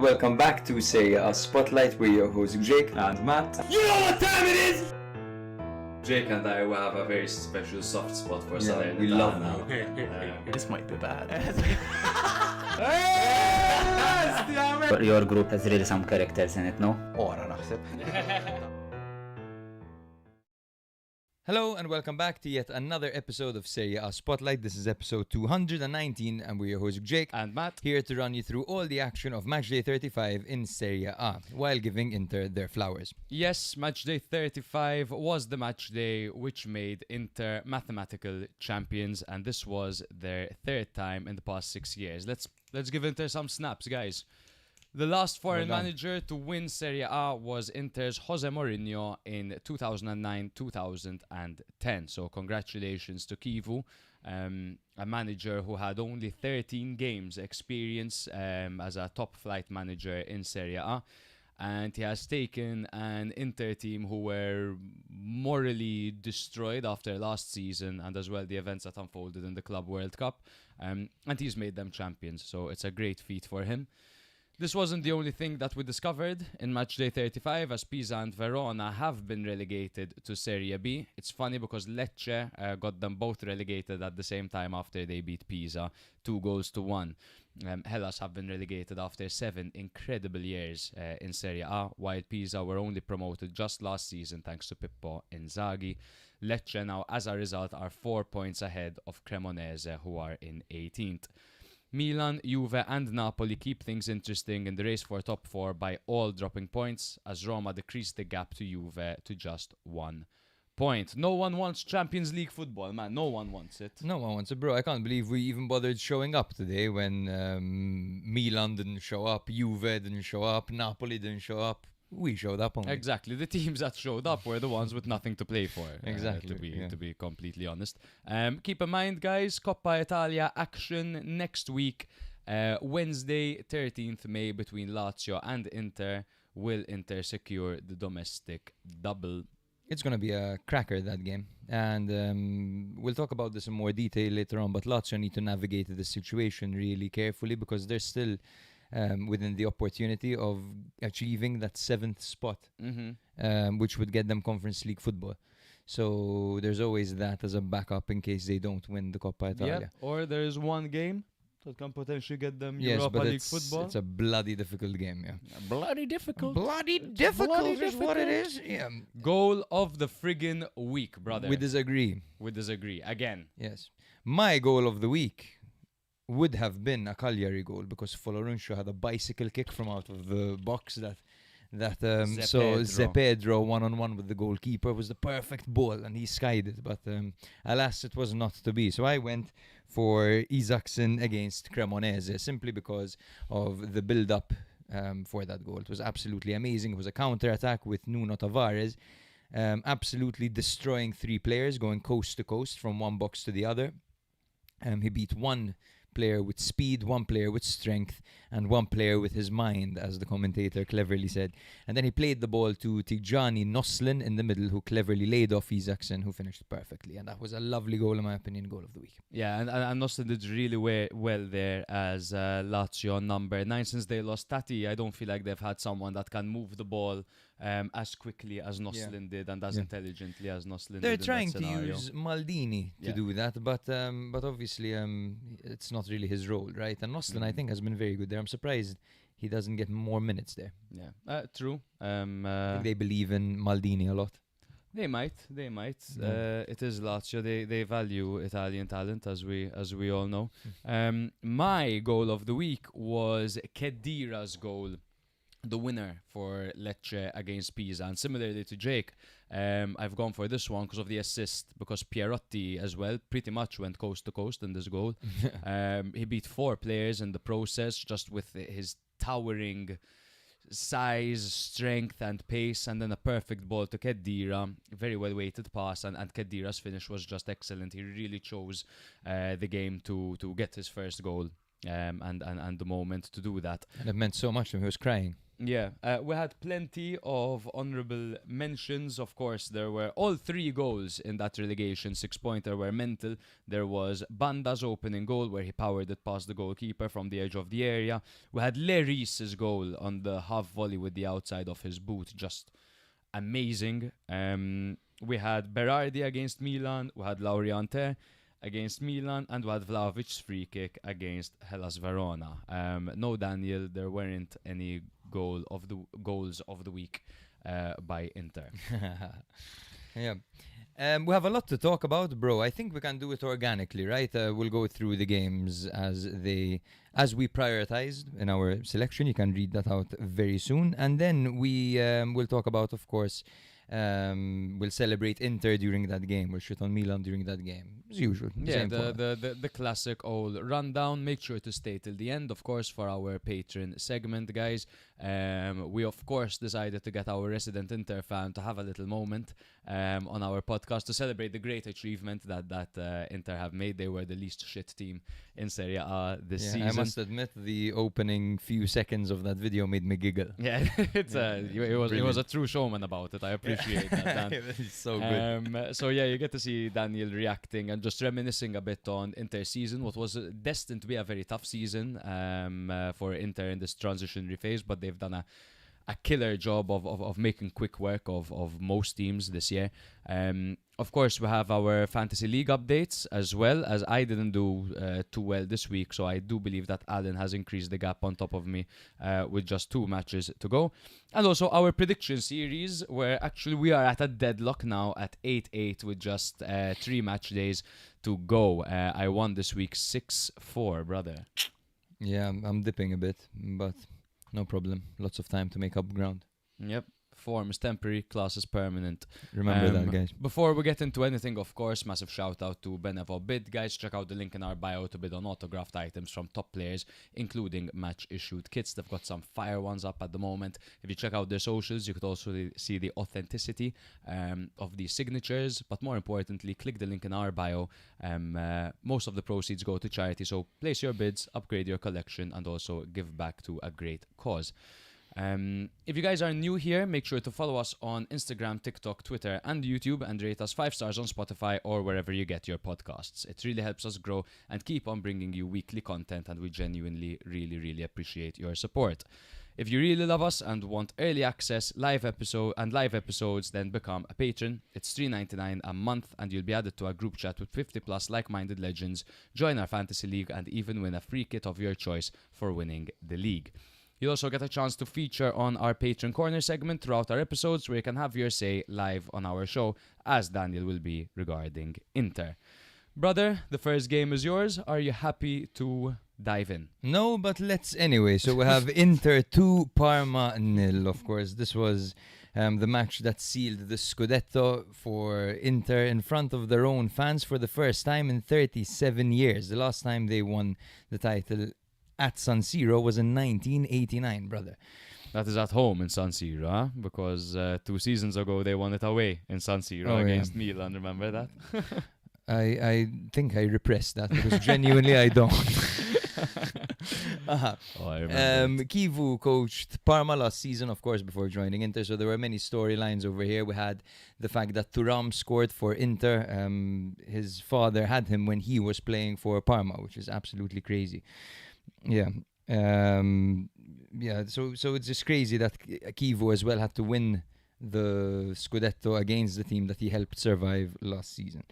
Welcome back to Serie A Spotlight. We're your hosts Jake and Matt. You know what time it is! Jake and I will have a very special soft spot for Salernitana. We love now. This might be bad. But your group has really some characters in it, no? Ora naħseb. Hello and welcome back to yet another episode of Serie A Spotlight. This is episode 219 and we're your hosts Jake and Matt, here to run you through all the action of Matchday 35 in Serie A while giving Inter their flowers. Yes, Matchday 35 was the matchday which made Inter mathematical champions, and this was their third time in the past 6 years. Let's give Inter some snaps, guys. The last foreign manager to win Serie A was Inter's José Mourinho in 2009-2010. So congratulations to Chivu, a manager who had only 13 games experience as a top flight manager in Serie A. And he has taken an Inter team who were morally destroyed after last season and as well the events that unfolded in the Club World Cup. And he's made them champions. So it's a great feat for him. This wasn't the only thing that we discovered in Matchday 35, as Pisa and Verona have been relegated to Serie B. It's funny because Lecce got them both relegated at the same time after they beat Pisa, 2-1. Hellas have been relegated after 7 incredible years in Serie A, while Pisa were only promoted just last season thanks to Filippo Inzaghi. Lecce now, as a result, are 4 points ahead of Cremonese, who are in 18th. Milan, Juve and Napoli keep things interesting in the race for top 4 by all dropping points, as Roma decreased the gap to Juve to just 1 point. No one wants Champions League football, man. No one wants it. No one wants it, bro. I can't believe we even bothered showing up today when Milan didn't show up, Juve didn't show up, Napoli didn't show up. We showed up only. Exactly. The teams that showed up were the ones with nothing to play for. Exactly. To be completely honest. Keep in mind, guys, Coppa Italia action next week. Wednesday, 13th May, between Lazio and Inter. Will Inter secure the domestic double? It's going to be a cracker, that game. And we'll talk about this in more detail later on. But Lazio need to navigate the situation really carefully because they're still within the opportunity of achieving that 7th spot, which would get them Conference League football. So there's always that as a backup in case they don't win the Coppa Italia. Yeah, or there is one game that can potentially get them Europa League football. It's a bloody difficult game, yeah. Bloody difficult. Bloody difficult is what it is. Yeah. Goal of the friggin' week, brother. We disagree. Again. Yes. My goal of the week would have been a Cagliari goal because Folorunsho had a bicycle kick from out of the box that Zé Pedro 1-on-1 with the goalkeeper was the perfect ball and he skied it, but alas it was not to be. So I went for Isaacson against Cremonese simply because of the build-up for that goal. It was absolutely amazing. It was a counter-attack with Nuno Tavares absolutely destroying 3 players, going coast to coast from one box to the other. He beat 1 player with speed, 1 player with strength, and 1 player with his mind, as the commentator cleverly said. And then he played the ball to Tijani Noslin in the middle, who cleverly laid off Isaacson, who finished perfectly. And that was a lovely goal, in my opinion, goal of the week. Yeah, and Noslin did really well there as Lazio number 9. Since they lost Tati, I don't feel like they've had someone that can move the ball as quickly as Noslin did and as intelligently as Noslin did. They're trying to use Maldini to do that, but obviously it's not really his role, right? And Noslin, I think, has been very good there. I'm surprised he doesn't get more minutes there. Yeah, true. I think they believe in Maldini a lot. They might. It is Lazio. They value Italian talent, as we all know. My goal of the week was Khedira's goal, the winner for Lecce against Pisa. And similarly to Jake, I've gone for this one because of the assist, because Pierotti as well pretty much went coast to coast in this goal. He beat 4 players in the process just with his towering size, strength and pace, and then a perfect ball to Khedira, very well weighted pass, and Khedira's finish was just excellent. He really chose the game to get his first goal and the moment to do that. And it meant so much to him. He was crying. Yeah, we had plenty of honorable mentions. Of course, there were all 3 goals in that relegation 6-pointer were mental. There was Banda's opening goal where he powered it past the goalkeeper from the edge of the area. We had Leris's goal on the half volley with the outside of his boot, just amazing. We had Berardi against Milan. We had Lauriante against Milan, and we had Vlahovic's free kick against Hellas Verona. No, Daniel, there weren't any goals of the week by Inter. Yeah. We have a lot to talk about, bro. I think we can do it organically, right? We'll go through the games as we prioritized in our selection. You can read that out very soon. And then we will talk about, of course, we'll celebrate Inter during that game. We'll shit on Milan during that game, as usual. Yeah, the classic old rundown. Make sure to stay till the end, of course, for our patron segment, guys. We, of course, decided to get our resident Inter fan to have a little moment on our podcast to celebrate the great achievement that Inter have made. They were the least shit team in Serie A this season. I must admit, the opening few seconds of that video made me giggle. Yeah, it was a true showman about it. I appreciate that, Dan. It's so good. So yeah, you get to see Daniel reacting and just reminiscing a bit on Inter's season, what was destined to be a very tough season for Inter in this transitionary phase, but they've done a killer job of making quick work of most teams this year. Of course, we have our Fantasy League updates as well, as I didn't do too well this week, so I do believe that Alan has increased the gap on top of me with just 2 matches to go. And also our prediction series, where actually we are at a deadlock now at 8-8 with just 3 match days to go. I won this week 6-4, brother. Yeah, I'm dipping a bit, but no problem. Lots of time to make up ground. Yep. Form is temporary, class is permanent. Remember that, guys. Before we get into anything, of course, massive shout out to Benevo Bid. Guys, check out the link in our bio to bid on autographed items from top players, including match-issued kits. They've got some fire ones up at the moment. If you check out their socials, you could also see the authenticity of these signatures. But more importantly, click the link in our bio. Most of the proceeds go to charity, so place your bids, upgrade your collection, and also give back to a great cause. If you guys are new here, make sure to follow us on Instagram, TikTok, Twitter, and YouTube, and rate us 5 stars on Spotify or wherever you get your podcasts. It really helps us grow and keep on bringing you weekly content, and we genuinely really appreciate your support. If you really love us and want early access, live episodes, then become a patron. It's $3.99 a month, and you'll be added to a group chat with 50+ like-minded legends, join our fantasy league, and even win a free kit of your choice for winning the league. You'll also get a chance to feature on our Patron Corner segment throughout our episodes, where you can have your say live on our show, as Daniel will be regarding Inter. Brother, the first game is yours. Are you happy to dive in? No, but let's anyway. So we have Inter 2, Parma 0. Of course, this was the match that sealed the Scudetto for Inter in front of their own fans for the first time in 37 years. The last time they won the title at San Siro was in 1989, brother. That is at home in San Siro, huh? Because 2 seasons ago they won it away in San Siro against Milan. Remember that? I think I repressed that because genuinely I don't. I remember. Chivu coached Parma last season, of course, before joining Inter, so there were many storylines over here. We had the fact that Thuram scored for Inter. His father had him when he was playing for Parma, which is absolutely crazy. Yeah. So it's just crazy that Chivu as well had to win the Scudetto against the team that he helped survive last season.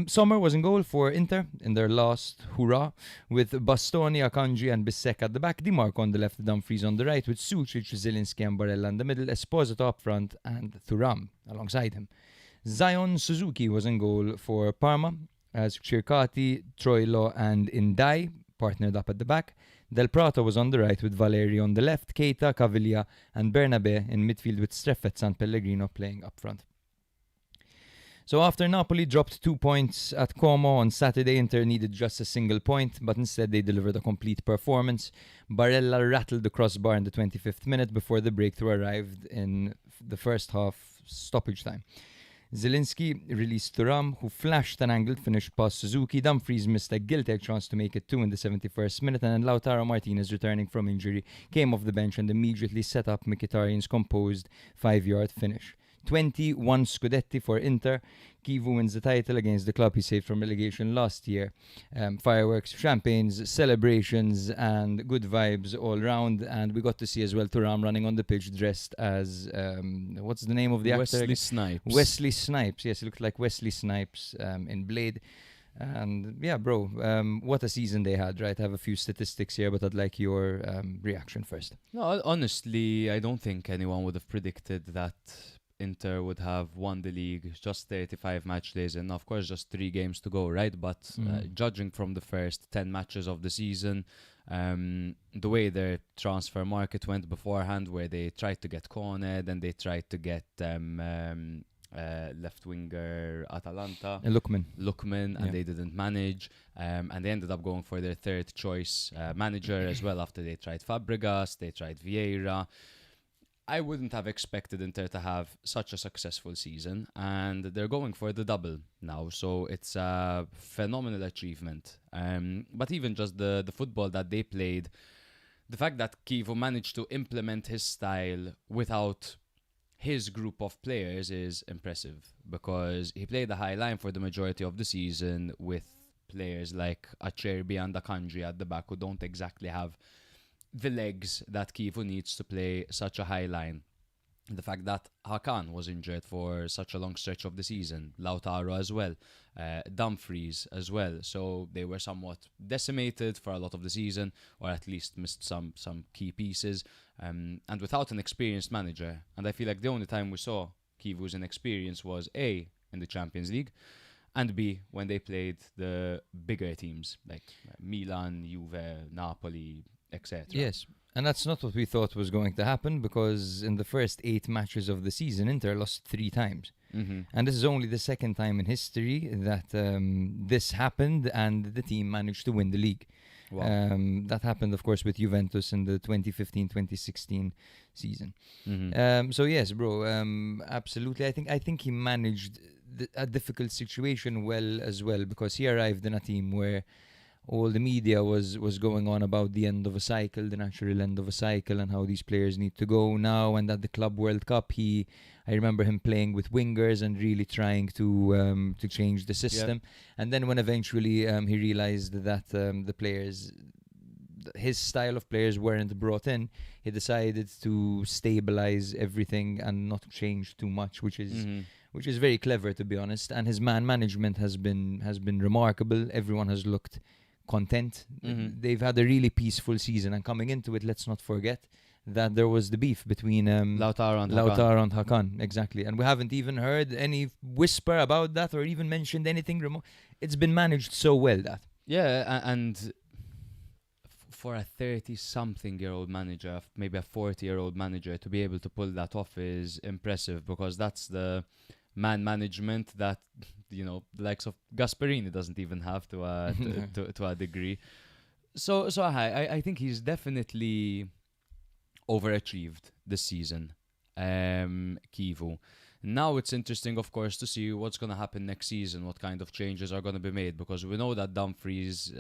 Sommer was in goal for Inter in their last hurrah, with Bastoni, Akanji and Bissek at the back, Di Marco on the left, Dumfries on the right, with Sucic, Zielinski and Barella in the middle, Esposito up front and Thuram alongside him. Zion Suzuki was in goal for Parma, as Circati, Troilo and Indai partnered up at the back. Del Prato was on the right with Valeri on the left, Keita, Caviglia and Bernabe in midfield, with Streffetz and Pellegrino playing up front. So after Napoli dropped 2 points at Como on Saturday, Inter needed just a single point, but instead they delivered a complete performance. Barella rattled the crossbar in the 25th minute before the breakthrough arrived in the first half stoppage time. Zielinski released Thuram, who flashed an angled finish past Suzuki. Dumfries missed a gilt-edged chance to make it 2 in the 71st minute, and then Lautaro Martinez, returning from injury, came off the bench and immediately set up Mkhitaryan's composed 5-yard finish. 21 Scudetti for Inter. Chivu wins the title against the club he saved from relegation last year. Fireworks, champagnes, celebrations, and good vibes all round. And we got to see as well Thuram running on the pitch dressed as what's the name of the actor? Wesley Snipes. Wesley Snipes. Yes, he looked like Wesley Snipes in Blade. And yeah, bro, what a season they had, right? I have a few statistics here, but I'd like your reaction first. No, honestly, I don't think anyone would have predicted that Inter would have won the league, just 35 match days, and of course just 3 games to go, right? But judging from the first 10 matches of the season, the way their transfer market went beforehand, where they tried to get Kone, then they tried to get left winger Atalanta, Lookman, and they didn't manage, and they ended up going for their third choice manager as well after they tried Fabregas, they tried Vieira. I wouldn't have expected Inter to have such a successful season, and they're going for the double now, so it's a phenomenal achievement. But even just the football that they played, the fact that Chivu managed to implement his style without his group of players is impressive, because he played a high line for the majority of the season with players like Acerbi and Akanji at the back, who don't exactly have the legs that Chivu needs to play such a high line. The fact that Hakan was injured for such a long stretch of the season, Lautaro as well, Dumfries as well, so they were somewhat decimated for a lot of the season, or at least missed some key pieces, and without an experienced manager. And I feel like the only time we saw Chivu's inexperience was A, in the Champions League, and B, when they played the bigger teams like Milan, Juve, Napoli, etc. Yes, and that's not what we thought was going to happen, because in the first 8 matches of the season, Inter lost 3 times. And this is only the second time in history that this happened and the team managed to win the league. Wow. That happened, of course, with Juventus in the 2015-2016 season. So yes, bro, absolutely. I think he managed a difficult situation well as well, because he arrived in a team where all the media was going on about the end of a cycle, the natural end of a cycle, and how these players need to go now. And at the Club World Cup, I remember him playing with wingers and really trying to change the system. Yep. And then when eventually he realized that the players, his style of players weren't brought in, he decided to stabilize everything and not change too much, which is very clever, to be honest. And his man management has been remarkable. Everyone has looked content. They've had a really peaceful season, and coming into it, let's not forget that there was the beef between Lautaro and Hakan. Exactly. And we haven't even heard any whisper about that or even mentioned anything remote. It's been managed so well that. Yeah, and for a 30-something-year-old manager, maybe a 40-year-old manager, to be able to pull that off is impressive, because that's the man management that, you know, the likes of Gasperini doesn't even have to a degree. So I think he's definitely overachieved this season, Chivu. Now it's interesting, of course, to see what's going to happen next season, what kind of changes are going to be made, because we know that Dumfries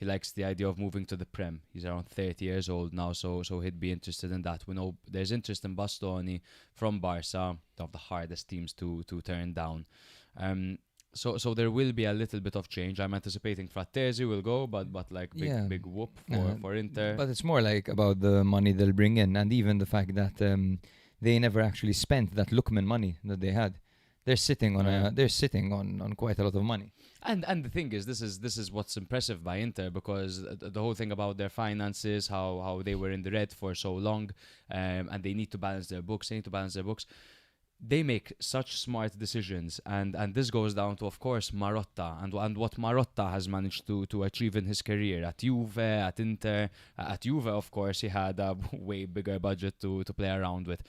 he likes the idea of moving to the Prem. He's around 30 years old now, so he'd be interested in that. We know there's interest in Bastoni from Barca, one of the hardest teams to turn down. So there will be a little bit of change. I'm anticipating Frattesi will go, but like big whoop for Inter. But it's more like about the money they'll bring in, and even the fact that they never actually spent that Lookman money that they had. They're sitting on quite a lot of money. And the thing is, this is what's impressive by Inter, because the whole thing about their finances, how they were in the red for so long, and they need to balance their books. They make such smart decisions, and this goes down to, of course, Marotta and what Marotta has managed to achieve in his career at Juve, at Inter. At Juve, of course, he had a way bigger budget to play around with.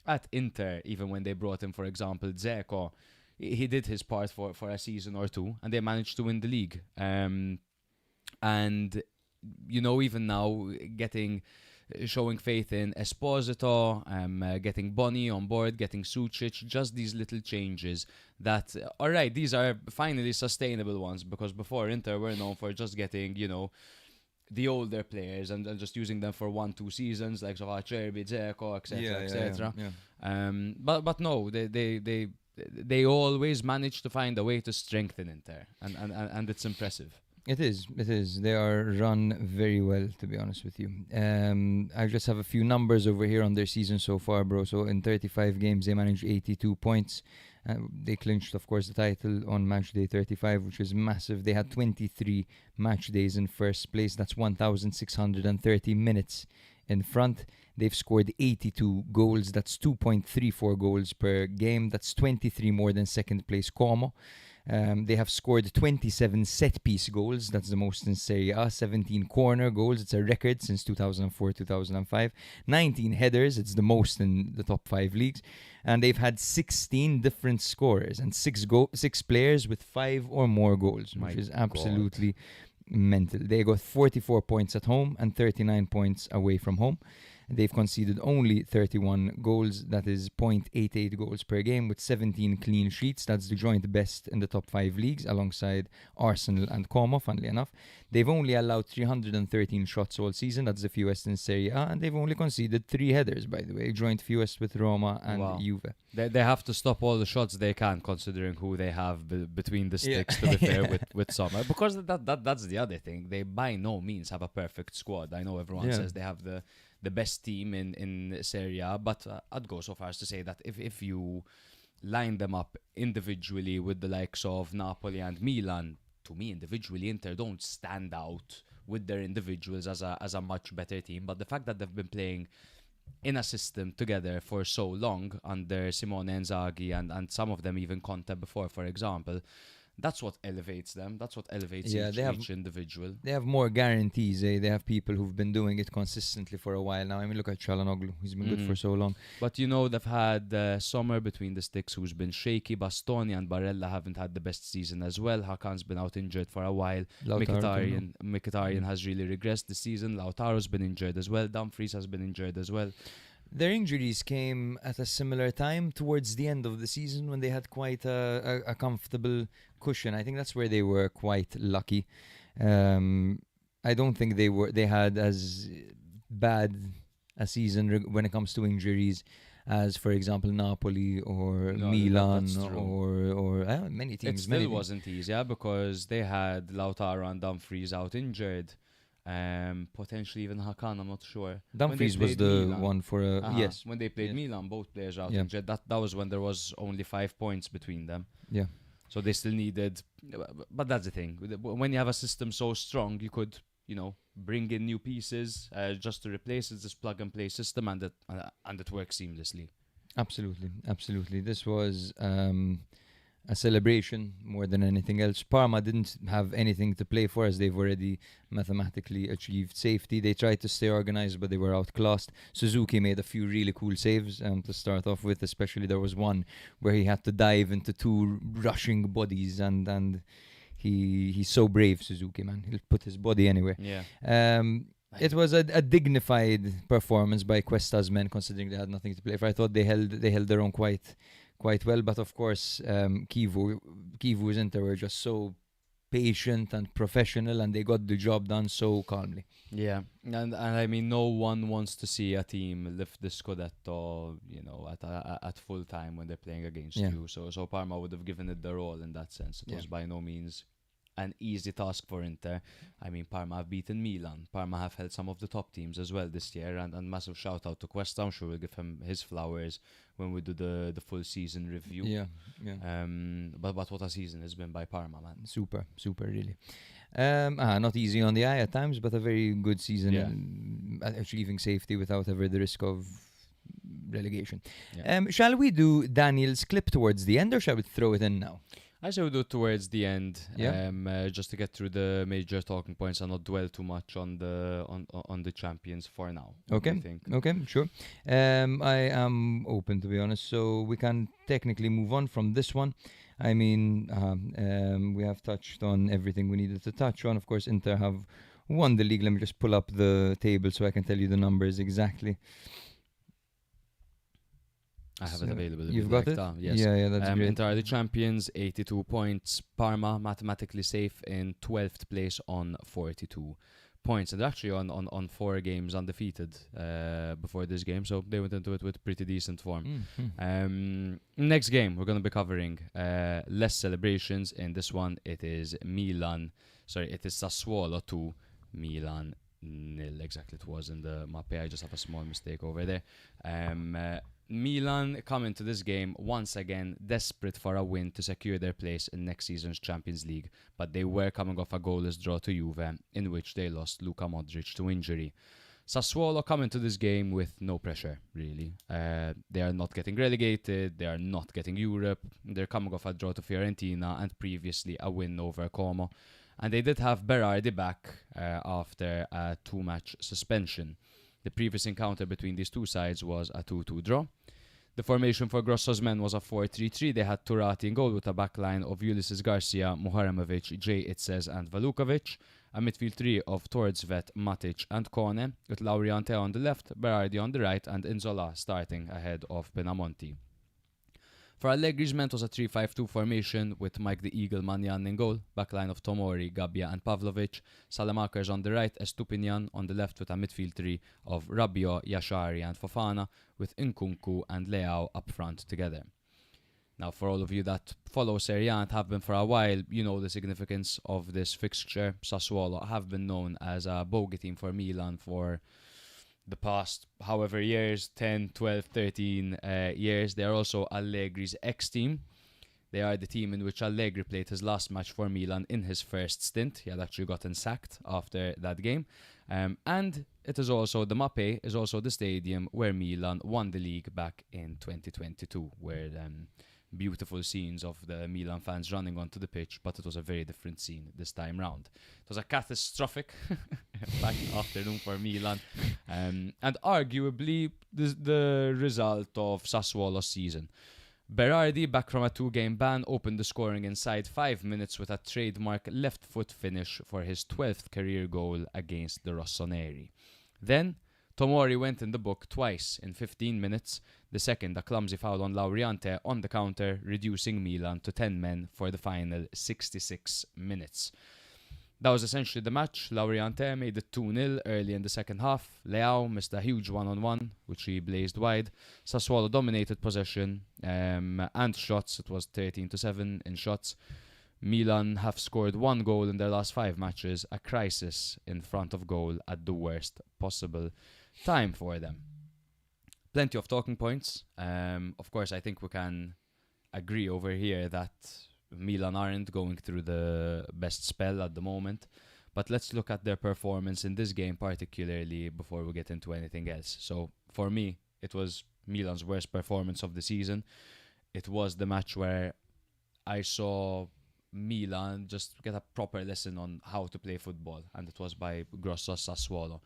At Inter, even when they brought in, for example, Dzeko, he did his part for a season or two, and they managed to win the league. And, you know, even now, getting showing faith in Esposito, getting Boni on board, getting Sucic, just these little changes that, all right, these are finally sustainable ones, because before Inter were known for just getting, the older players and just using them for 1-2 seasons, like Cherby, Dzeko, etc., etc. But no, they always manage to find a way to strengthen Inter, and it's impressive. It is. They are run very well, to be honest with you. I just have a few numbers over here on their season so far, bro. So in 35 games, they managed 82 points. They clinched, of course, the title on Matchday 35, which is massive. They had 23 match days in first place. That's 1,630 minutes in front. They've scored 82 goals. That's 2.34 goals per game. That's 23 more than second place Como. They have scored 27 set-piece goals. That's the most in Serie A. 17 corner goals. It's a record since 2004-2005. 19 headers. It's the most in the top 5 leagues. And they've had 16 different scorers and 6 players with 5 or more goals, which is absolutely mental. They got 44 points at home and 39 points away from home. They've conceded only 31 goals. That is 0.88 goals per game with 17 clean sheets. That's the joint best in the top 5 leagues alongside Arsenal and Como, funnily enough. They've only allowed 313 shots all season. That's the fewest in Serie A. And they've only conceded 3 headers, by the way. Joint fewest with Roma and Juve. They have to stop all the shots they can, considering who they have between the sticks, to be fair, with Sommer. Because that's the other thing. They by no means have a perfect squad. I know everyone says they have the best team in Serie A, but I'd go so far as to say that if you line them up individually with the likes of Napoli and Milan, to me individually Inter don't stand out with their individuals as a much better team. But the fact that they've been playing in a system together for so long under Simone Inzaghi and some of them even Conte before, for example, that's what elevates them. That's what elevates each individual. They have more guarantees. They have people who've been doing it consistently for a while now. I mean, look at Çalhanoğlu. He's been good for so long. But they've had Sommer between the sticks who's been shaky. Bastoni and Barella haven't had the best season as well. Hakan's been out injured for a while. Mkhitaryan has really regressed this season. Lautaro's been injured as well. Dumfries has been injured as well. Their injuries came at a similar time towards the end of the season when they had quite a comfortable cushion. I think that's where they were quite lucky. I don't think they had as bad a season when it comes to injuries as, for example, Napoli or Milan or many teams. It still wasn't easy, because they had Lautaro and Dumfries out injured. Potentially even Hakan, I'm not sure. Dumfries was the Milan one for yes. When they played Milan, both players out injured. That was when there was only 5 points between them. Yeah. So they still needed, but that's the thing. When you have a system so strong, you could, bring in new pieces just to replace it. This plug and play system, and it works seamlessly. Absolutely. This was a celebration more than anything else. Parma didn't have anything to play for, as they've already mathematically achieved safety. They tried to stay organized, but they were outclassed. Suzuki made a few really cool saves to start off with. Especially there was one where he had to dive into 2 rushing bodies, and he's so brave, Suzuki, man. He'll put his body anywhere. Yeah. It was a dignified performance by Cuesta's men, considering they had nothing to play for. I thought they held their own quite well, but of course Chivu's Inter were just so patient and professional, and they got the job done so calmly. Yeah, and I mean, no one wants to see a team lift the Scudetto, at full time when they're playing against you. So Parma would have given it their all in that sense. It was by no means an easy task for Inter. I mean, Parma have beaten Milan. Parma have held some of the top teams as well this year, and massive shout out to Cuesta. I'm sure we'll give him his flowers when we do the full season review. Yeah. But what a season has been by Parma, man. Super, really. Not easy on the eye at times, but a very good season achieving safety without ever the risk of relegation. Shall we do Daniel's clip towards the end, or shall we throw it in now? I say we do it towards the end, just to get through the major talking points and not dwell too much on the champions for now. Okay, sure. I am open, to be honest, so we can technically move on from this one. I mean, we have touched on everything we needed to touch on. Of course, Inter have won the league. Let me just pull up the table so I can tell you the numbers exactly. I have it available. You've got it? Yes. Yeah, that's great. Inter are the champions, 82 points. Parma mathematically safe in 12th place on 42 points. And they're actually on 4 games undefeated before this game, so they went into it with pretty decent form. Next game we're going to be covering less celebrations. In this one it is Sassuolo 2, Milan 0. Exactly, it was in the mappe. I just have a small mistake over there. Milan come into this game once again desperate for a win to secure their place in next season's Champions League, but they were coming off a goalless draw to Juve, in which they lost Luka Modric to injury. Sassuolo come into this game with no pressure, really. They are not getting relegated, they are not getting Europe, they're coming off a draw to Fiorentina and previously a win over Como. And they did have Berardi back after a 2-match suspension. The previous encounter between these two sides was a 2-2 draw. The formation for Grosso's men was a 4-3-3. They had Turati in goal with a backline of Ulysses Garcia, Muharemovic, J. Itzes and Valukovic. A midfield three of Tordsvet, Matic and Kone, with Lauriante on the left, Berardi on the right and Inzola starting ahead of Pinamonti. For Allegri's men, it was a 3-5-2 formation with Mike the Eagle Manyan in goal, backline of Tomori, Gabbia and Pavlovic, Salamakers on the right, Estupinian on the left with a midfield three of Rabiot, Yashari and Fofana, with Nkunku and Leao up front together. Now, for all of you that follow Serie A and have been for a while, you know the significance of this fixture. Sassuolo have been known as a bogey team for Milan for the past however years, 10, 12, 13 years. They are also Allegri's ex-team. They are the team in which Allegri played his last match for Milan in his first stint. He had actually gotten sacked after that game. And it is also, the Mappe is also the stadium where Milan won the league back in 2022, where beautiful scenes of the Milan fans running onto the pitch, but it was a very different scene this time round. It was a catastrophic afternoon for Milan, and arguably the result of Sassuolo's season. Berardi, back from a 2-game ban, opened the scoring inside 5 minutes with a trademark left foot finish for his 12th career goal against the Rossoneri. Then Tomori went in the book twice in 15 minutes, the second a clumsy foul on Lauriante on the counter, reducing Milan to 10 men for the final 66 minutes. That was essentially the match. Lauriante made it 2-0 early in the second half. Leao missed a huge one-on-one, which he blazed wide. Sassuolo dominated possession and shots. It was 13-7 in shots. Milan have scored 1 goal in their last 5 matches, a crisis in front of goal at the worst possible time for them. Plenty of talking points. Of course, I think we can agree over here that Milan aren't going through the best spell at the moment. But let's look at their performance in this game particularly before we get into anything else. So for me, it was Milan's worst performance of the season. It was the match where I saw Milan just get a proper lesson on how to play football, and it was by Grosso Sassuolo.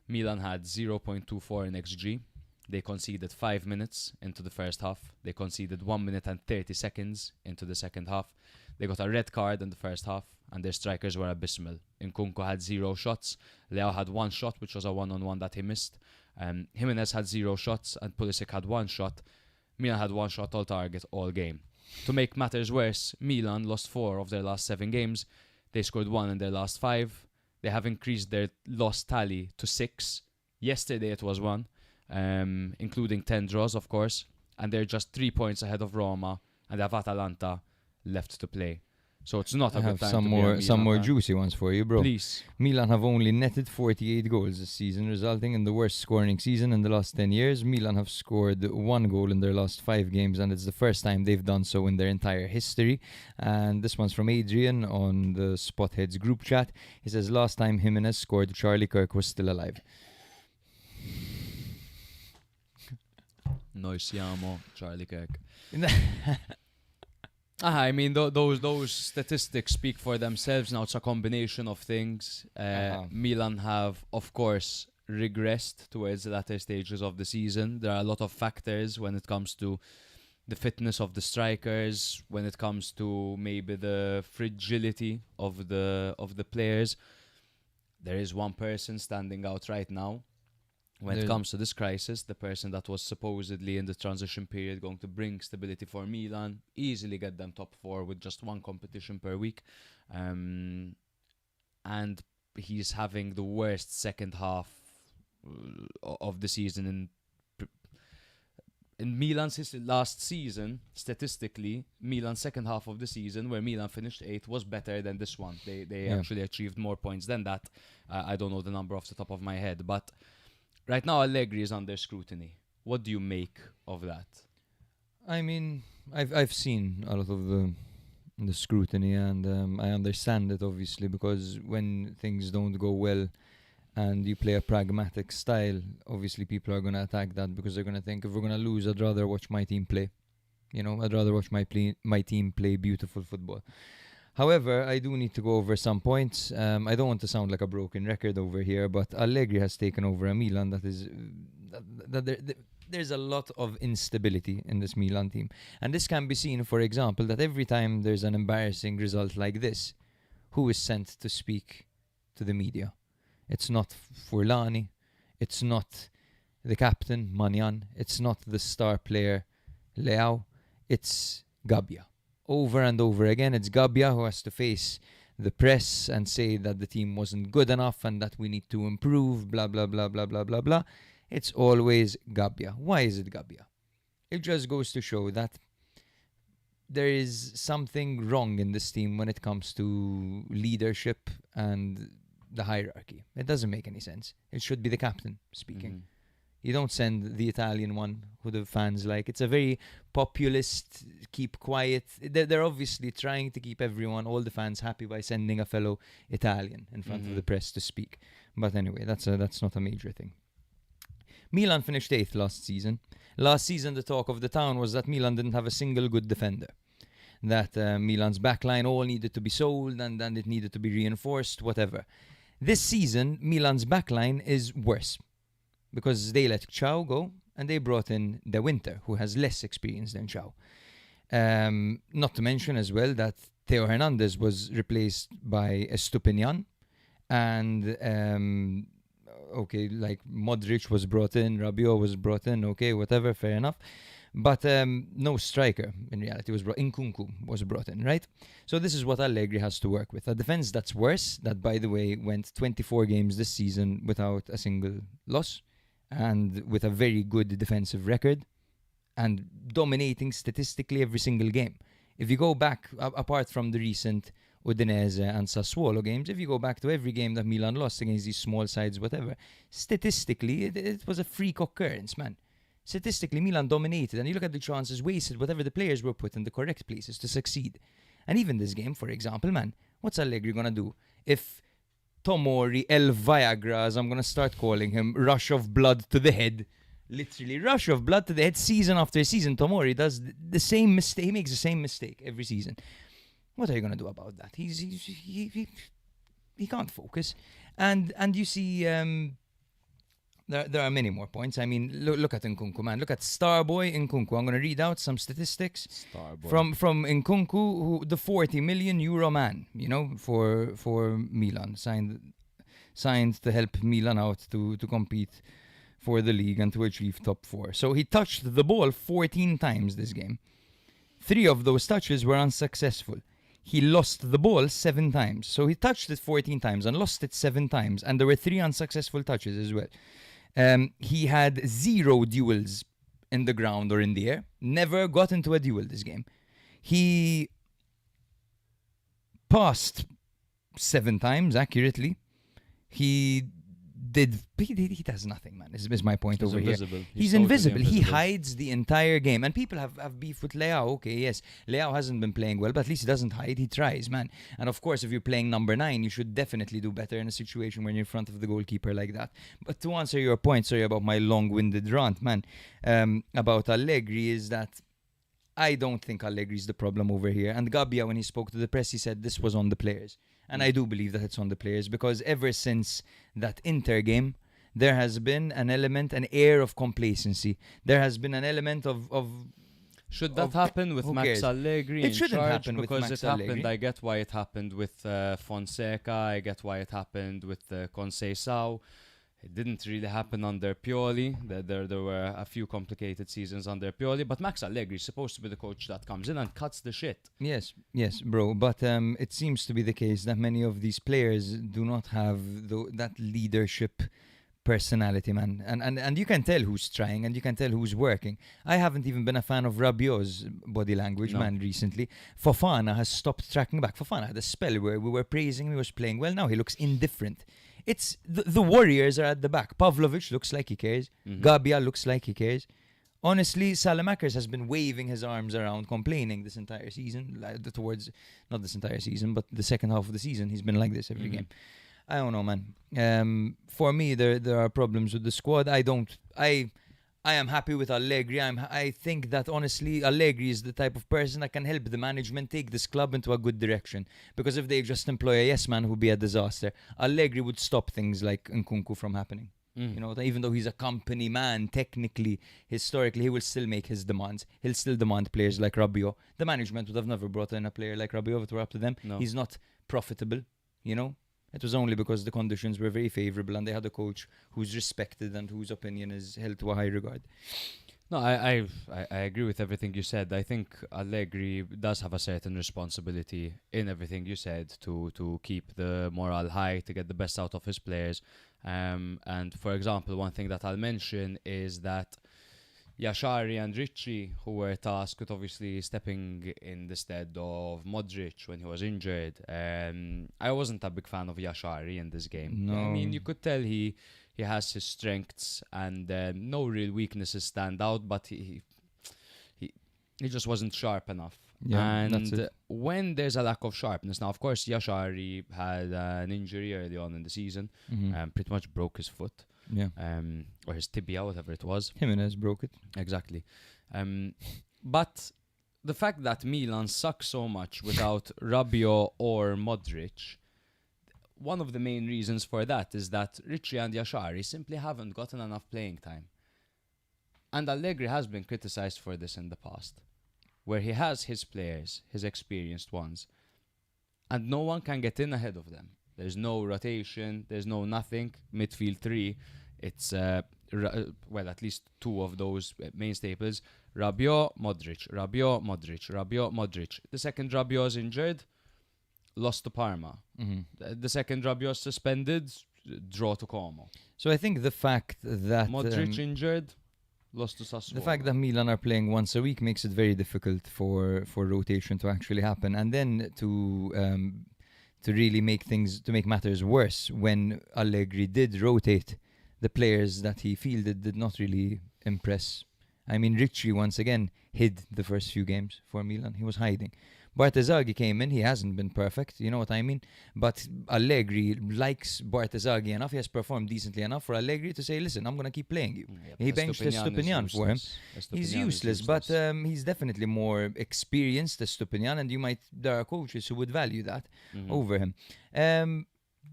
Milan had 0.24 in XG. They conceded 5 minutes into the first half. They conceded 1 minute and 30 seconds into the second half. They got a red card in the first half, and their strikers were abysmal. Nkunku had 0 shots. Leao had 1 shot, which was a one-on-one that he missed. Jimenez had 0 shots, and Pulisic had 1 shot. Milan had 1 shot all target all game. To make matters worse, Milan lost 4 of their last 7 games. They scored 1 in their last 5. They have increased their loss tally to 6. Yesterday it was 1, including 10 draws, of course. And they're just 3 points ahead of Roma, and they have Atalanta left to play. So it's not a good time to be a Milan some more fan. juicy ones for you, bro. Please. Milan have only netted 48 goals this season, resulting in the worst scoring season in the last 10 years. Milan have scored 1 goal in their last 5 games, and it's the first time they've done so in their entire history. And this one's from Adrian on the Spotheads group chat. He says, last time Jimenez scored, Charlie Kirk was still alive. Noi siamo Charlie Kirk. I mean, those statistics speak for themselves. Now it's a combination of things. Milan have, of course, regressed towards the latter stages of the season. There are a lot of factors when it comes to the fitness of the strikers, when it comes to maybe the fragility of the players. there is one person standing out right now when it There's- comes to this crisis, the person that was supposedly in the transition period going to bring stability for Milan, easily get them top 4 with just one competition per week. And he's having the worst second half of the season in Milan's history. Last season, statistically, Milan's second half of the season, where Milan finished 8th, was better than this one. They actually achieved more points than that. I don't know the number off the top of my head, but right now Allegri is under scrutiny. What do you make of that? I mean, I've seen a lot of the scrutiny, and I understand it obviously, because when things don't go well and you play a pragmatic style, obviously people are going to attack that, because they're going to think, if we're going to lose, I'd rather watch my team play. I'd rather watch my team play beautiful football. However, I do need to go over some points. I don't want to sound like a broken record over here, but Allegri has taken over a Milan that is... there's a lot of instability in this Milan team. And this can be seen, for example, that every time there's an embarrassing result like this, who is sent to speak to the media? It's not Furlani. It's not the captain, Manyan. It's not the star player, Leao. It's Gabbia. Over and over again, it's Gabbia who has to face the press and say that the team wasn't good enough and that we need to improve, blah, blah, blah, blah, blah, blah, blah. It's always Gabbia. Why is it Gabbia? It just goes to show that there is something wrong in this team when it comes to leadership and the hierarchy. It doesn't make any sense. It should be the captain speaking. You don't send the Italian one who the fans like. It's a very populist, keep quiet. They're obviously trying to keep everyone, all the fans, happy by sending a fellow Italian in front of the press to speak. But anyway, that's not a major thing. Milan finished 8th last season. Last season, the talk of the town was that Milan didn't have a single good defender. That Milan's backline all needed to be sold and it needed to be reinforced, whatever. This season, Milan's backline is worse, because they let Ciao go and they brought in De Winter, who has less experience than Ciao. Not to mention as well that Theo Hernandez was replaced by Estupinian, and Modric was brought in, Rabiot was brought in, okay, whatever, fair enough. But no striker, in reality, was brought in. Nkunku was brought in, right? So this is what Allegri has to work with. A defense that's worse, that, by the way, went 24 games this season without a single loss, and with a very good defensive record, and dominating statistically every single game. If you go back, apart from the recent Udinese and Sassuolo games, if you go back to every game that Milan lost against these small sides, whatever, statistically, it was a freak occurrence, man. Statistically, Milan dominated, and you look at the chances wasted, whatever, the players were put in the correct places to succeed. And even this game, for example, man, what's Allegri gonna do if Tomori, El Viagra, as I'm gonna start calling him, rush of blood to the head, literally rush of blood to the head, season after season? Tomori does the same mistake. He makes the same mistake every season. What are you gonna do about that? He can't focus, and you see. There are many more points. I mean, look at Nkunku, man. Look at Starboy Nkunku. I'm going to read out some statistics from Nkunku, who the 40 million euro man, for Milan, signed to help Milan out to compete for the league and to achieve top 4. So he touched the ball 14 times this game. 3 of those touches were unsuccessful. He lost the ball 7 times. So he touched it 14 times and lost it 7 times. And there were 3 unsuccessful touches as well. He had 0 duels in the ground or in the air. Never got into a duel this game. He passed 7 times accurately. He does nothing, man. This is my point over invisible. here. He's He's totally invisible. He invisible. hides the entire game. And people have beef with Leao. Okay, yes. Leao hasn't been playing well, but at least he doesn't hide. He tries, man. And of course, if you're playing number 9, you should definitely do better in a situation when you're in front of the goalkeeper like that. But to answer your point, sorry about my long-winded rant, man, about Allegri, is that I don't think Allegri is the problem over here. And Gabbia, when he spoke to the press, he said this was on the players. And I do believe that it's on the players, because ever since that Inter game, there has been an air of complacency. There has been an element of Should that happen with who Max cares? Allegri It in shouldn't charge? happen with Because Max it happened. Allegri. I get why it happened with Fonseca. I get why it happened with Conceição. It didn't really happen under Pioli. There were a few complicated seasons under Pioli. But Max Allegri is supposed to be the coach that comes in and cuts the shit. Yes, bro. But it seems to be the case that many of these players do not have that leadership personality, man. And you can tell who's trying and you can tell who's working. I haven't even been a fan of Rabiot's body language, No. man, recently. Fofana has stopped tracking back. Fofana had a spell where we were praising him, he was playing well. Now he looks indifferent. It's the Warriors are at the back. Pavlovic looks like he cares. Gabia looks like he cares. Honestly, Salamakers has been waving his arms around, complaining this entire season. Not this entire season, but the second half of the season, he's been like this every game. I don't know, man. For me, there are problems with the squad. I am happy with Allegri. I think that honestly, Allegri is the type of person that can help the management take this club into a good direction. Because if they just employ a yes man, it would be a disaster. Allegri would stop things like Nkunku from happening. You know, even though he's a company man, technically, historically, he will still make his demands. He'll still demand players like Rabiot. The management would have never brought in a player like Rabiot if it were up to them. No. He's not profitable, you know. It was only because the conditions were very favourable and they had a coach who's respected and whose opinion is held to a high regard. No, I agree with everything you said. I think Allegri does have a certain responsibility in everything you said to keep the morale high, to get the best out of his players. And for example, one thing that I'll mention is that Yashari and Ricci, who were tasked with obviously stepping in the stead of Modric when he was injured. I wasn't a big fan of Yashari in this game. No. I mean, you could tell he has his strengths and no real weaknesses stand out, but he just wasn't sharp enough. Yeah, that's and it. when there's a lack of sharpness, now of course Yashari had an injury early on in the season, pretty much broke his foot. Yeah. Or his tibia, whatever it was. Jimenez broke it. Exactly. But the fact that Milan sucks so much without Rabiot or Modric, one of the main reasons for that is that Ricci and Yashari simply haven't gotten enough playing time. And Allegri has been criticised for this in the past, where he has his players, his experienced ones, and no one can get in ahead of them. There's no rotation, there's no nothing. Midfield three, it's, well, at least two of those main staples. Rabiot, Modric, Rabiot, Modric, Rabiot, Modric. The second Rabiot's injured, lost to Parma. The second Rabiot's suspended, draw to Como. So I think the fact that Modric injured, lost to Sassuolo. the fact that Milan are playing once a week makes it very difficult for rotation to actually happen, and then to really make matters worse, when Allegri did rotate, the players that he fielded did not really impress. I mean, Ricci once again hid the first few games for Milan. He was hiding. Bartesaghi came in. He hasn't been perfect, you know what I mean? But Allegri likes Bartesaghi enough. He has performed decently enough for Allegri to say, listen, I'm going to keep playing you. He benched Estupinian for him. He's useless, but he's definitely more experienced as Estupinian, and there are coaches who would value that over him.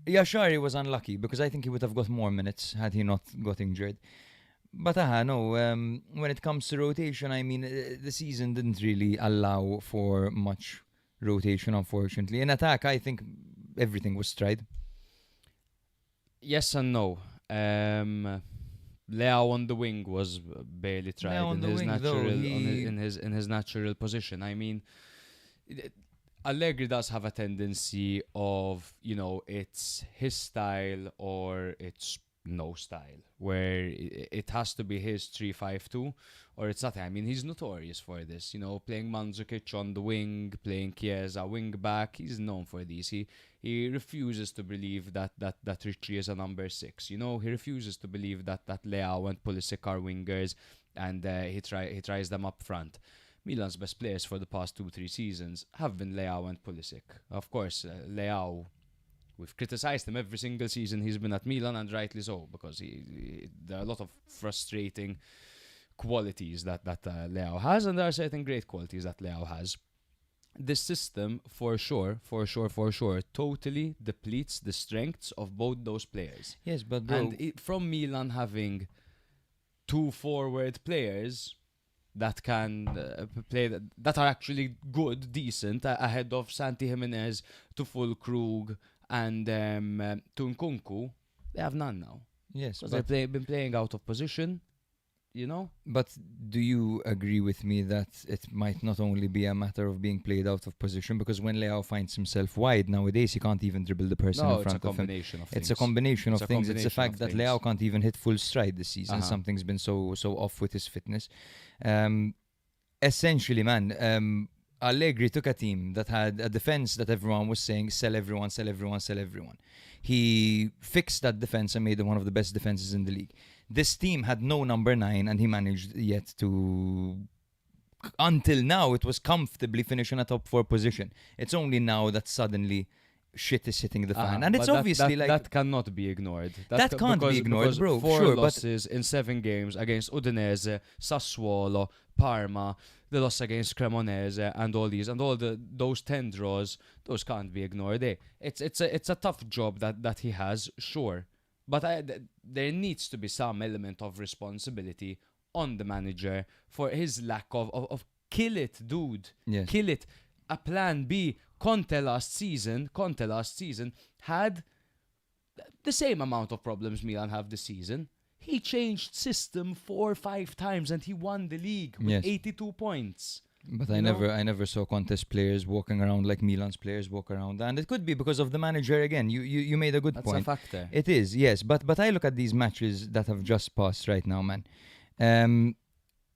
Yashari was unlucky because I think he would have got more minutes had he not got injured. But when it comes to rotation, I mean, the season didn't really allow for much rotation, unfortunately. In attack, I think everything was tried. Yes and no. Leao on the wing was barely tried in his natural position. I mean, Allegri does have a tendency of, it's his style or it's no style, where it has to be his 3-5-2 or it's nothing. I mean, he's notorious for this, playing Mandzukic on the wing, playing Chiesa wing back. He's known for these. He refuses to believe that Ricci is a number 6. He refuses to believe that Leao and Pulisic are wingers, and he tries them up front. Milan's best players for the past 2-3 seasons have been Leao and Pulisic. Of course, Leao, we've criticised him every single season he's been at Milan, and rightly so, because there are a lot of frustrating qualities that Leao has, and there are certain great qualities that Leao has. This system, for sure, totally depletes the strengths of both those players. Yes, but from Milan having 2 forward players, that can play that are actually good, decent, ahead of Santi Jimenez, Tuful Krug, and Nkunku, they have none now. Yes, Because they've been playing out of position, you know? but do you agree with me that it might not only be a matter of being played out of position? Because when Leao finds himself wide nowadays, he can't even dribble the person No, in it's a front of him. combination of things. It's a combination of It's a things. It's the combination fact of that things. Leao can't even hit full stride this season. Uh-huh. Something's been so off with his fitness. Essentially, man, Allegri took a team that had a defense that everyone was saying, sell everyone, sell everyone, sell everyone. He fixed that defense and made them one of the best defenses in the league. This team had no number 9, and he managed yet to... Until now, it was comfortably finishing a top 4 position. It's only now that suddenly shit is hitting the fan. And it's but obviously like... that cannot be ignored. That can't be ignored, because bro. 4 Sure, but- losses in 7 games against Udinese, Sassuolo, Parma, the loss against Cremonese, and all these, and all those 10 draws, those can't be ignored. It's a tough job that he has, sure, but there needs to be some element of responsibility on the manager for his lack of kill it, dude. Yes. Kill it. A plan B. Conte last season had the same amount of problems Milan have this season. He changed system 4 or 5 times and he won the league with Yes. 82 points. But You I know? never saw Conte's players walking around like Milan's players walk around, and it could be because of the manager again. You made a good That's point. a factor. It is, yes, but I look at these matches that have just passed right now, man.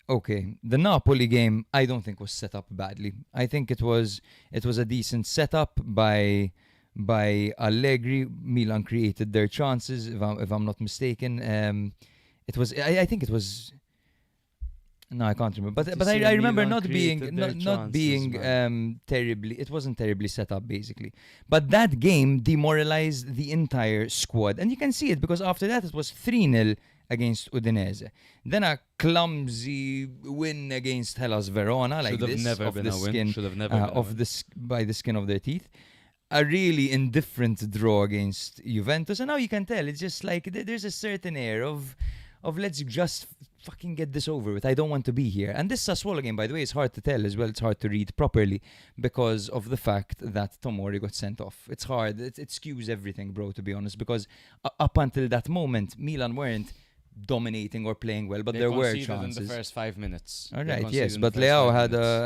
Okay, the Napoli game I don't think was set up badly. I think it was a decent setup by Allegri. Milan created their chances, if I'm not mistaken. It was I think it was. No, I can't remember. But You I say remember Milan not being created their not being chances, terribly. It wasn't terribly set up basically. But that game demoralized the entire squad, and you can see it because after that it was 3-0 against Udinese. Then a clumsy win against Hellas Verona, like Should have this, never off been the a win. skin, Should have never been a of win. by the skin of their teeth. A really indifferent draw against Juventus, and now you can tell it's just like there's a certain air of let's just fucking get this over with. I don't want to be here. And this Sassuolo game, by the way, is hard to tell as well. It's hard to read properly because of the fact that Tomori got sent off. It's hard. It skews everything, bro, to be honest, because up until that moment, Milan weren't dominating or playing well, but They there were conceded chances. in the first 5 minutes. All They right, conceded yes, in the but first Leao 5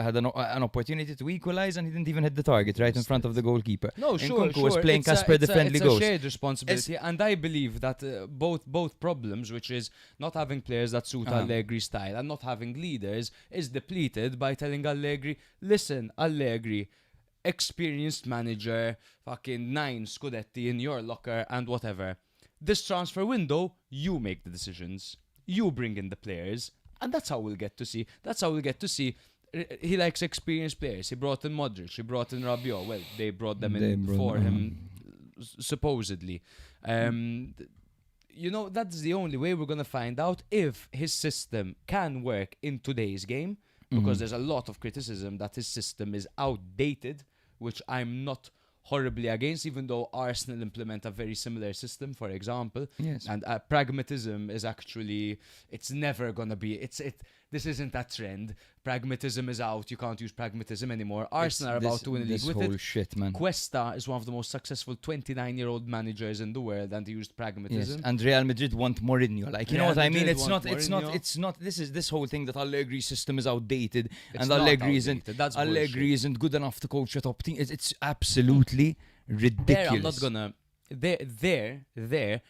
had minutes. an opportunity to equalize, and he didn't even hit the target right in front of the goalkeeper. No, sure, Nkunku was playing It's a- Casper the it's a- friendly it's ghost. a shared responsibility, and I believe that both problems, which is not having players that suit Allegri's style and not having leaders, is depleted by telling Allegri, listen, Allegri, experienced manager, fucking 9 Scudetti in your locker and whatever. This transfer window, you make the decisions. You bring in the players, and that's how we'll get to see. He likes experienced players. He brought in Modric. He brought in Rabiot. Well, they brought them in for him, supposedly. You know, that's the only way we're gonna find out if his system can work in today's game. Because there's a lot of criticism that his system is outdated, which I'm not horribly against, even though Arsenal implement a very similar system, for example. Yes. And pragmatism is actually, it's never gonna be, this isn't a trend. Pragmatism is out. You can't use pragmatism anymore. Arsenal are about to win a league this with whole it. shit, man. Cuesta is one of the most successful 29-year-old managers in the world, and he used Yes, pragmatism. and Real Madrid want Mourinho. Like, you know Real what I mean? Madrid It's want not. Mourinho. This is this whole thing that Allegri's system is outdated, It's and not Allegri outdated. That's Allegri bullshit. isn't good enough to coach a top team. It's absolutely ridiculous. There, I'm not gonna. There,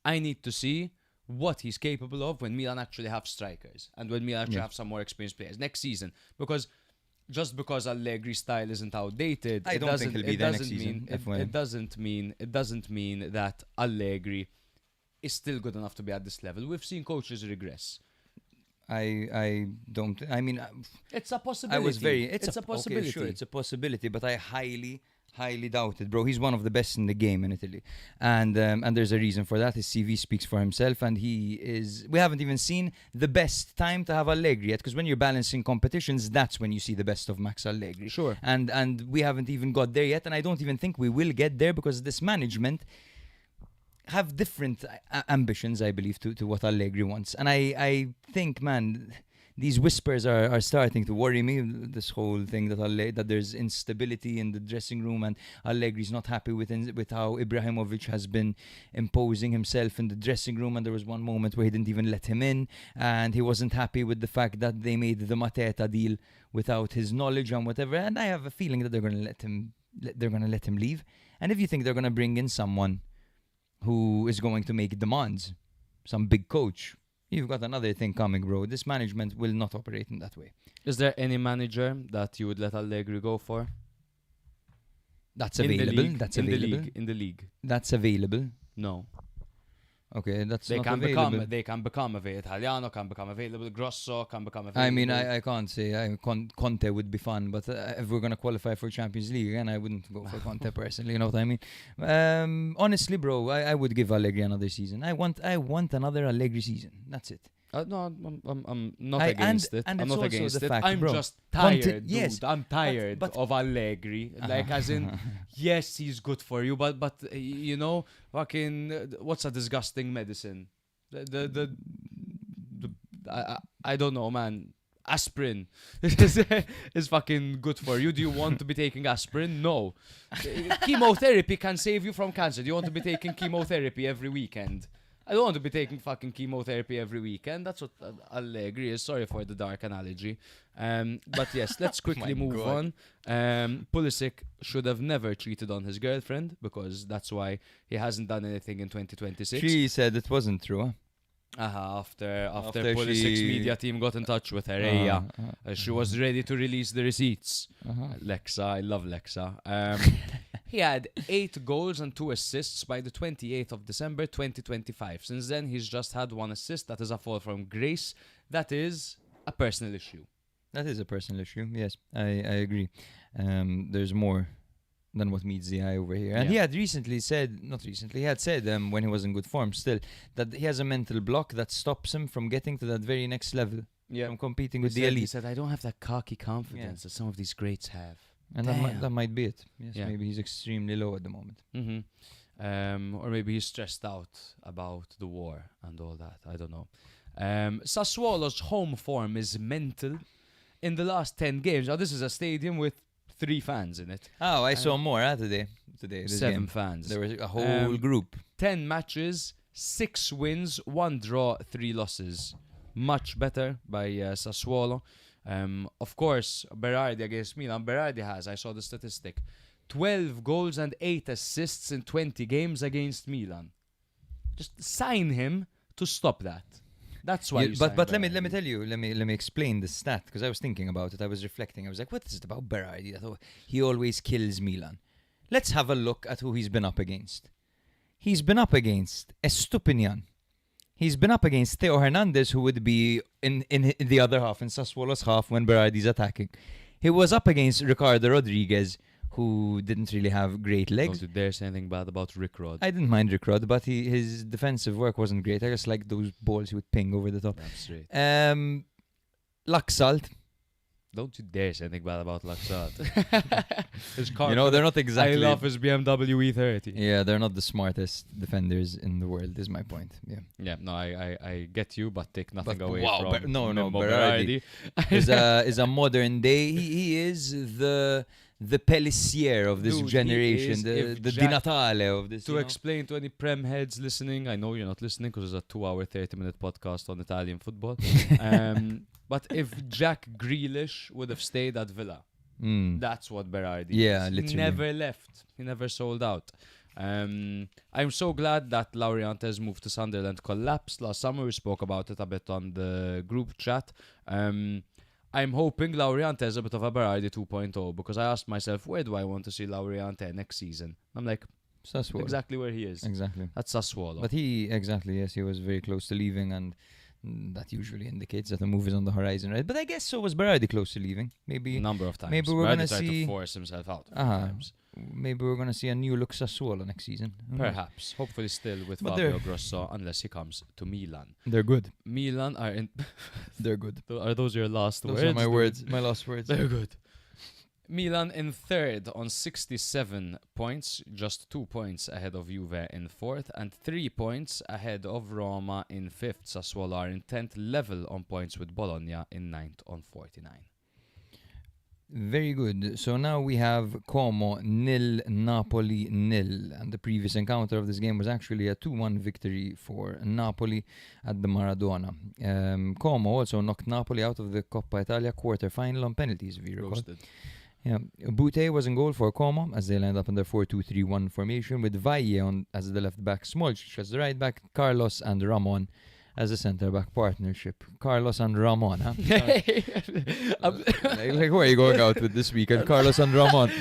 I need to see what he's capable of when Milan actually have strikers and when Milan actually have some more experienced players next season. Because just because Allegri's style isn't outdated, I don't think he'll be there next season, FYI. It doesn't mean that Allegri is still good enough to be at this level. We've seen coaches regress. I don't. I mean, It's a possibility. I was very. It's a possibility. Okay, sure, it's a possibility, but I highly doubt it, bro. He's one of the best in the game in Italy, and there's a reason for that. His CV speaks for himself, and he is. We haven't even seen the best time to have Allegri yet, because when you're balancing competitions, that's when you see the best of Max Allegri. Sure. And we haven't even got there yet, and I don't even think we will get there because this management have different ambitions, I believe, to what Allegri wants, and I think, man. these whispers are starting to worry me. This whole thing that there's instability in the dressing room and Allegri's not happy with how Ibrahimovic has been imposing himself in the dressing room, and there was one moment where he didn't even let him in, and he wasn't happy with the fact that they made the Mateta deal without his knowledge and whatever. And I have a feeling that they're going to let him leave. And if you think they're going to bring in someone who is going to make demands, some big coach, you've got another thing coming, bro. This management will not operate in that way. Is there any manager that you would let Allegri go for? That's In the available. league, That's in available. in the league. That's available. No. Okay, that's They not can available. become available. Italiano can become available. Grosso can become available. I mean, I can't say. Conte would be fun, but if we're going to qualify for Champions League, again, I wouldn't go for Conte personally, you know what I mean? Honestly, bro, I would give Allegri another season. I want another Allegri season. That's it. No, I'm not against it. And I'm it's not also against the it. fact, I'm bro, just tired, Conte- dude. yes, I'm tired but- of Allegri. Like, as in, yes, he's good for you, but you know, fucking, what's a disgusting medicine? I don't know, man. Aspirin is fucking good for you. Do you want to be taking aspirin? No. Chemotherapy can save you from cancer. Do you want to be taking chemotherapy every weekend? I don't want to be taking fucking chemotherapy every weekend. That's what Allegri is. Sorry for the dark analogy. But yes, let's quickly My move God. on. Pulisic should have never cheated on his girlfriend, because that's why he hasn't done anything in 2026. She said it wasn't true, huh? After After Pulisic's she- media team got in touch with her, she was ready to release the receipts. Lexa, I love Lexa. He had 8 goals and 2 assists by the 28th of December 2025. Since then, he's just had 1 assist. That is a fall from grace. That is a personal issue. That is a personal issue. Yes, I agree. There's more than what meets the eye over here. And Yeah. he had said when he was in good form still, that he has a mental block that stops him from getting to that very next level, from competing with the He elite. said, I don't have that cocky confidence that some of these greats have. And that might be it. Yes, Yeah. maybe he's extremely low at the moment. Or maybe he's stressed out about the war and all that. I don't know. Sassuolo's home form is mental. In the last 10 games, now this is a stadium with 3 fans in it. Oh, I saw more today. This 7 game. fans. There was a whole group. 10 matches, 6 wins, 1 draw, 3 losses. Much better by Sassuolo. Of course, Berardi against Milan. Berardi has, I saw the statistic, 12 goals and 8 assists in 20 games against Milan. Just sign him to stop that. That's why. But let me tell you. Let me explain the stat, because I was thinking about it. I was reflecting. I was like, what is it about Berardi that he always kills Milan? Let's have a look at who he's been up against. He's been up against Estupinian. He's been up against Theo Hernandez, who would be in the other half, in Sassuolo's half, when Berardi's attacking. He was up against Ricardo Rodriguez, who didn't really have great legs. Don't you dare say anything bad about Rick Rod. I didn't mind Rick Rod, but his defensive work wasn't great. I just like those balls he would ping over the top. That's right. Laxalt. Don't you dare say anything bad about Laxalt. You know, they're not exactly... I love his BMW E30. Yeah, they're not the smartest defenders in the world, is my point. Yeah. Yeah, no, I get you, but take nothing But away wow, from no, Mimmo Berardi is a modern day. He is the Pellissier of this Dude, he generation, is. the If Di Jack- Natale of this. To explain to any Prem heads listening, I know you're not listening because it's a 2-hour, 30-minute podcast on Italian football. But if Jack Grealish would have stayed at Villa, that's what Berardi Yeah, is. literally. He never left. He never sold out. I'm so glad that Lauriente's move to Sunderland collapsed. Last summer we spoke about it a bit on the group chat. I'm hoping Lauriente is a bit of a Berardi 2.0, because I asked myself, where do I want to see Lauriente next season? I'm like, Sassuolo. exactly where he is. Exactly. That's Sassuolo. But he was very close to leaving, and that usually indicates that a move is on the horizon, right? But I guess so was Berardi close to leaving. Maybe a number of times. maybe we're Berardi gonna tried see- to force himself out. Times. maybe we're gonna see a new look Sassuolo next season. Who knows? Perhaps. Hopefully still with But Fabio they're- Grosso, unless he comes to Milan. They're good. Milan are in... They're good. Are those your last Those words? are my words. My last words. They're good. Milan in third on 67 points, just 2 points ahead of Juve in fourth, and 3 points ahead of Roma in fifth. Sassuolo are in 10th, level on points with Bologna in ninth on 49. Very good. So now we have Como 0, Napoli 0. And the previous encounter of this game was actually a 2-1 victory for Napoli at the Maradona. Como also knocked Napoli out of the Coppa Italia quarter-final on penalties, if you recall. Roasted. Yeah. Bute was in goal for Como as they lined up in their 4-2-3-1 formation with Valle as the left back, Smolcic as the right back, Carlos and Ramon as a centre-back partnership. Carlos and Ramon, huh? like, where are you going out with this weekend? Carlos and Ramon.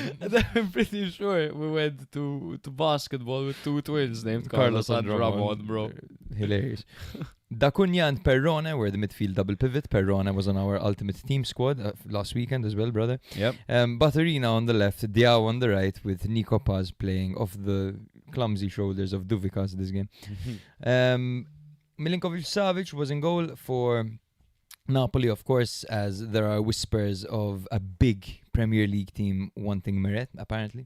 I'm pretty sure we went to basketball with two twins named Carlos and Ramon, bro. Hilarious. Da Cunha and Perrone were the midfield double pivot. Perrone was on our ultimate team squad last weekend as well, brother. Yep. Baturina on the left, Diao on the right, with Nico Paz playing off the clumsy shoulders of Duvikas this game. Milinkovic-Savic was in goal for Napoli, of course, as there are whispers of a big Premier League team wanting Meret, apparently.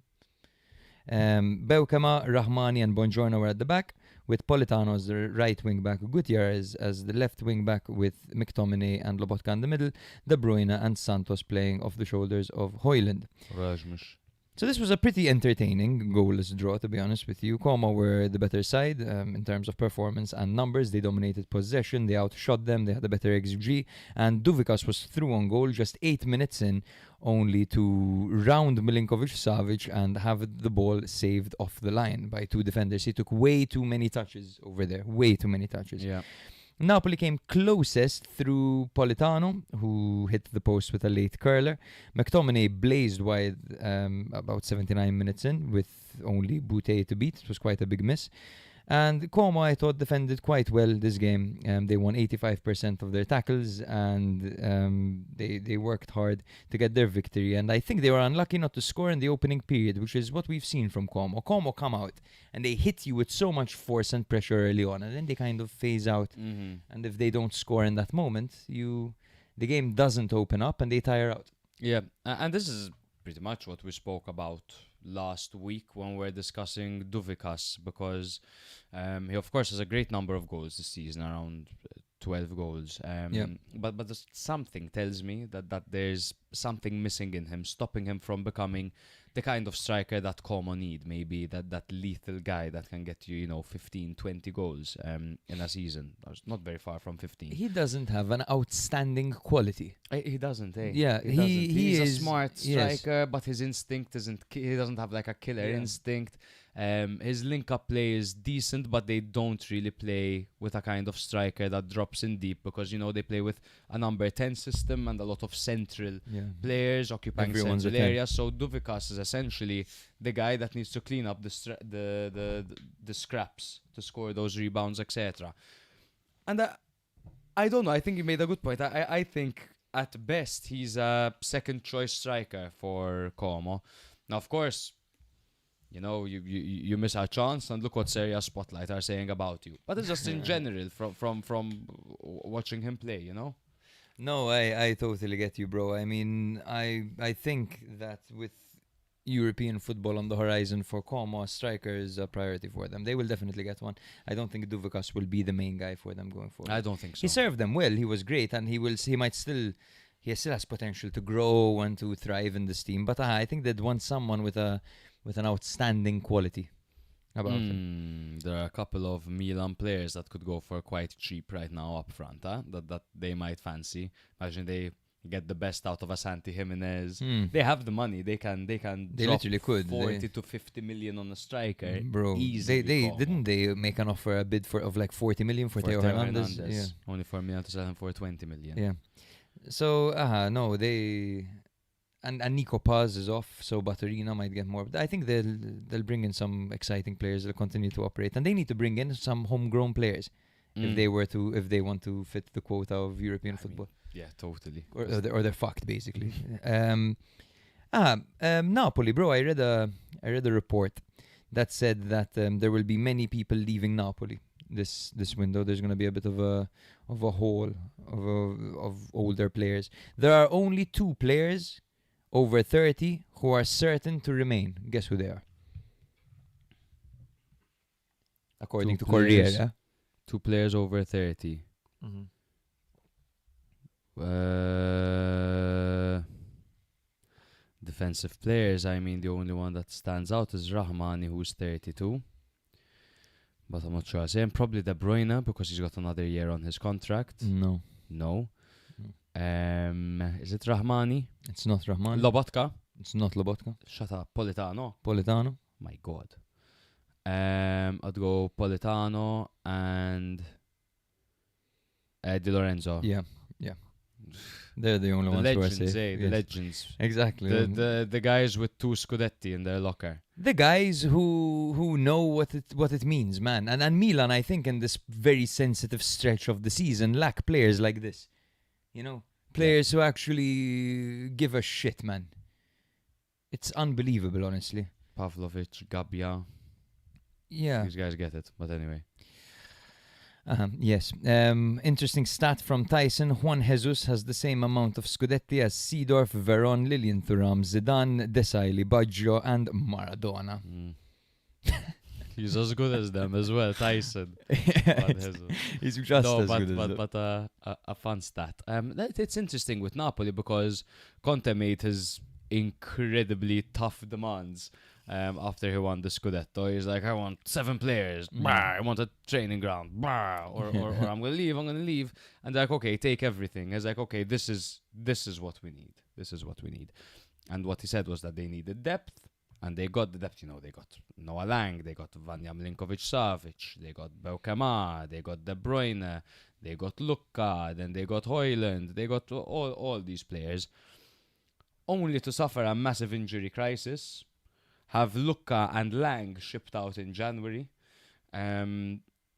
Beukema, Rahmani and Buongiorno were at the back, with Politano as the right wing-back, Gutierrez as the left wing-back, with McTominay and Lobotka in the middle, De Bruyne and Santos playing off the shoulders of Højlund. So this was a pretty entertaining goalless draw, to be honest with you. Como were the better side in terms of performance and numbers. They dominated possession, they outshot them, they had a better XG, and Duvikas was through on goal just 8 minutes in, only to round Milinkovic-Savic and have the ball saved off the line by two defenders. He took way too many touches over there, way too many touches. Yeah. Napoli came closest through Politano, who hit the post with a late curler. McTominay blazed wide about 79 minutes in, with only Bute to beat. It was quite a big miss. And Como, I thought, defended quite well this game. They won 85% of their tackles, and they worked hard to get their victory. And I think they were unlucky not to score in the opening period, which is what we've seen from Como. Como come out, and they hit you with so much force and pressure early on, and then they kind of phase out. Mm-hmm. And if they don't score in that moment, the game doesn't open up, and they tire out. Yeah, and this is pretty much what we spoke about last week when we're discussing Duvikas, because he of course has a great number of goals this season, around 12 goals. But there's something tells me that there's something missing in him, stopping him from becoming the kind of striker that Como need. Maybe that lethal guy that can get you, 15, 20 goals in a season. I was not very far from 15. He doesn't have an outstanding quality. He doesn't, eh? Yeah, He's is a smart striker, but his instinct isn't. He doesn't have like a killer instinct. His link-up play is decent, but they don't really play with a kind of striker that drops in deep, because they play with a number 10 system and a lot of central players occupying central areas. So Duvikas is essentially the guy that needs to clean up the scraps to score those rebounds, etc. And I don't know. I think you made a good point. I think at best he's a second choice striker for Como. Now, of course, you miss a chance, and look what Serie A Spotlight are saying about you. But it's just in general from watching him play, No, I totally get you, bro. I mean, I think that with European football on the horizon for Como, a striker is a priority for them. They will definitely get one. I don't think Duvikas will be the main guy for them going forward. I don't think so. He served them well. He was great, and he still has potential to grow and to thrive in this team. But I think they'd want someone with an outstanding quality about him. There are a couple of Milan players that could go for quite cheap right now up front, that they might fancy. Imagine they get the best out of a Santi Jimenez. They have the money. They drop literally could 40 to 50 million on a striker. Bro, easily. Didn't they make an offer, a bid of like 40 million for Theo Hernandez? Yeah. Only for Milan to sell him for 20 million. Yeah. So no, they and Nico Paz is off, so Baturina might get more. But I think they'll bring in some exciting players. They'll continue to operate, and they need to bring in some homegrown players if they want to fit the quota of European football. Yeah, totally. Or they're fucked basically. Napoli, bro. I read a report that said that there will be many people leaving Napoli this window. There's going to be a bit of a hole of older players. There are only 2 players over 30 who are certain to remain. Guess who they are? According to players. Corriere. 2 players over 30. Defensive players, I mean, the only one that stands out is Rahmani, who's 32. But I'm not sure. Saying probably De Bruyne, because he's got another year on his contract. No. No. Is it Rahmani? It's not Rahman. Lobotka? It's not Lobotka. Shut up. Politano? Politano. My God. I'd go Politano and Di Lorenzo. Yeah. They're the only The ones who are legends, safe. the legends. Exactly. The guys with 2 Scudetti in their locker. The guys who know what it means, man. And Milan, I think, in this very sensitive stretch of the season, lack players like this. You know? Players who actually give a shit, man. It's unbelievable, honestly. Pavlovic, Gabbia. Yeah. These guys get it. But anyway. Yes. Interesting stat from Tyson. Juan Jesus has the same amount of Scudetti as Seedorf, Veron, Lilian Thuram, Zidane, Desailly, Baggio, and Maradona. He's as good as them as well, Tyson. He's just as good as them. But a fun stat. It's interesting with Napoli because Conte made his incredibly tough demands. After he won the Scudetto, he's like, I want 7 players. Bah, I want a training ground. Bah, or I'm gonna leave. And they're like, okay, take everything. He's like, okay, this is what we need. This is what we need. And what he said was that they needed depth, and they got the depth. You know, they got Noah Lang, they got Vanja Milinkovic-Savic, they got Beukema, they got De Bruyne, they got Lucca, then they got Højlund, they got all these players, only to suffer a massive injury crisis. Have Lucca and Lang shipped out in January.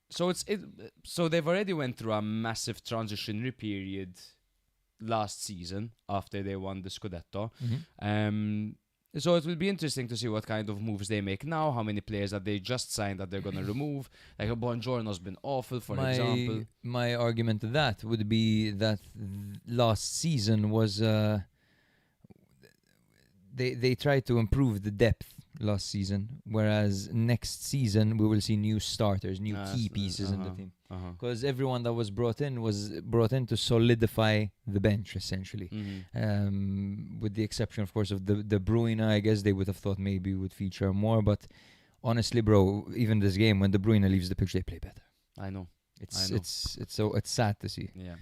So they've already went through a massive transitionary period last season after they won the Scudetto. So it will be interesting to see what kind of moves they make now, how many players that they just signed that they're going to remove. Like Buongiorno's been awful, for example. My argument to that would be that last season was... They tried to improve the depth last season, whereas next season we will see new starters, new key pieces in the team. Because everyone that was brought in to solidify the bench, essentially. With the exception, of course, of the De Bruyne, I guess they would have thought maybe would feature more. But honestly, bro, even this game, when De Bruyne leaves the pitch, they play better. I know. It's sad to see. Yeah.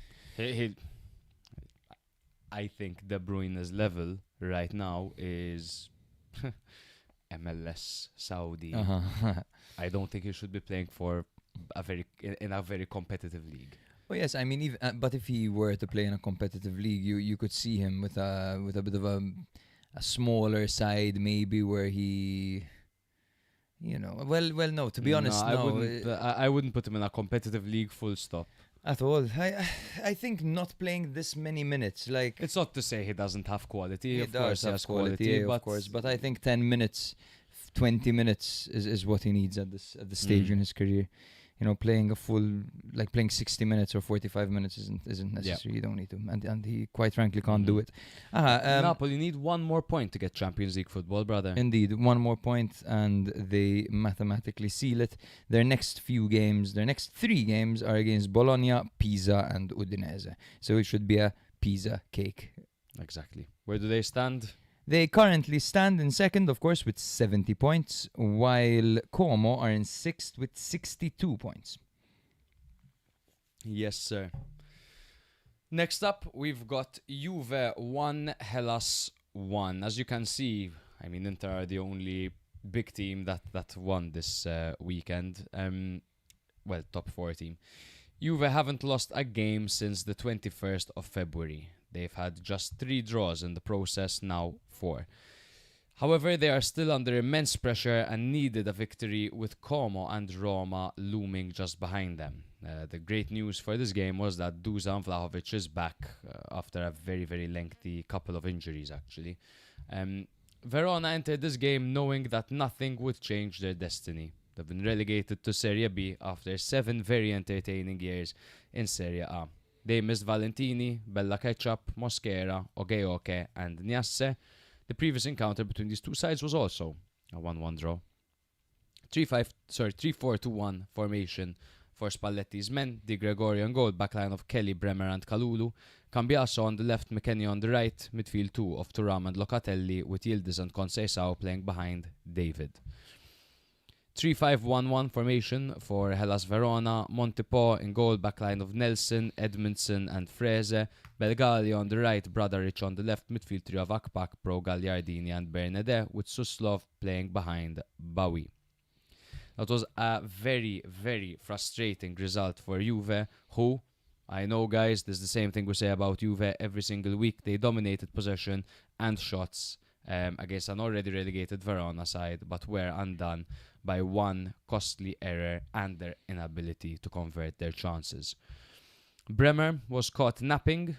I think De Bruyne's level right now is MLS Saudi. I don't think he should be playing for in a very competitive league. Well, yes, I mean, but if he were to play in a competitive league, you could see him with a bit of a smaller side, maybe where he, you know, well, no. To be honest, no. I wouldn't put him in a competitive league. Full stop. At all. I think not playing this many minutes, like... It's not to say he doesn't have quality. He of does course, have he has quality, of course. But I think 10 minutes, 20 minutes is what he needs at this stage in his career. You know, playing 60 minutes or 45 minutes isn't necessary. You don't need to. And he, quite frankly, can't do it. Napoli need one more point to get Champions League football, brother. Indeed, one more point and they mathematically seal it. Their next 3 games are against Bologna, Pisa and Udinese. So it should be a Pisa cake. Exactly. Where do they stand? They currently stand in second, of course, with 70 points, while Como are in sixth with 62 points. Yes, sir. Next up, we've got Juve 1, Hellas 1. As you can see, I mean, Inter are the only big team that won this weekend. Top 4 team. Juve haven't lost a game since the 21st of February. They've had just 3 draws in the process, now 4. However, they are still under immense pressure and needed a victory with Como and Roma looming just behind them. The great news for this game was that Dusan Vlahovic is back after a very, very lengthy couple of injuries, actually. Verona entered this game knowing that nothing would change their destiny. They've been relegated to Serie B after 7 very entertaining years in Serie A. They missed Valentini, Bella Ketchup, Mosquera, Ogeoke and Niasse, The previous encounter between these two sides was also a 1-1 draw. 3-4-2-1 formation for Spalletti's men. Di Gregorio on goal, backline of Kelly, Bremer and Kalulu. Cambiaso on the left, McKennie on the right. Midfield 2 of Thuram and Locatelli, with Yildiz and Conceição playing behind David. 3-5-1-1 formation for Hellas Verona. Montepò in goal, backline of Nelson, Edmondson and Freze. Belgali on the right, Bradaric on the left. Midfield 3 of Akpak, Pro, Gagliardini and Bernadette, with Suslov playing behind Bowie. That was a very, very frustrating result for Juve, who, I know guys, this is the same thing we say about Juve every single week. They dominated possession and shots against an already relegated Verona side, but were undone by one costly error and their inability to convert their chances. Bremer was caught napping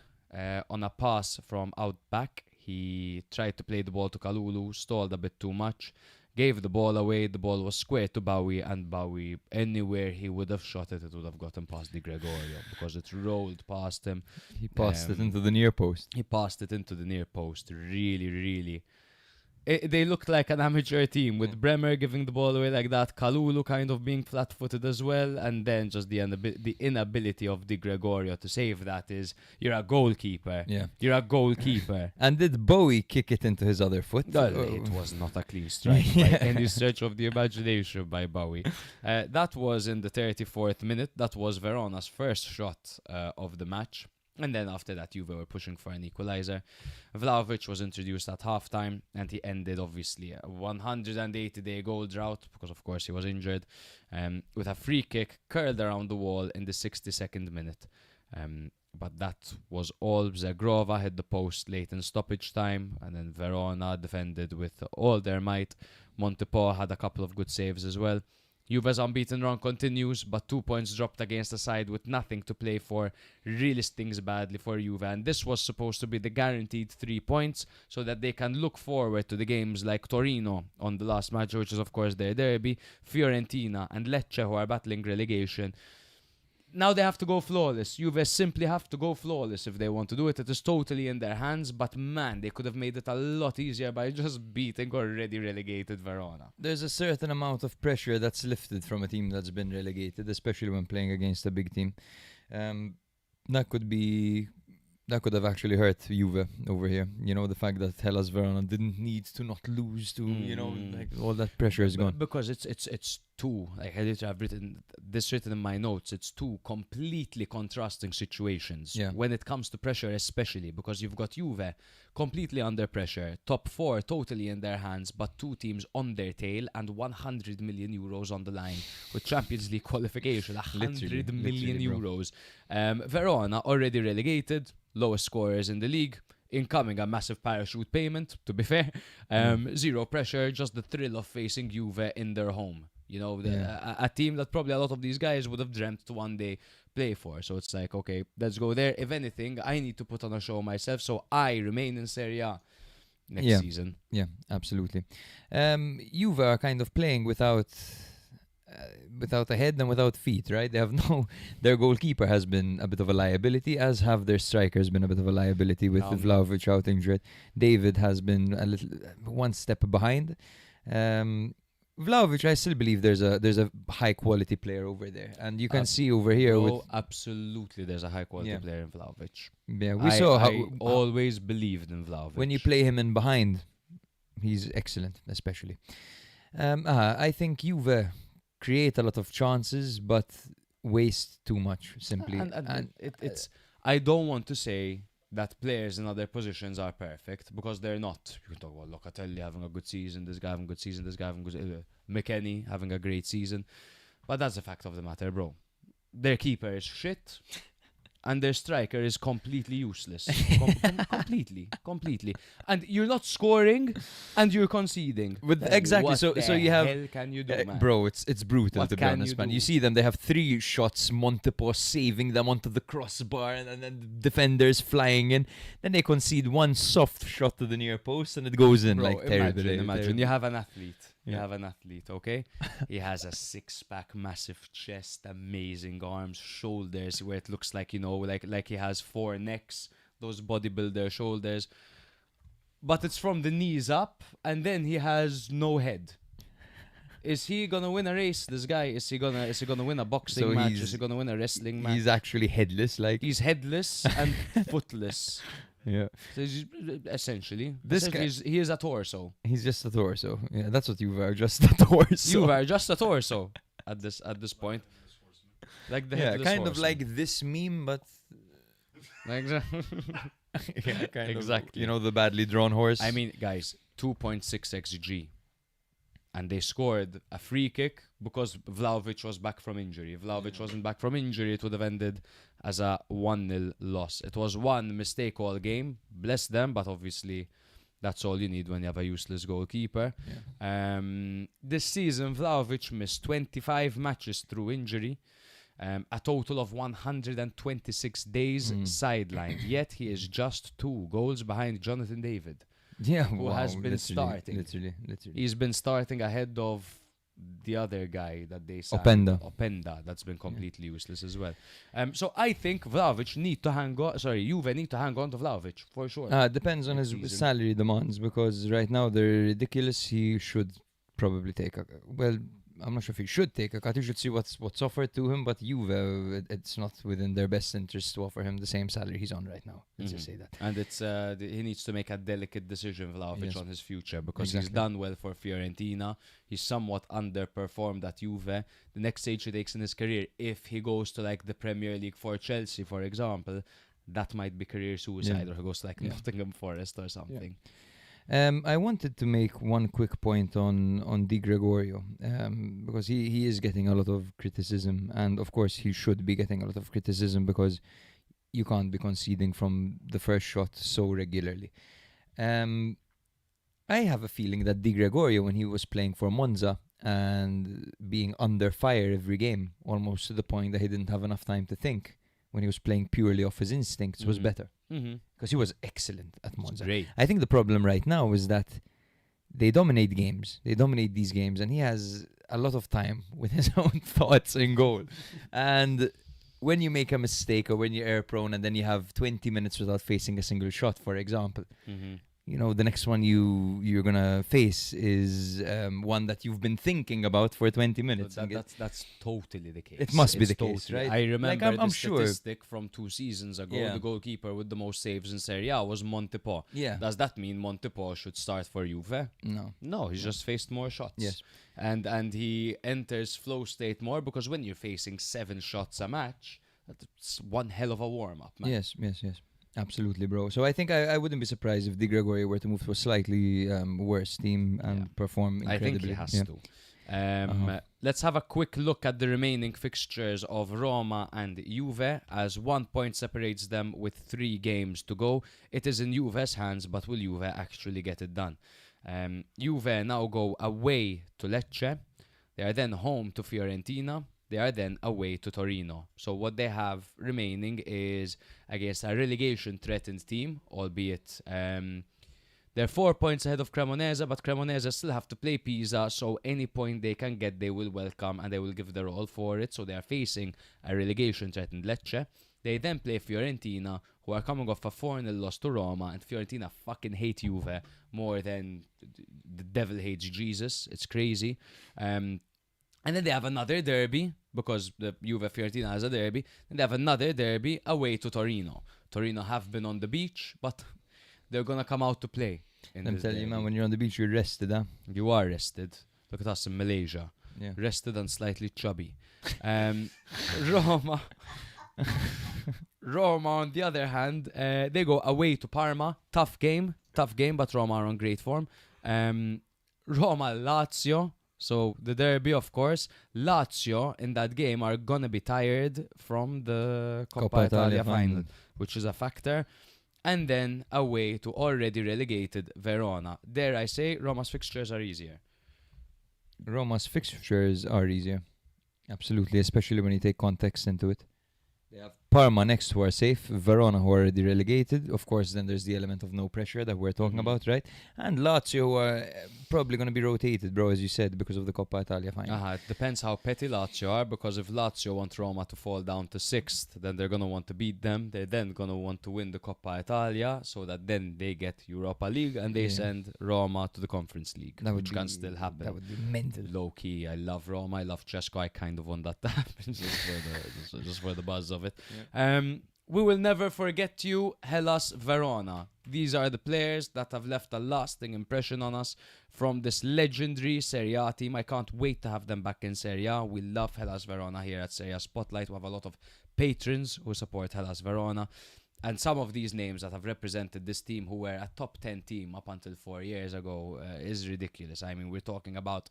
on a pass from out back. He tried to play the ball to Kalulu, stalled a bit too much, gave the ball away. The ball was square to Bowie, and Bowie, anywhere he would have shot it, it would have gotten past Di Gregorio because it rolled past him. He passed it into the near post. He passed it into the near post. Really, really. They looked like an amateur team, with Bremer giving the ball away like that, Kalulu kind of being flat-footed as well, and then just the inability of Di Gregorio to save that is, you're a goalkeeper. Yeah. You're a goalkeeper. And did Bowie kick it into his other foot? It was not a clean strike by any stretch of the imagination by Bowie. That was in the 34th minute. That was Verona's first shot of the match. And then after that, Juve were pushing for an equalizer. Vlahovic was introduced at halftime, and he ended, obviously, a 180-day goal drought, because, of course, he was injured, with a free kick curled around the wall in the 62nd minute. But that was all. Zagrova hit the post late in stoppage time, and then Verona defended with all their might. Montepò had a couple of good saves as well. Juve's unbeaten run continues, but 2 points dropped against a side with nothing to play for really stings badly for Juve, and this was supposed to be the guaranteed 3 points so that they can look forward to the games like Torino on the last match, which is of course their derby, Fiorentina and Lecce, who are battling relegation. Now they have to go flawless. Juve simply have to go flawless if they want to do it. It is totally in their hands, but man, they could have made it a lot easier by just beating already relegated Verona. There's a certain amount of pressure that's lifted from a team that's been relegated, especially when playing against a big team. That could have actually hurt Juve over here. You know, the fact that Hellas Verona didn't need to not lose to, you know, like all that pressure is gone. Because it's two, like I literally have written in my notes, it's two completely contrasting situations. Yeah. When it comes to pressure especially, because you've got Juve completely under pressure, top four totally in their hands, but two teams on their tail and 100 million euros on the line with Champions League qualification, 100 million euros. Verona already relegated, lowest scorers in the league, incoming a massive parachute payment, to be fair. Zero pressure, just the thrill of facing Juve in their home. You know, a team that probably a lot of these guys would have dreamt to one day play for. So it's like, okay, let's go there. If anything, I need to put on a show myself, so I remain in Serie A next season. Yeah, absolutely. Juve are kind of playing without a head and without feet, right? They have their goalkeeper has been a bit of a liability, as have their strikers been a bit of a liability with Vlahovic out injured. David has been a little one step behind. Vlahovic, I still believe there's a high quality player over there, and you can see over here absolutely there's a high quality player in Vlahovic. Yeah, we saw how I always believed in Vlahovic. When you play him in behind, he's excellent, especially. I think Juve create a lot of chances, but waste too much, simply. It's I don't want to say that players in other positions are perfect, because they're not. You can talk about Locatelli having a good season, this guy having a good season, this guy having a good McKennie having a great season. But that's the fact of the matter, bro. Their keeper is shit. And their striker is completely useless. Completely. And you're not scoring, and you're conceding. Exactly. So you have. Hell can you do, man? Bro, it's brutal, to be honest, man. do? You see them. They have 3 shots. Montepò saving them onto the crossbar, and then the defenders flying in. Then they concede one soft shot to the near post, and it goes in. Bro, like terribly. Imagine you have an athlete. You have an athlete, okay? He has a 6-pack, massive chest, amazing arms, shoulders, where it looks like, you know, like he has 4 necks, those bodybuilder shoulders. but it's from the knees up, and then he has no head. Is he gonna win a race? This guy, is he gonna win a boxing So match? he's- Is he gonna win a wrestling match? He's actually headless, like. He's headless and footless. Yeah. So he's, essentially, This guy- he is a torso. He's just a torso. Yeah, that's what you are, just a torso. You are just a torso at this point. Like the Yeah, headless kind of horseman. like this meme, but Like yeah, kind Exactly. of, you know, the badly drawn horse. I mean, guys, 2.6 xg, and they scored a free kick because Vlahovic was back from injury. If Vlahovic wasn't back from injury, it would have ended as a 1-0 loss. It was one mistake all game. Bless them, but obviously that's all you need when you have a useless goalkeeper. This season, Vlahovic missed 25 matches through injury. A total of 126 days sidelined. Yet he is just 2 goals behind Jonathan David. yeah, who wow, has been literally, starting. Literally. He's been starting ahead of the other guy that they signed. Openda, that's been completely useless as well. So I think Vlahovic need to hang on. Sorry, Juve need to hang on to Vlahovic for sure. Depends on his Next season. salary demands, because right now they're ridiculous. He should probably take a, well, I'm not sure if he should take a cut. He should see what's offered to him, but Juve, it's not within their best interest to offer him the same salary he's on right now. Let's just say that. And it's he needs to make a delicate decision, Vlahovic, Yes. on his future, because he's Exactly. done well for Fiorentina. He's somewhat underperformed at Juve. The next stage he takes in his career, if he goes to like the Premier League for Chelsea, for example, that might be career suicide, or he goes to like Nottingham Forest or something. I wanted to make one quick point on Di Gregorio, because he is getting a lot of criticism, and of course he should be getting a lot of criticism because you can't be conceding from the first shot so regularly. I have a feeling that Di Gregorio, when he was playing for Monza and being under fire every game, almost to the point that he didn't have enough time to think, when he was playing purely off his instincts, was better. Because he was excellent at Monza. Great. I think the problem right now is that they dominate games. They dominate these games, and he has a lot of time with his own thoughts in goal. And when you make a mistake, or when you're error prone, and then you have 20 minutes without facing a single shot, for example, you know, the next one you're gonna face is one that you've been thinking about for 20 minutes. So that's totally the case. It must be It's the case, totally- right? I remember I'm the sure. statistic from 2 seasons ago. Yeah. The goalkeeper with the most saves in Serie A was Montepò. Yeah. Does that mean Montepò should start for Juve? No. No, he's just faced more shots. Yes. And he enters flow state more, because when you're facing 7 shots a match, that's one hell of a warm-up, man. Yes. Absolutely, bro. So I think I wouldn't be surprised if Di Gregorio were to move to a slightly worse team and perform I incredibly. think he has Yeah. to. Let's have a quick look at the remaining fixtures of Roma and Juve, as 1 point separates them with 3 games to go. It is in Juve's hands, but will Juve actually get it done? Juve now go away to Lecce. They are then home to Fiorentina. They are then away to Torino. So what they have remaining is, I guess, a relegation-threatened team, albeit they're 4 points ahead of Cremonese, but Cremonese still have to play Pisa, so any point they can get, they will welcome, and they will give their all for it. So they are facing a relegation-threatened Lecce. They then play Fiorentina, who are coming off a 4-0 loss to Roma, and Fiorentina fucking hate Juve more than the devil hates Jesus. It's crazy. And then they have another derby, because the Juve Fiorentina has a derby. Then they have another derby away to Torino. Torino have been on the beach, but they're going to come out to play. I'm telling you, man, when you're on the beach, you're rested, huh? You are rested. Look at us in Malaysia. Yeah. Rested and slightly chubby. Roma, on the other hand, they go away to Parma. Tough game, but Roma are on great form. Roma, Lazio. So the derby, of course. Lazio in that game are gonna be tired from the Coppa Italia final, which is a factor. And then away to already relegated Verona. Dare I say, Roma's fixtures are easier. Roma's fixtures are easier. Absolutely, especially when you take context into it. They have Parma next who are safe, Verona who are already relegated. Of course, then there's the element of no pressure that we're talking about, right? And Lazio who are probably going to be rotated, bro, as you said, because of the Coppa Italia final. It depends how petty Lazio are, because if Lazio want Roma to fall down to 6th, then they're going to want to beat them. They're then going to want to win the Coppa Italia, so that then they get Europa League and they send Roma to the Conference League, which can still happen. That would be mental. Low key, I love Roma, I love Cesco. I kind of want that to happen just for the buzz of it. We will never forget you, Hellas Verona. These are the players that have left a lasting impression on us from this legendary Serie A team. I can't wait to have them back in Serie A. We love Hellas Verona here at Serie A Spotlight. We have a lot of patrons who support Hellas Verona. And some of these names that have represented this team, who were a top 10 team up until 4 years ago, is ridiculous. I mean, we're talking about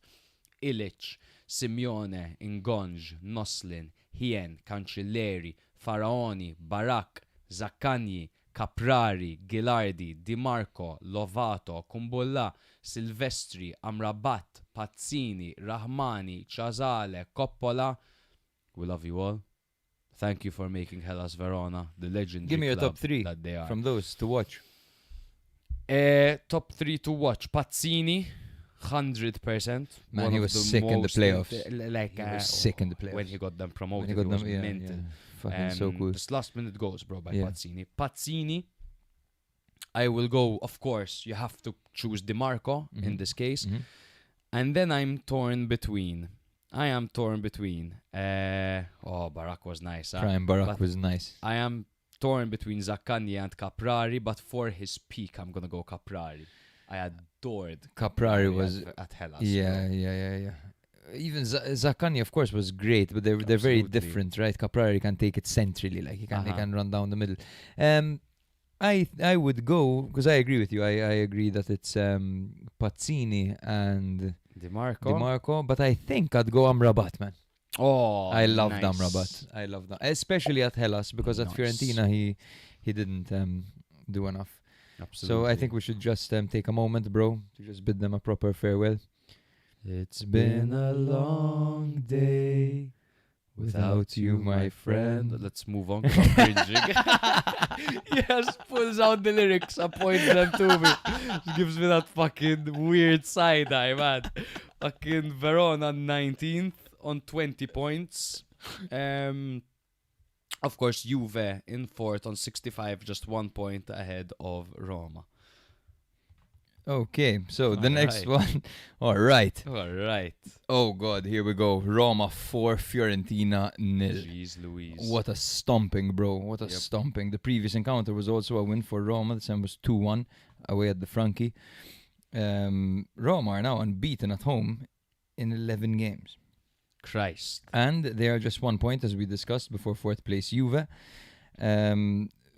Ilic, Simeone, Ingonge, Noslin, Hien, Cancelleri, Faraoni, Barak, Zaccagni, Caprari, Ghilardi, Di Marco, Lovato, Kumbulla, Silvestri, Amrabat, Pazzini, Rahmani, Chazale, Coppola. We love you all. Thank you for making Hellas Verona the legendary Give me your club top 3 that they are. from those to watch. Top 3 to watch. Pazzini, 100%. Man, he was sick in the playoffs. He was sick in the playoffs. When he got them promoted, When he got was them, mental. Fucking so cool. This last minute goals, bro, by Yeah. Pazzini. Pazzini, I will go, of course, you have to choose Di Marco in this case. And then I am torn between. Barak was nice. Prime Barak But was nice. I am torn between Zaccagni and Caprari, but for his peak, I'm going to go Caprari. I adored Caprari was... at Hellas. Yeah. Even Zaccagni, of course, was great, but they're very Absolutely. different, right? Caprari can take it centrally, like he can run down the middle. I would go, because I agree with you. I agree that it's Pazzini and Di Marco. but I think I'd go Amrabat, man. Oh, I loved nice. Amrabat. I loved that, especially at Hellas, because at Nice. Fiorentina he didn't do enough. Absolutely. So I think we should just take a moment, bro, to just bid them a proper farewell. It's been a long day without you, my friend. Let's move on, 'cause I'm cringing. Yes, pulls out the lyrics and points them to me. Just gives me that fucking weird side eye, man. Fucking Verona 19th on 20 points. Of course, Juve in 4th on 65, just 1 point ahead of Roma. Okay, so the All next right. one. All right. All right. Oh God, here we go. Roma 4, Fiorentina 0. Jeez Louise. What a stomping, bro. What a stomping. The previous encounter was also a win for Roma. This time was 2-1 away at the Franchi. Roma are now unbeaten at home in 11 games. Christ. And they are just 1 point, as we discussed, before 4th place Juve.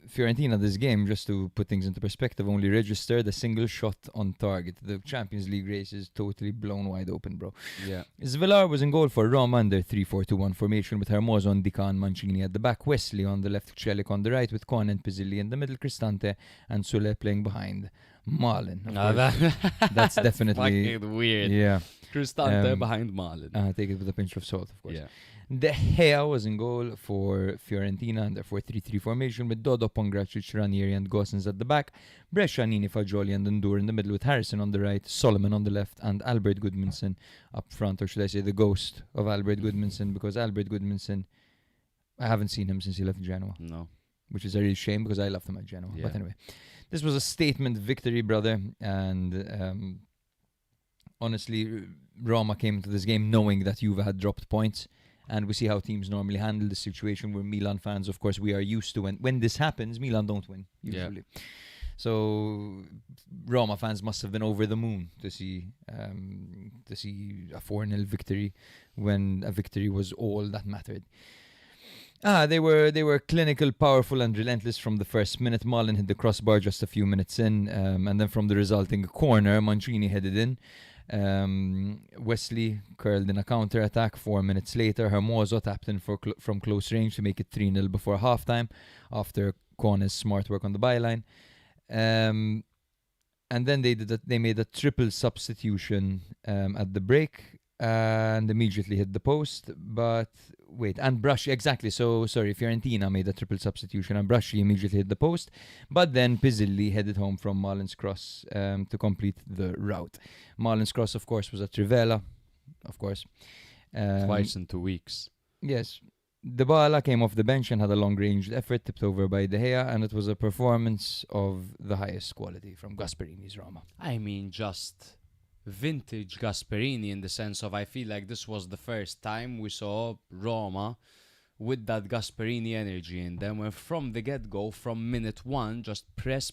Fiorentina, this game, just to put things into perspective, only registered a single shot on target. The Champions League race is totally blown wide open, bro. Yeah. Svilar was in goal for Roma in their 3-4-2-1 formation, with Hermoso on Dica and Mancini at the back, Wesley on the left, Celik on the right, with Cohen and Pizzilli in the middle, Cristante and Sule playing behind Malin. That's definitely fucking weird. Yeah. Cristante behind Malin. Take it with a pinch of salt, of course. Yeah. De Gea was in goal for Fiorentina in their 4-3-3 formation, with Dodo, Pongracic, Ranieri and Gosens at the back, Brescia, Nini, Fagioli and Ndur in the middle, with Harrison on the right, Solomon on the left and Albert Gudmundsson up front, or should I say the ghost of Albert Gudmundsson, because Albert Gudmundsson, I haven't seen him since he left Genoa. No. Which is a real shame, because I loved him at Genoa. Yeah. But anyway, this was a statement victory, brother, and honestly, Roma came into this game knowing that Juve had dropped points. And we see how teams normally handle the situation. We're Milan fans, of course. We are used to when this happens, Milan don't win usually. Yeah. So Roma fans must have been over the moon to see a 4-0 victory when a victory was all that mattered. They were clinical, powerful, and relentless from the first minute. Malin hit the crossbar just a few minutes in, and then from the resulting corner, Mancini headed in. Wesley curled in a counter-attack 4 minutes later. Hermoso tapped in from close range to make it 3-0 before halftime after Kone's smart work on the byline. And then they made a triple substitution at the break. and immediately hit the post. But wait, and Bruschi, exactly. So sorry, Fiorentina made a triple substitution, and Bruschi immediately hit the post. But then Pizzilli headed home from Marlin's cross to complete the route. Marlin's cross, of course, was at Trivela, of course. Twice in 2 weeks. Yes. Dybala came off the bench and had a long-ranged effort tipped over by De Gea, and it was a performance of the highest quality from Gasperini's Roma. I mean, just vintage Gasperini in the sense of I feel like this was the first time we saw Roma with that Gasperini energy in them, where from the get-go, from minute one, just press.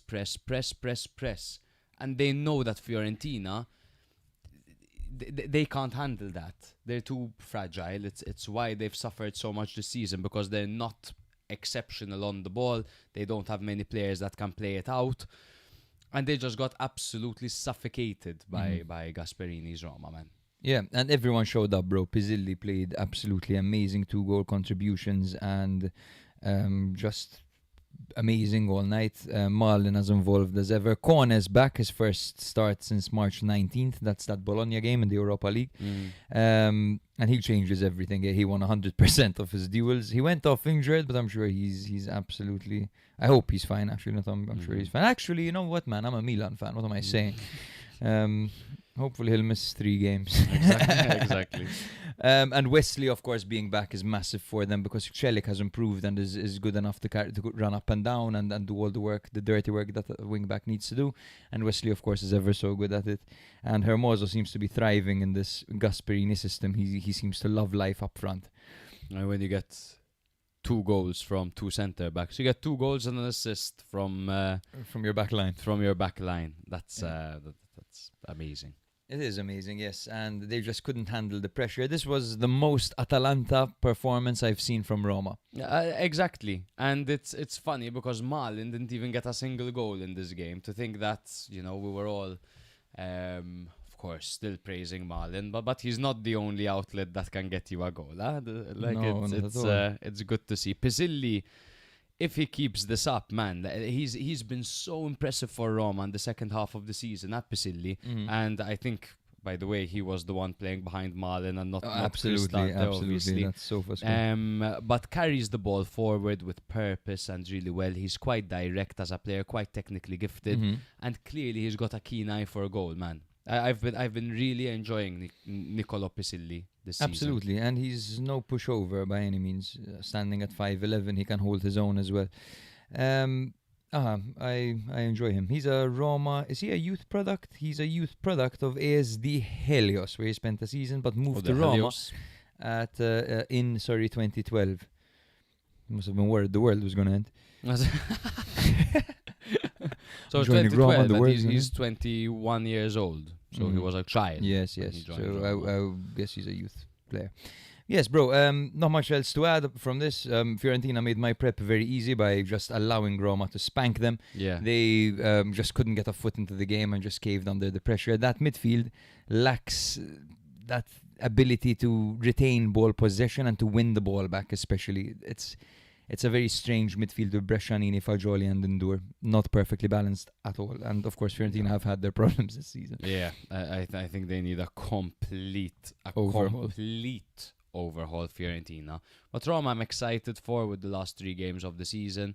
And they know that Fiorentina, they can't handle that. They're too fragile. It's why they've suffered so much this season, because they're not exceptional on the ball. They don't have many players that can play it out. And they just got absolutely suffocated by Gasperini's Roma, man. Yeah, and everyone showed up, bro. Pizzilli played absolutely amazing 2-goal contributions and just amazing all night. Marlin as involved as ever. Kone's back, his first start since March 19th. That's that Bologna game in the Europa League. And he changes everything. He won 100% of his duels. He went off injured, but I'm sure he's absolutely... I hope he's fine, actually. I'm sure he's fine. Actually, you know what, man? I'm a Milan fan. What am I saying? Hopefully he'll miss 3 games. Exactly. And Wesley, of course, being back is massive for them, because Celik has improved and is good enough to run up and down and do all the work, the dirty work that a wing back needs to do. And Wesley, of course, is ever so good at it. And Hermoso seems to be thriving in this Gasperini system. He seems to love life up front. And when you get 2 goals from 2 centre backs, you get 2 goals and an assist from your back line. That's amazing. It is amazing, yes, and they just couldn't handle the pressure. This was the most Atalanta performance I've seen from Roma. Exactly, and it's funny because Malin didn't even get a single goal in this game. To think that, we were all, of course, still praising Malin, but he's not the only outlet that can get you a goal. It's good to see. Pizzilli, if he keeps this up, man, he's been so impressive for Roma in the second half of the season at Pizzilli. And I think, by the way, he was the one playing behind Marlin and not absolutely. obviously. That's so frustrating. But carries the ball forward with purpose and really well. He's quite direct as a player, quite technically gifted, and clearly he's got a keen eye for a goal, man. I've been really enjoying Nicolo Pizzilli this season. Absolutely, and he's no pushover by any means. Standing at 5'11", he can hold his own as well. I enjoy him. He's a Roma. Is he a youth product? He's a youth product of ASD Helios, where he spent a season but moved to Roma in 2012. Must have been worried the world was going to end. So joining 2012, Roma, he's 21 years old. So he was a child. Yes. when he joined So Roma. I guess he's a youth player. Yes, bro. Not much else to add from this. Fiorentina made my prep very easy by just allowing Roma to spank them. Yeah. They just couldn't get a foot into the game and just caved under the pressure. That midfield lacks that ability to retain ball possession and to win the ball back, especially. It's a very strange midfield with Brescianini, Fagioli and Ndour. Not perfectly balanced at all. And of course, Fiorentina have had their problems this season. Yeah, I think they need a complete overhaul, Fiorentina. But Roma, I'm excited for with the last 3 games of the season.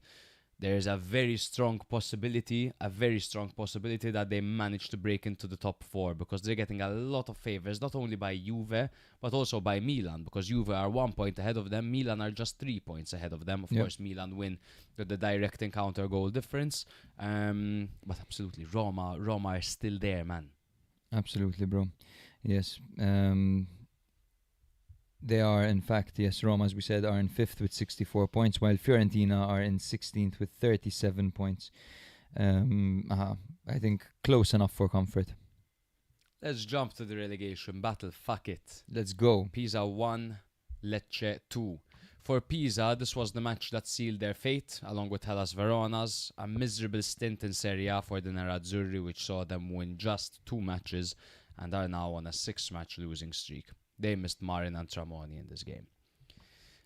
There's a very strong possibility that they manage to break into the top 4, because they're getting a lot of favours, not only by Juve, but also by Milan, because Juve are 1 point ahead of them, Milan are just 3 points ahead of them. Of course, Milan win with the direct encounter goal difference. But absolutely, Roma are still there, man. Absolutely, bro. Yes. They are, in fact, yes, Roma, as we said, are in 5th with 64 points, while Fiorentina are in 16th with 37 points. I think close enough for comfort. Let's jump to the relegation battle. Fuck it. Let's go. Pisa 1, Lecce 2. For Pisa, this was the match that sealed their fate, along with Hellas Verona's. A miserable stint in Serie A for the Nerazzurri, which saw them win just 2 matches and are now on a 6-match losing streak. They missed Marin and Tramoni in this game.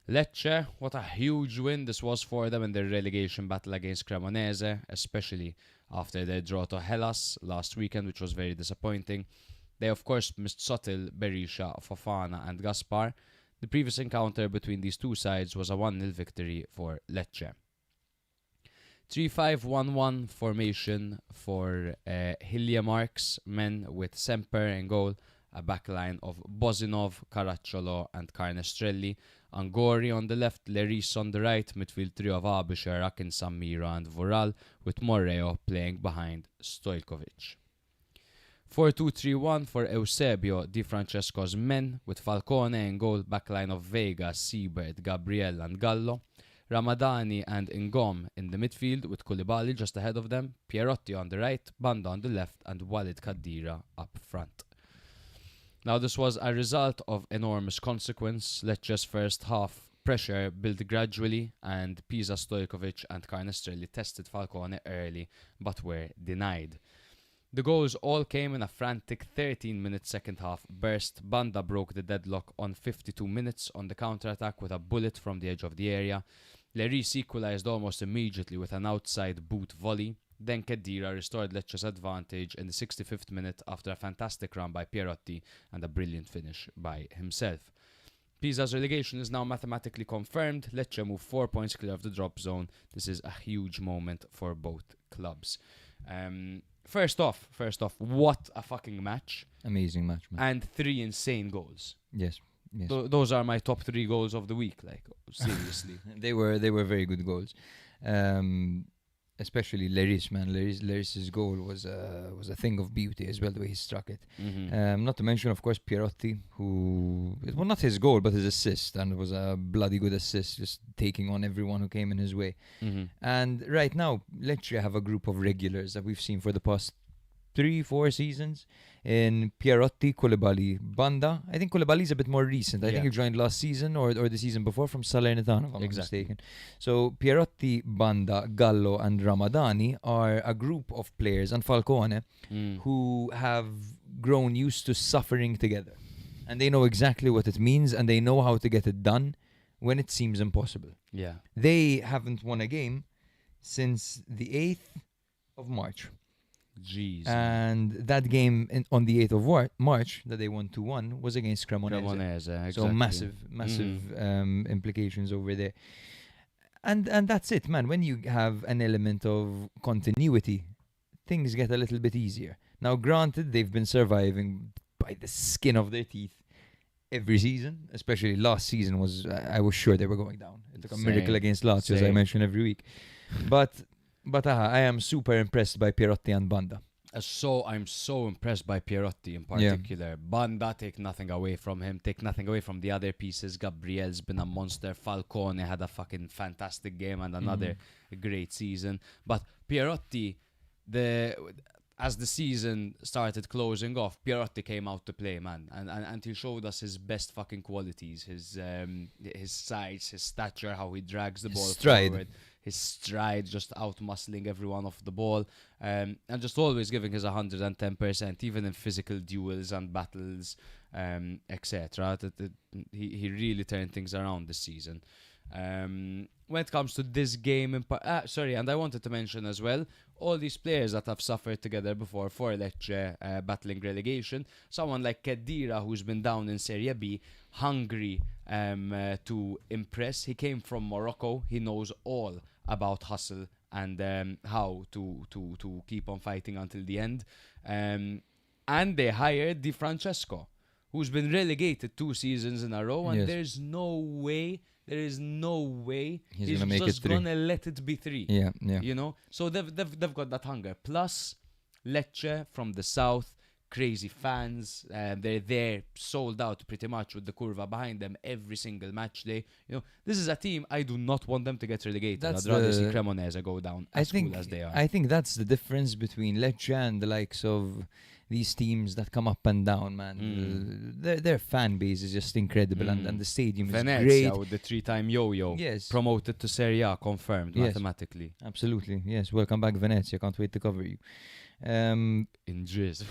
Lecce, what a huge win this was for them in their relegation battle against Cremonese, especially after their draw to Hellas last weekend, which was very disappointing. They of course missed Sotil, Berisha, Fofana and Gaspar. The previous encounter between these two sides was a 1-0 victory for Lecce. 3-5-1-1 formation for Hilja Marks men with Semper in goal, a backline of Bozinov, Caracciolo and Carnestrelli, Angori on the left, Leris on the right, midfield trio of Abisher, Akin Samira and Voral, with Moreo playing behind Stojkovic. 4-2-3-1 for Eusebio Di Francesco's men, with Falcone in goal, backline of Vega, Siebert, Gabriel and Gallo, Ramadani and Ngom in the midfield, with Koulibaly just ahead of them, Pierotti on the right, Banda on the left and Walid Khadira up front. Now this was a result of enormous consequence. Lecce's first half pressure built gradually, and Pisa, Stojkovic and Carnestrelli tested Falcone early but were denied. The goals all came in a frantic 13-minute second half burst. Banda broke the deadlock on 52 minutes on the counter-attack with a bullet from the edge of the area. Leris equalised almost immediately with an outside boot volley. Then Khedira restored Lecce's advantage in the 65th minute after a fantastic run by Pierotti and a brilliant finish by himself. Pisa's relegation is now mathematically confirmed. Lecce move 4 points clear of the drop zone. This is a huge moment for both clubs. First off, what a fucking match. Amazing match, man. And 3 insane goals. Yes. Those are my top 3 goals of the week, like, seriously. They were very good goals. Especially Leris, man. Leris's goal was a thing of beauty as well, the way he struck it. Not to mention, of course, Pierotti, who, well, not his goal, but his assist, and it was a bloody good assist, just taking on everyone who came in his way. And right now, Lecce have a group of regulars that we've seen for the past 3-4 seasons in Pierotti, Koulibaly, Banda. I think Koulibaly's a bit more recent. I think he joined last season or the season before from Salernitano, if I'm not mistaken. So Pierotti, Banda, Gallo and Ramadani are a group of players, and Falcone, who have grown used to suffering together. And they know exactly what it means, and they know how to get it done when it seems impossible. Yeah. They haven't won a game since the 8th of March. Jeez. And that game on the 8th of March that they won 2-1 was against Cremonese. Exactly. So massive implications over there. And that's it, man. When you have an element of continuity, things get a little bit easier. Now, granted, they've been surviving by the skin of their teeth every season, especially last season I was sure they were going down. It took a miracle against Lazio, as I mention every week. But I am super impressed by Pierotti and Banda. I'm so impressed by Pierotti in particular. Banda, take nothing away from him, take nothing away from the other pieces. Gabriel's been a monster. Falcone had a fucking fantastic game and another great season. But Pierotti, as the season started closing off, Pierotti came out to play, man, and he showed us his best fucking qualities, his size, his stature, how he drags the ball forward. His stride, just out-muscling everyone off the ball, and just always giving his 110%, even in physical duels and battles, etc. He really turned things around this season. When it comes to this game, and I wanted to mention as well, all these players that have suffered together before for Lecce, battling relegation. Someone like Khedira, who's been down in Serie B, hungry to impress. He came from Morocco. He knows all about hustle and how to keep on fighting until the end. And they hired Di Francesco, who's been relegated 2 seasons in a row, and there's no way he's just gonna let it be 3. Yeah. You know, so they've got that hunger. Plus, Lecce from the south, crazy fans. They're there, sold out pretty much, with the curva behind them every single match day. You know, this is a team I do not want them to get relegated. I'd rather see Cremonese go down as cool as they are. I think that's the difference between Lecce and the likes of these teams that come up and down, man. Their fan base is just incredible, and the stadium is great. With the 3-time yo-yo. Yes. Promoted to Serie A, confirmed mathematically. Absolutely, yes. Welcome back, Venezia. Can't wait to cover you. In Jizz.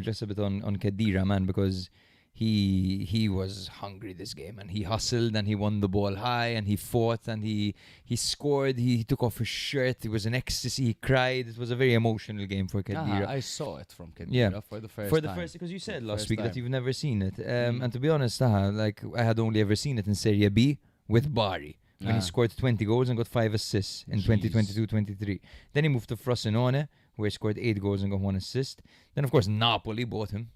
Just a bit on Khedira, man, because he was hungry this game, and he hustled, and he won the ball high, and he fought, and he scored. He took off his shirt. It was an ecstasy. He cried. It was a very emotional game for Kedira. I saw it from Kedira Yeah. for the first time. Because you said the last first week that time. you've never seen it. And to be honest, like I had only ever seen it in Serie B with Bari, when he scored 20 goals and got 5 assists in Jeez. 2022-23. Then he moved to Frosinone, where he scored 8 goals and got 1 assist. Then of course Napoli bought him.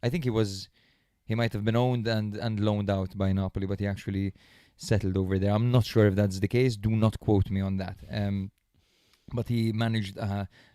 I think he might have been owned and loaned out by Napoli, but he actually settled over there. I'm not sure if that's the case. Do not quote me on that. But he managed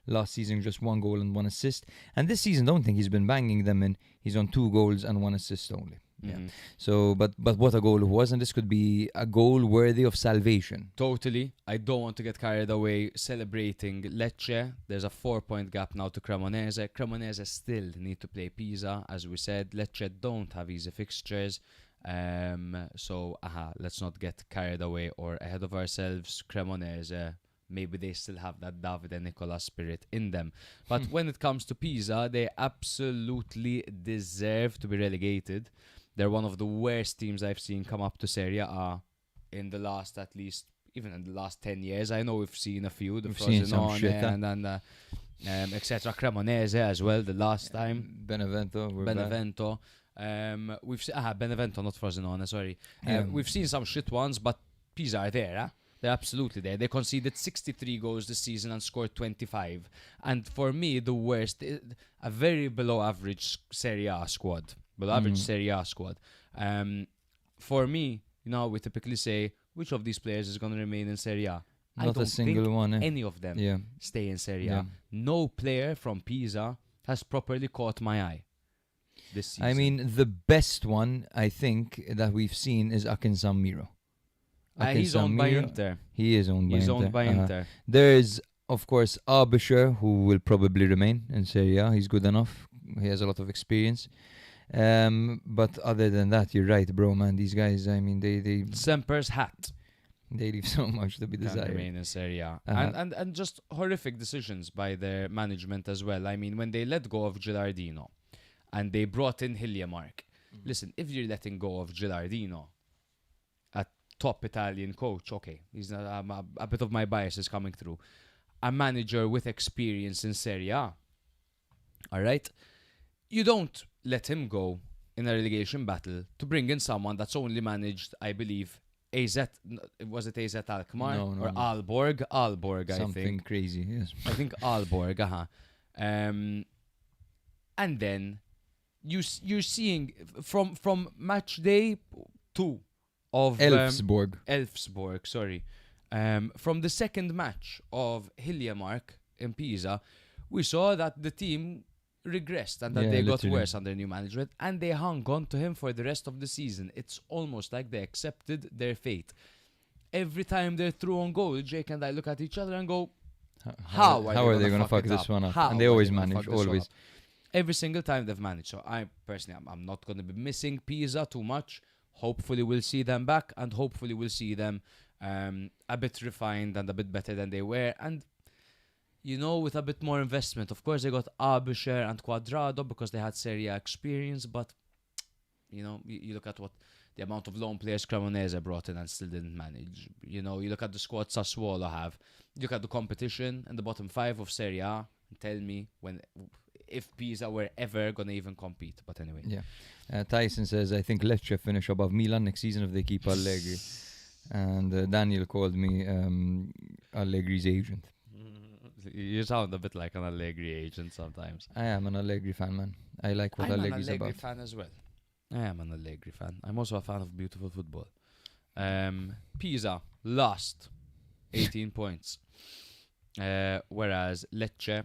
last season just 1 goal and 1 assist. And this season, don't think he's been banging them in. He's on 2 goals and 1 assist only. Yeah. So, but what a goal it was, and this could be a goal worthy of salvation. Totally. I don't want to get carried away celebrating Lecce. There's a 4-point gap now to Cremonese. Cremonese still need to play Pisa, as we said. Lecce don't have easy fixtures. So, let's not get carried away or ahead of ourselves. Cremonese, maybe they still have that Davide Nicola spirit in them. But when it comes to Pisa, they absolutely deserve to be relegated. They're one of the worst teams I've seen come up to Serie A in the last, at least, even in the last 10 years. I know we've seen a few, the Frosinone and etc. Cremonese as well, the last time. Benevento. We've seen, Benevento, not Frosinone, sorry. Yeah. We've seen some shit ones, but Pisa are there, They're absolutely there. They conceded 63 goals this season and scored 25. And for me, the worst, a very below average Serie A squad. Below average Serie A squad. For me, we typically say, which of these players is going to remain in Serie A? I Not don't a single think one. any of them stay in Serie A. No player from Pisa has properly caught my eye this season. I mean, the best one, I think, that we've seen is Akin Samiro. He's owned by Inter. He is owned by Inter. He's owned by Inter. There's, of course, Abisher, who will probably remain in Serie A. He's good enough. He has a lot of experience. But other than that, you're right, bro, man. These guys, I mean, they Semper's hat leave so much to be can desired. remain in Serie A. And just horrific decisions by their management as well. I mean, when they let go of Gilardino and they brought in Hiljemark. Listen, if you're letting go of Gilardino, a top Italian coach, okay, he's not, a bit of my bias is coming through. A manager with experience in Serie A. All right? You don't let him go in a relegation battle to bring in someone that's only managed, I believe, was it AZ Alkmaar? No. Or Aalborg? Aalborg, I think. Something crazy, yes. I think Aalborg, And then you're seeing from Matchday 2 of Elfsborg, sorry. From the second match of Hiljemark in Pisa, we saw that the team regressed and that they got worse under new management, and they hung on to him for the rest of the season. It's almost like they accepted their fate. Every time they're through on goal, Jake and I look at each other and go, how are they going to fuck this one up? How and they are always gonna manage, fuck this one always. up? Every single time they've managed. So I personally, I'm not going to be missing Pisa too much. Hopefully we'll see them back, and hopefully we'll see them a bit refined and a bit better than they were. And with a bit more investment. Of course, they got Abisher and Quadrado because they had Serie A experience, but, you look at what the amount of loan players Cremonese brought in and still didn't manage. You look at the squad Sassuolo have. You look at the competition and the bottom 5 of Serie A and tell me if Pisa were ever going to even compete. But anyway. Yeah. Tyson says, I think Lecce finish above Milan next season if they keep Allegri. And Daniel called me Allegri's agent. You sound a bit like an Allegri agent sometimes. I am an Allegri fan, man. I like what Allegri's about. I'm an Allegri fan as well. I am an Allegri fan. I'm also a fan of beautiful football. Pisa lost 18 points. Whereas Lecce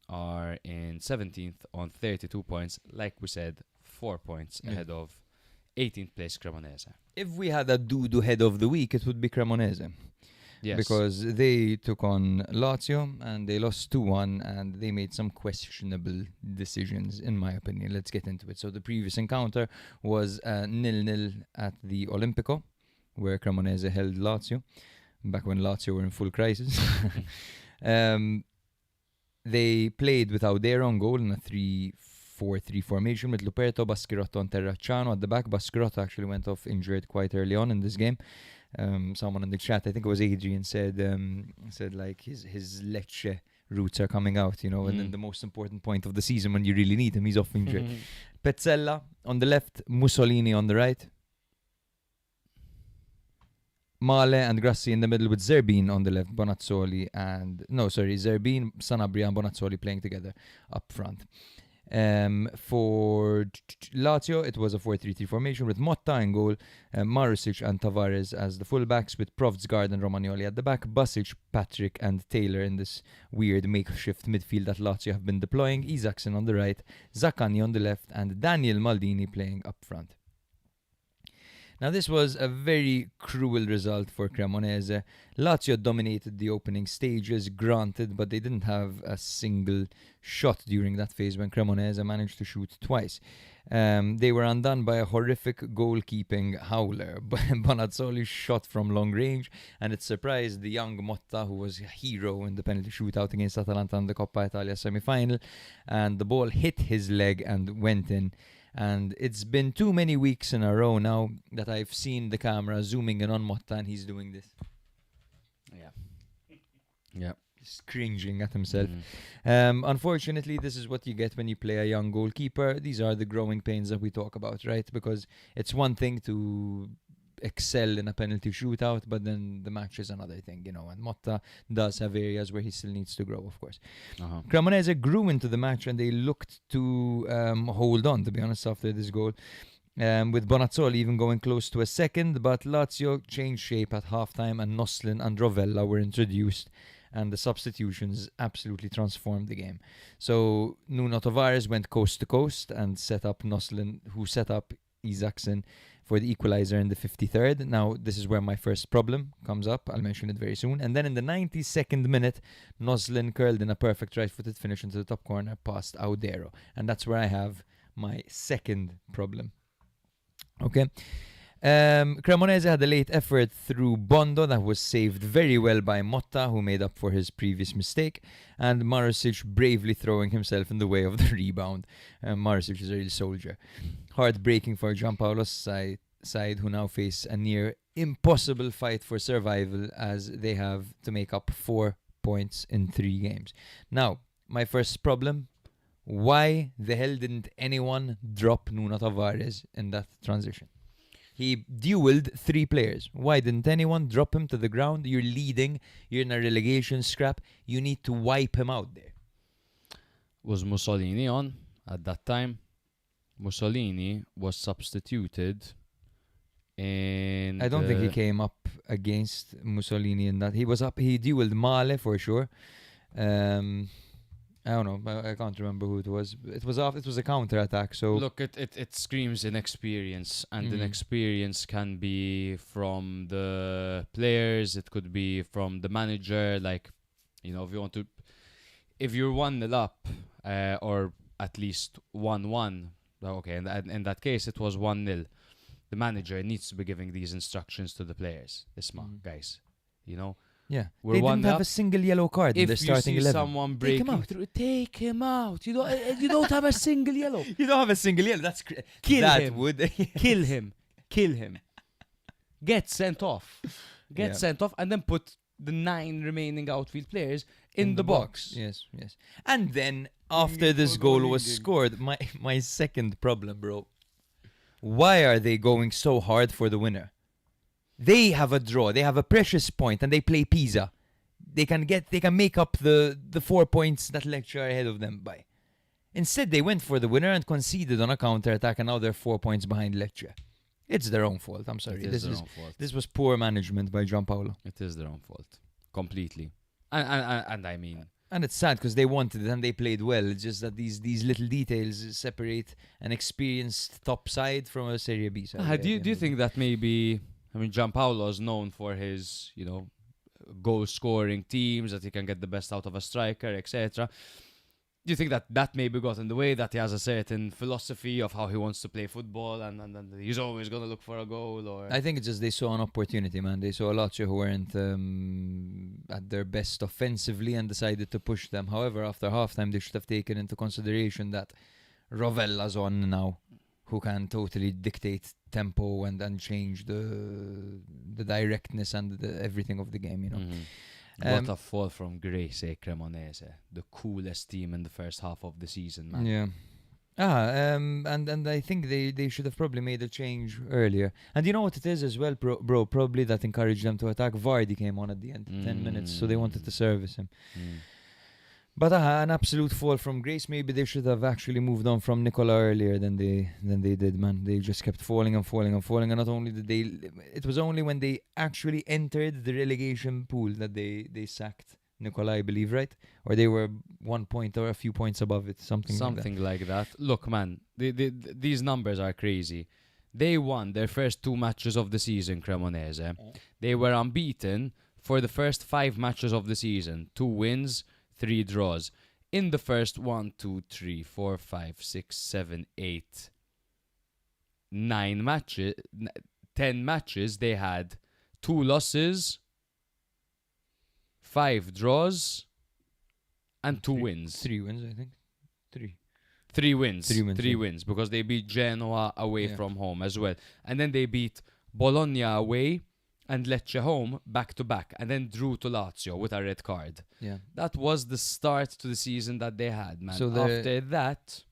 are in 17th on 32 points. Like we said, 4 points ahead of 18th place Cremonese. If we had a do-do head of the week, it would be Cremonese. Yes. Because they took on Lazio and they lost 2-1 and they made some questionable decisions, in my opinion. Let's get into it. So the previous encounter was 0-0 at the Olimpico, where Cremonese held Lazio, back when Lazio were in full crisis. They played without their own goal in a 4-3 formation with Luperto, Baschirotto and Terracciano at the back. Baschirotto actually went off injured quite early on in this game. Someone in the chat, I think it was Adrian, said like his Lecce roots are coming out, you know, and then the most important point of the season when you really need him, he's off injured. Pezzella on the left, Mussolini on the right. Male and Grassi in the middle with Zerbin on the left, Zerbin, Sanabria and Bonazzoli playing together up front. For Lazio, it was a 4-3-3 formation with Motta in goal, Marusic and Tavares as the fullbacks, with Provsgaard and Romagnoli at the back, Basic, Patrick and Taylor in this weird makeshift midfield that Lazio have been deploying, Isaacson on the right, Zaccagni on the left, and Daniel Maldini playing up front. Now, this was a very cruel result for Cremonese. Lazio dominated the opening stages, granted, but they didn't have a single shot during that phase when Cremonese managed to shoot twice. They were undone by a horrific goalkeeping howler. Bonazzoli shot from long range, and it surprised the young Motta, who was a hero in the penalty shootout against Atalanta in the Coppa Italia semi-final, and the ball hit his leg and went in. And it's been too many weeks in a row now that I've seen the camera zooming in on Motta and he's doing this. Yeah. He's cringing at himself. Unfortunately, this is what you get when you play a young goalkeeper. These are the growing pains that we talk about, right? Because it's one thing to excel in a penalty shootout, but then the match is another thing, you know, and Motta does have areas where he still needs to grow, of course. Cremonese grew into the match and they looked to hold on, to be honest, after this goal, with Bonazzoli even going close to a second, but Lazio changed shape at halftime and Noslin and Rovella were introduced, and the substitutions absolutely transformed the game. So Nuno Tavares went coast to coast and set up Noslin, who set up Isaacson for the equalizer in the 53rd. Now, this is where my first problem comes up. I'll mention it very soon. And then in the 92nd minute, Noslin curled in a perfect right-footed finish into the top corner past Audero. And that's where I have my second problem. Okay. Cremonese had a late effort through Bondo that was saved very well by Motta, who made up for his previous mistake, and Marusic bravely throwing himself in the way of the rebound. Marusic is a real soldier. Heartbreaking for Giampaolo's side, who now face a near impossible fight for survival as they have to make up 4 points in 3 games. Now, my first problem, why the hell didn't anyone drop Nuno Tavares in that transition? He duelled 3 players. Why didn't anyone drop him to the ground? You're leading. You're in a relegation scrap. You need to wipe him out there. Was Mussolini on at that time? Mussolini was substituted in... I don't think he came up against Mussolini in that. He was up. He duelled Male for sure. I don't know. I can't remember who it was. It was a counter-attack. So look, it screams inexperience, and inexperience can be from the players. It could be from the manager. Like, you know, if you're 1-0 up, or at least 1-1. Okay, in that case, it was 1-0. The manager needs to be giving these instructions to the players. Isma, guys, you know. Yeah, We're they didn't have up. a single yellow card in their starting 11. If you see someone breaking through, take him out. You don't have a single yellow. You don't have a single yellow. That's Kill that him. Would Kill him. Get sent off. Sent off, and then put the 9 remaining outfield players in the box. Yes. And then after this goal was scored, my second problem, bro. Why are they going so hard for the winner? They have a draw. They have a precious point, and they play Pisa. They can make up the 4 points that Lecce are ahead of them by. Instead, they went for the winner and conceded on a counter-attack, and now they're 4 points behind Lecce. It's their own fault. I'm sorry. Their own fault. This was poor management by Giampaolo. It is their own fault, completely. And I mean. And it's sad because they wanted it and they played well. It's just that these little details separate an experienced top side from a Serie B side. Do you think that maybe? I mean, Giampaolo is known for his, you know, goal-scoring teams, that he can get the best out of a striker, etc. Do you think that maybe got in the way, that he has a certain philosophy of how he wants to play football, and he's always going to look for a goal? Or I think it's just they saw an opportunity, man. They saw a Lazio who weren't at their best offensively and decided to push them. However, after halftime, they should have taken into consideration that Rovella's on now, who can totally dictate tempo and change the directness and everything of the game, you know. What a fall from grace, Cremonese. The coolest team in the first half of the season, man. Yeah. And I think they should have probably made a change earlier. And you know what it is as well, bro? Probably that encouraged them to attack. Vardy came on at the end, 10 minutes, so they wanted to service him. But an absolute fall from grace. Maybe they should have actually moved on from Nicola earlier than they did, man. They just kept falling and falling and falling. And not only did it was only when they actually entered the relegation pool that they sacked Nicola, I believe, right? Or they were 1 point or a few points above it, something like that. Look, man, these numbers are crazy. They won their first 2 matches of the season, Cremonese. They were unbeaten for the first 5 matches of the season. 2 wins, 3 draws. In the first 1, 2, 3, 4, 5, 6, 7, 8, 9 matches, 10 matches, they had 2 losses, 5 draws, and 2 wins. 3 wins, I think. 3 wins. 3 yeah. wins, because they beat Genoa away from home as well. And then they beat Bologna away and Lecce home back to back. And then drew to Lazio with a red card. Yeah. That was the start to the season that they had, man. So after that,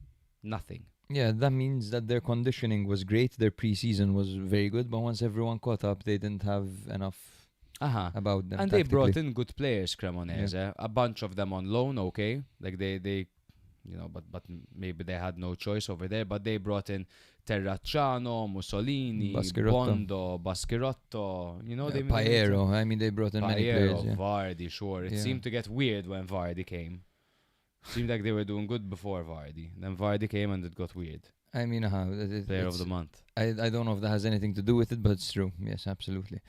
nothing. Yeah, that means that their conditioning was great. Their pre-season was very good. But once everyone caught up, they didn't have enough about them. And they brought in good players, Cremonese. Yeah. A bunch of them on loan, okay. Like they you know, but maybe they had no choice over there. But they brought in Terracciano, Mussolini, Bondo, Baschirotto. You know, Paero. I mean, they brought in many players. Yeah. Vardy, sure. It seemed to get weird when Vardy came. Seemed like they were doing good before Vardy. Then Vardy came and it got weird. I mean, Player of the month. I don't know if that has anything to do with it, but it's true. Yes, absolutely.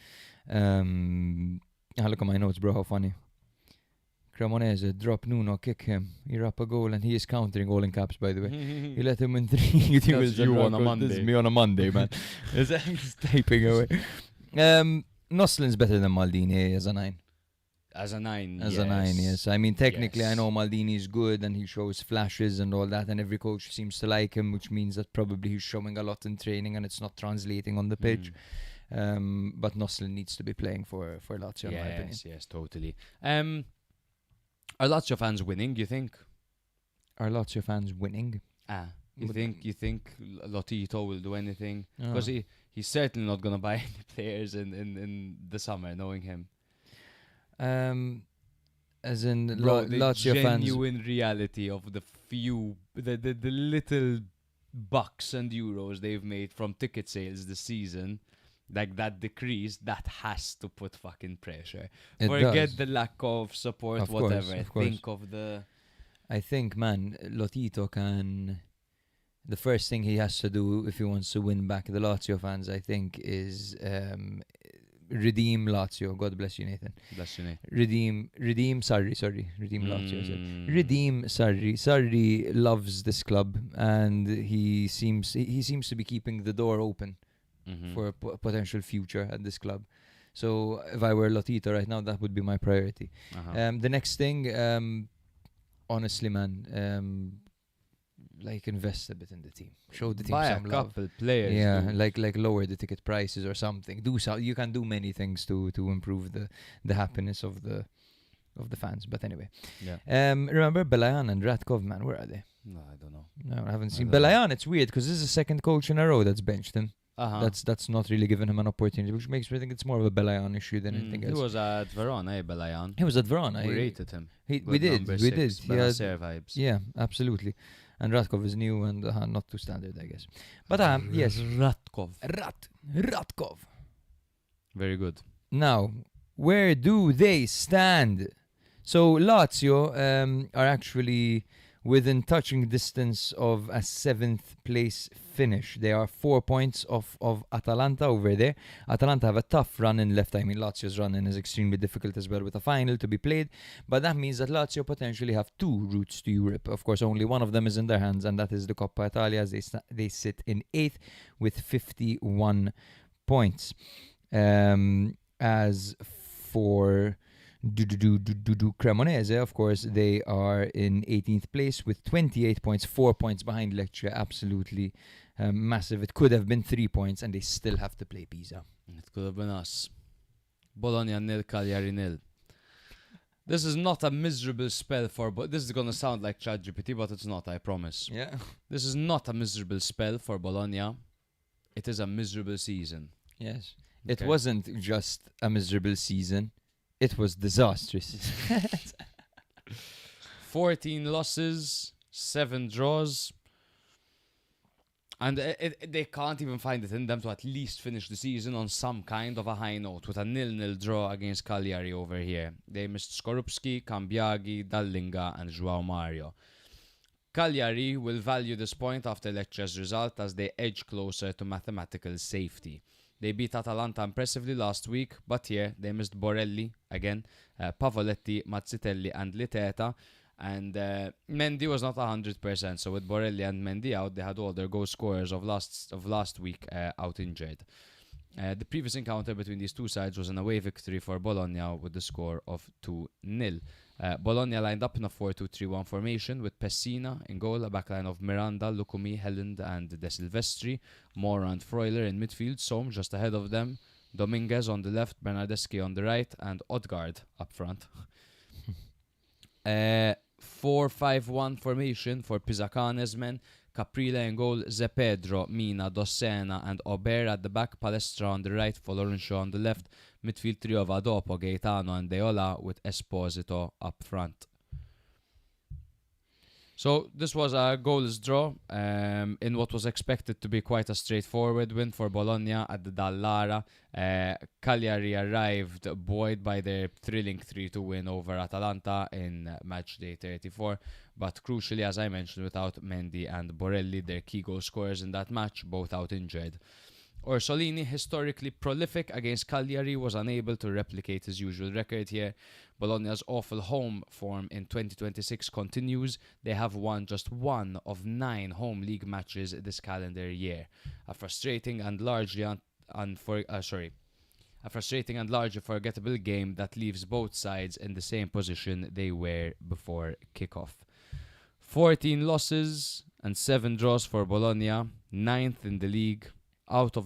Look at my notes, bro. How funny. Cremonese, drop Nuno, kick him. He wrap a goal, and he is countering all in caps, by the way. He let him in 3. That's you on a Monday. This is me on a Monday, man. I'm just typing away. Noslin's better than Maldini as a 9. As a 9, As a 9, yes. I mean, technically, I know Maldini's good and he shows flashes and all that, and every coach seems to like him, which means that probably he's showing a lot in training and it's not translating on the pitch. But Noslin needs to be playing for Lazio, in my opinion. Yes, totally. Are Lazio fans winning, you think? Are Lazio fans winning? You think Lotito will do anything? Because he's certainly not going to buy any players in the summer, knowing him. As in Lazio fans. Genuine reality of the little bucks and euros they've made from ticket sales this season, like that decrease, that has to put fucking pressure. Forget the lack of support, of whatever. Course. Think of the... I think, man, Lotito can... The first thing he has to do if he wants to win back the Lazio fans, I think, is redeem Lazio. God bless you, Nathan. Bless you, Nathan. Redeem Sarri. Redeem Lazio. Redeem Sarri. Sarri loves this club, and he seems to be keeping the door open for a potential future at this club. So if I were Lotito right now, that would be my priority. The next thing, honestly, man, like invest a bit in the team. Show the team buy some a love. couple players. Yeah, dude. like lower the ticket prices or something. You can do many things to improve the happiness of the fans. But anyway, remember Belayan and Ratkov, man? Where are they? No, I don't know. No, I haven't seen Belayan. It's weird because this is the second coach in a row that's benched him. That's not really giving him an opportunity, which makes me think it's more of a Belayan issue than anything else. He was at Verona, Belayan. He was at Verona. We rated him. We did. Benacer vibes. Yeah, absolutely. And Ratkov is new and not too standard, I guess. But yes, Ratkov. Ratkov. Very good. Now, where do they stand? So Lazio are actually within touching distance of a 7th place finish. They are 4 points off of Atalanta over there. Atalanta have a tough run-in left. I mean, Lazio's run-in is extremely difficult as well with a final to be played. But that means that Lazio potentially have 2 routes to Europe. Of course, only one of them is in their hands, and that is the Coppa Italia, as they sit in 8th with 51 points. As for Cremonese, of course, they are in 18th place with 28 points, 4 points behind Lecce. Absolutely massive. It could have been 3 points, and they still have to play Pisa. It could have been us. Bologna nil, Cagliari nil. This is not a miserable spell but this is going to sound like ChatGPT, but it's not, I promise. Yeah. This is not a miserable spell for Bologna. It is a miserable season. Yes. It Okay. wasn't just a miserable season. It was disastrous. 14 losses, 7 draws. And they can't even find it in them to at least finish the season on some kind of a high note with a 0-0 draw against Cagliari over here. They missed Skorupski, Cambiaghi, Dallinga and João Mario. Cagliari will value this point after Lecce's result as they edge closer to mathematical safety. They beat Atalanta impressively last week, but here they missed Borelli, again, Pavoletti, Mazzitelli and Liteta. And Mendy was not 100%, so with Borelli and Mendy out, they had all their goal scorers of last week out injured. The previous encounter between these two sides was an away victory for Bologna with the score of 2-0. Bologna lined up in a 4-2-3-1 formation with Pessina in goal, a backline of Miranda, Lukumi, Helland and De Silvestri, Mora and Freuler in midfield, Sohm just ahead of them, Dominguez on the left, Bernardeschi on the right and Odgaard up front. 4-5-1 formation for Pisacane's men, Caprile in goal, Zepedro, Mina, Dossena and Ober at the back, Palestra on the right, Folorunsho on the left, midfield trio of Adopo, Gaetano and Deola with Esposito up front. So this was a goalless draw in what was expected to be quite a straightforward win for Bologna at the Dallara. Cagliari arrived buoyed by their thrilling 3-2 win over Atalanta in Matchday 34, but crucially, as I mentioned, without Mendy and Borelli, their key goal scorers in that match, both out injured. Orsolini, historically prolific against Cagliari, was unable to replicate his usual record here. Bologna's awful home form in 2026 continues. They have won just 1 of 9 home league matches this calendar year. A frustrating and largely forgettable game that leaves both sides in the same position they were before kickoff. 14 losses and 7 draws for Bologna, 9th in the league. Out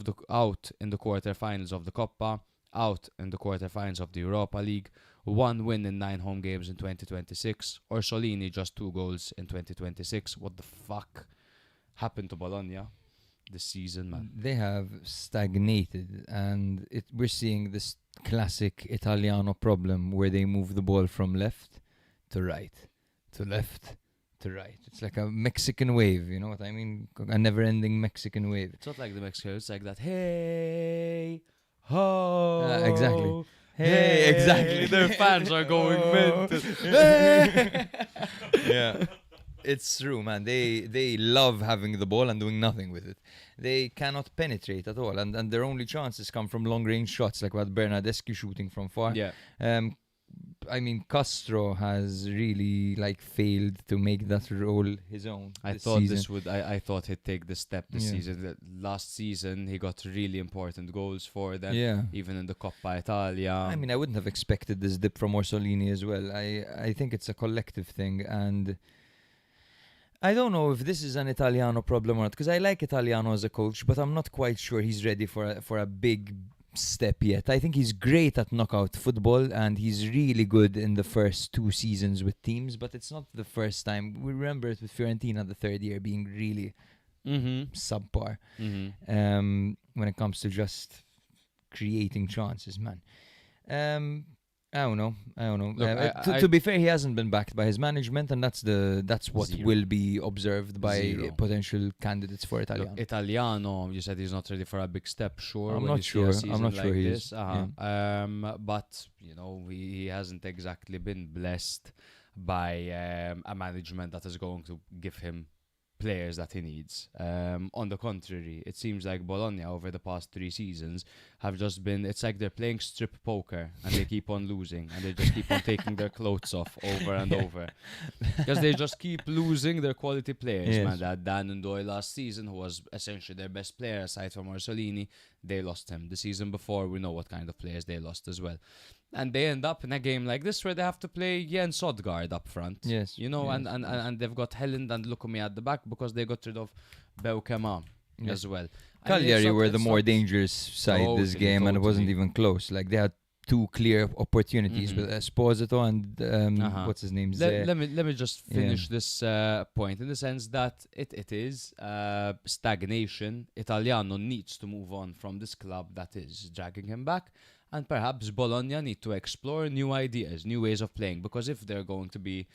in the quarterfinals of the Coppa, out in the quarterfinals of the Europa League, 1 win in 9 home games in 2026. Orsolini just 2 goals in 2026. What the fuck happened to Bologna this season, man? They have stagnated, and we're seeing this classic Italiano problem where they move the ball from left to right, to left to right. It's like a Mexican wave, you know what I mean? A never-ending Mexican wave. It's not like the Mexican, it's like that, hey, ho. Exactly. Hey, exactly. Their fans are going mental. Yeah. It's true, man. They love having the ball and doing nothing with it. They cannot penetrate at all, and their only chances come from long-range shots, like what Bernardeschi shooting from far. Yeah. I mean, Castro has really failed to make that role his own. I thought he'd take this step this season. Last season, he got really important goals for them, even in the Coppa Italia. I mean, I wouldn't have expected this dip from Orsolini as well. I think it's a collective thing, and I don't know if this is an Italiano problem or not, because I like Italiano as a coach, but I'm not quite sure he's ready for a big step yet. I think he's great at knockout football, and he's really good in the first 2 seasons with teams, but it's not the first time. We remember it with Fiorentina the 3rd year being really subpar when it comes to just creating chances, man. I don't know. Look, to be fair, he hasn't been backed by his management, and that's what will be observed by potential candidates for Italiano. Look, Italiano, you said he's not ready for a big step. Sure, I'm not sure. He is. But he hasn't exactly been blessed by a management that is going to give him players that he needs. On the contrary, it seems like Bologna over the past 3 seasons have just been, it's like they're playing strip poker and they keep on losing, and they just keep on taking their clothes off over and over, because they just keep losing their quality players. Man, that Dan Ndoye last season, who was essentially their best player aside from Orsolini, they lost him. The season before, we know what kind of players they lost as well. And they end up in a game like this where they have to play Jens Odgaard up front. Yes. You know, yes, and they've got Helland and Lukumi at the back because they got rid of Beukema Yes. as well. Cagliari were the more dangerous side this Totally, game, and it wasn't totally. even close. Like they had two clear opportunities Mhm. with Esposito and what's his name? Let me just finish this point in the sense that it is stagnation. Italiano needs to move on from this club that is dragging him back, and perhaps Bologna need to explore new ideas, new ways of playing, because if they're going to be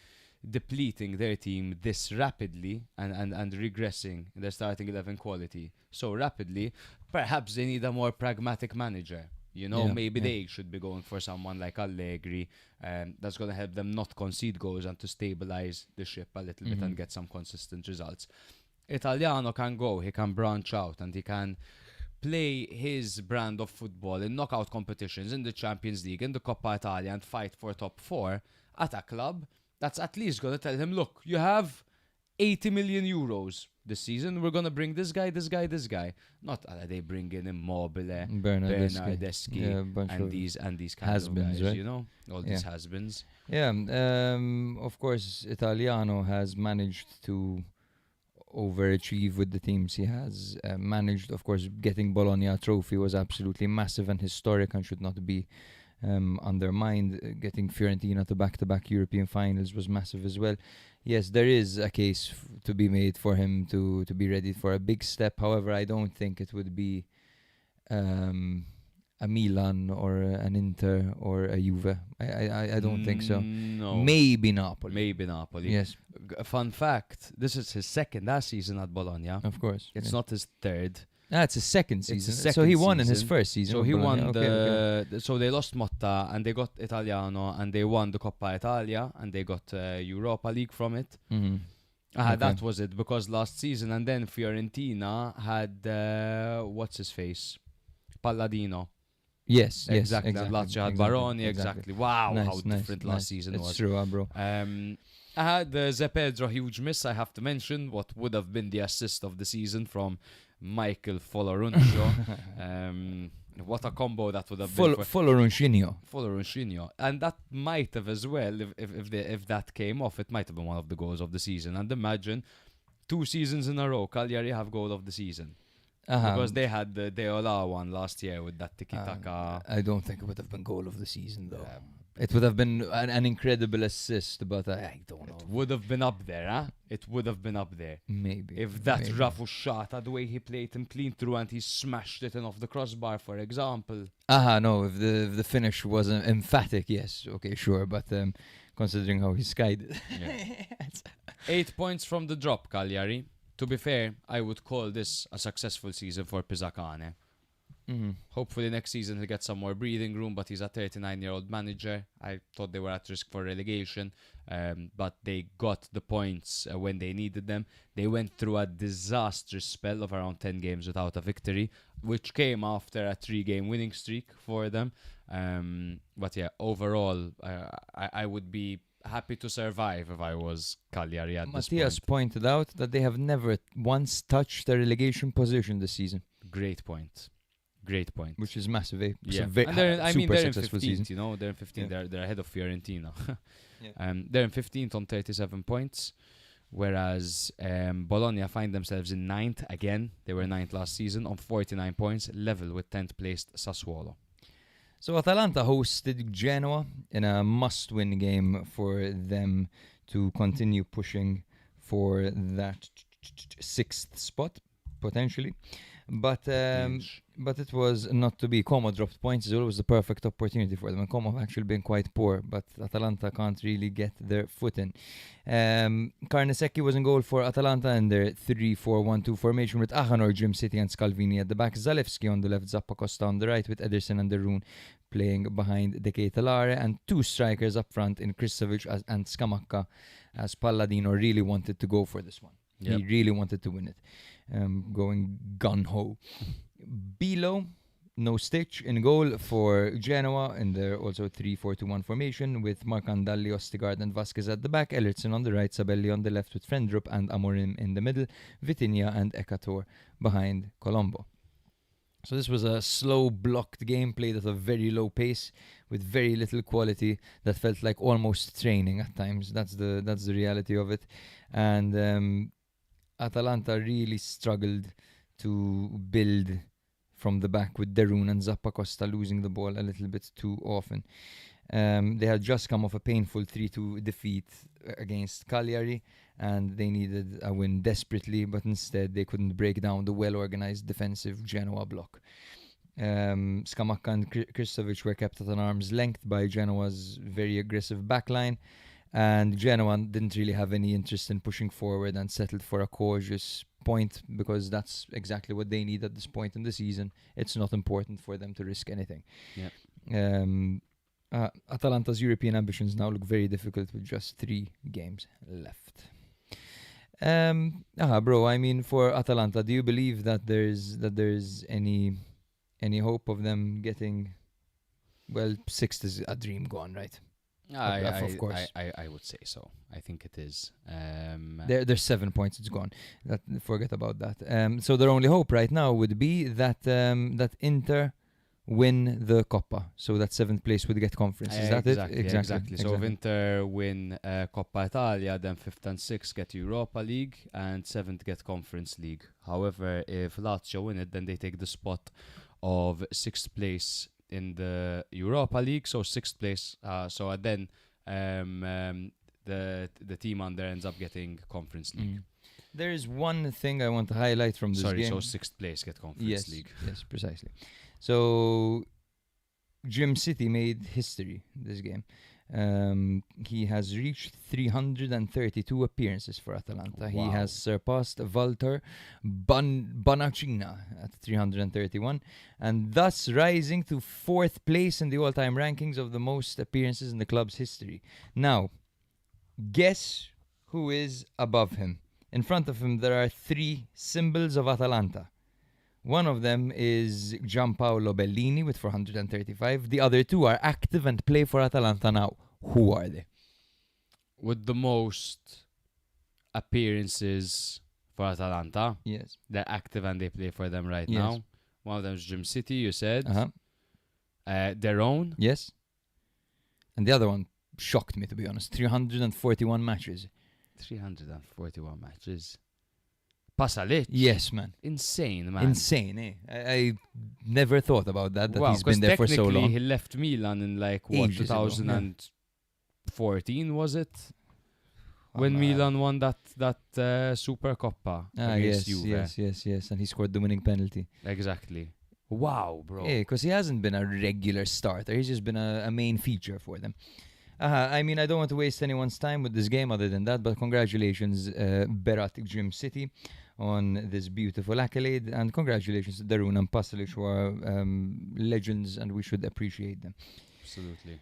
depleting their team this rapidly and regressing in their starting 11 quality so rapidly, perhaps they need a more pragmatic manager. You know, Yeah, maybe yeah. they should be going for someone like Allegri that's going to help them not concede goals and to stabilize the ship a little bit and get some consistent results. Italiano can go, he can branch out, and he can play his brand of football in knockout competitions, in the Champions League, in the Coppa Italia, and fight for top 4 at a club that's at least going to tell him, look, you have 80 million euros this season. We're going to bring this guy. Not they bring in Immobile, Bernardeschi, Yeah, a bunch and of these kind has-beens, of guys, right? you know, all these has-beens. Yeah, of course, Italiano has managed to overachieve with the teams he has managed. Of course, getting Bologna a trophy was absolutely massive and historic and should not be undermined. Getting Fiorentina to back-to-back European finals was massive as well. Yes, there is a case to be made for him to be ready for a big step. However, I don't think it would be a Milan or an Inter or a Juve. I don't think so. No. Maybe Napoli. Maybe Napoli. Yes, A fun fact, this is his second last season at Bologna. of course. It's yes. not his third. It's his second It's season. his So second he won in his season. first season. So with he Bologna. won Okay. so they lost Motta and they got Italiano and they won the Coppa Italia and they got Europa League from it. Mhm. That Okay. was it, because last season, and then Fiorentina had what's his face, Palladino. Yes, Exactly. yes, And exactly. Lazio had Baroni. Exactly. Wow, Nice, how nice, different nice. last season It's was. true, bro. I had the Zepedro huge miss. I have to mention what would have been the assist of the season from Michael Foloruncio. What a combo that would have been for Foloruncio. And that might have as well, if that came off, it might have been one of the goals of the season. And imagine 2 seasons in a row, Cagliari have goal of the season. Because they had the Deola one last year with that tiki-taka. I don't think it would have been goal of the season, though. It would have been an incredible assist, but I don't know. It would have been up there, huh? It would have been up there. Maybe. If that maybe. Rafu shot, the way he played him clean through and he smashed it in off the crossbar, for example. No, if the finish wasn't emphatic, yes. Okay, sure, but considering how he skied it. Yeah. 8 points from the drop, Cagliari. To be fair, I would call this a successful season for Pisacane. Hopefully next season he'll get some more breathing room, but he's a 39-year-old manager. I thought they were at risk for relegation, but they got the points when they needed them. They went through a disastrous spell of around 10 games without a victory, which came after a 3-game winning streak for them. But yeah, overall, I would be happy to survive if I was Cagliari at this Matthias point. pointed out that they have never once touched the relegation position this season, Great point. which is massive. It's Yeah, a and they're super in successful 15th, season. you know, they're in 15th, Yeah. they're ahead of Fiorentina. Yeah. They're in 15th on 37 points, whereas Bologna find themselves in 9th again. They were 9th last season on 49 points, level with 10th placed Sassuolo. So Atalanta hosted Genoa in a must-win game for them to continue pushing for that 6th spot, potentially. But Huge. but it was not to be. Como dropped points as well. It was the perfect opportunity for them. And Como have actually been quite poor, but Atalanta can't really get their foot in. Carnesecchi was in goal for Atalanta in their 3-4-1-2 formation with Ahanor, Jim City and Scalvini at the back. Zalewski on the left, Zappa Costa on the right with Ederson and Derun playing behind De Ketelare, and 2 strikers up front in Kristovic and Scamacca, as Palladino really wanted to go for this one. Yep. He really wanted to win it. Going gun-ho. Bilo, no Stitch in goal for Genoa in their also 3-4-2-1 formation with Marcandalli, Ostigard and Vasquez at the back, Ellertson on the right, Sabelli on the left with Frendrup and Amorim in the middle, Vitinha and Ekator behind Colombo. So this was a slow, blocked game played at a very low pace with very little quality that felt like almost training at times. That's the reality of it. And Atalanta really struggled to build from the back with Derun and Zappacosta losing the ball a little bit too often. They had just come off a painful 3-2 defeat against Cagliari, and they needed a win desperately, but instead they couldn't break down the well-organized defensive Genoa block. Scamacca and Kristovic were kept at an arm's length by Genoa's very aggressive backline, and Genoa didn't really have any interest in pushing forward and settled for a cautious point because that's exactly what they need at this point in the season. It's not important for them to risk anything. Atalanta's European ambitions now look very difficult with just 3 games left. Bro, I mean, for Atalanta, do you believe that there's any hope of them getting, well, 6th is a dream gone, right? Of course. I would say so. I think it is. There's 7 points. It's gone. Forget about that. So their only hope right now would be that Inter win the Coppa, so that 7th place would get conference. Is that it? Exactly. So if Inter win Coppa Italia, then 5th and 6th get Europa League, and 7th get Conference League. However, if Lazio win it, then they take the spot of 6th place in the Europa League. So 6th place. So then the team under ends up getting Conference League. There is one thing I want to highlight from this game. So 6th place get Conference League. Yes, precisely. So Jim City made history this game. He has reached 332 appearances for Atalanta. Wow. He has surpassed Walter Bonacina at 331, and thus rising to 4th place in the all-time rankings of the most appearances in the club's history. Now, guess who is above him? In front of him, there are 3 symbols of Atalanta. One of them is Gianpaolo Bellini with 435. The other 2 are active and play for Atalanta now. Who are they? With the most appearances for Atalanta. Yes. They're active and they play for them right now. One of them is Jim City, you said. Their own. Yes. And the other one shocked me, to be honest. 341 matches. 341 matches. Pasalic. Yes, man. Insane, man. Insane, eh? I never thought about that wow, he's been there for so long. He left Milan in like, what, 2014, was it? When Milan won that Super Coppa against Juve. Yes. And he scored the winning penalty. Exactly. Wow, bro. Yeah, because he hasn't been a regular starter. He's just been a main feature for them. I mean, I don't want to waste anyone's time with this game other than that, but congratulations, Berat Gym City, on this beautiful accolade, and congratulations to Darun and Pasalic, who are legends, and we should appreciate them. Absolutely.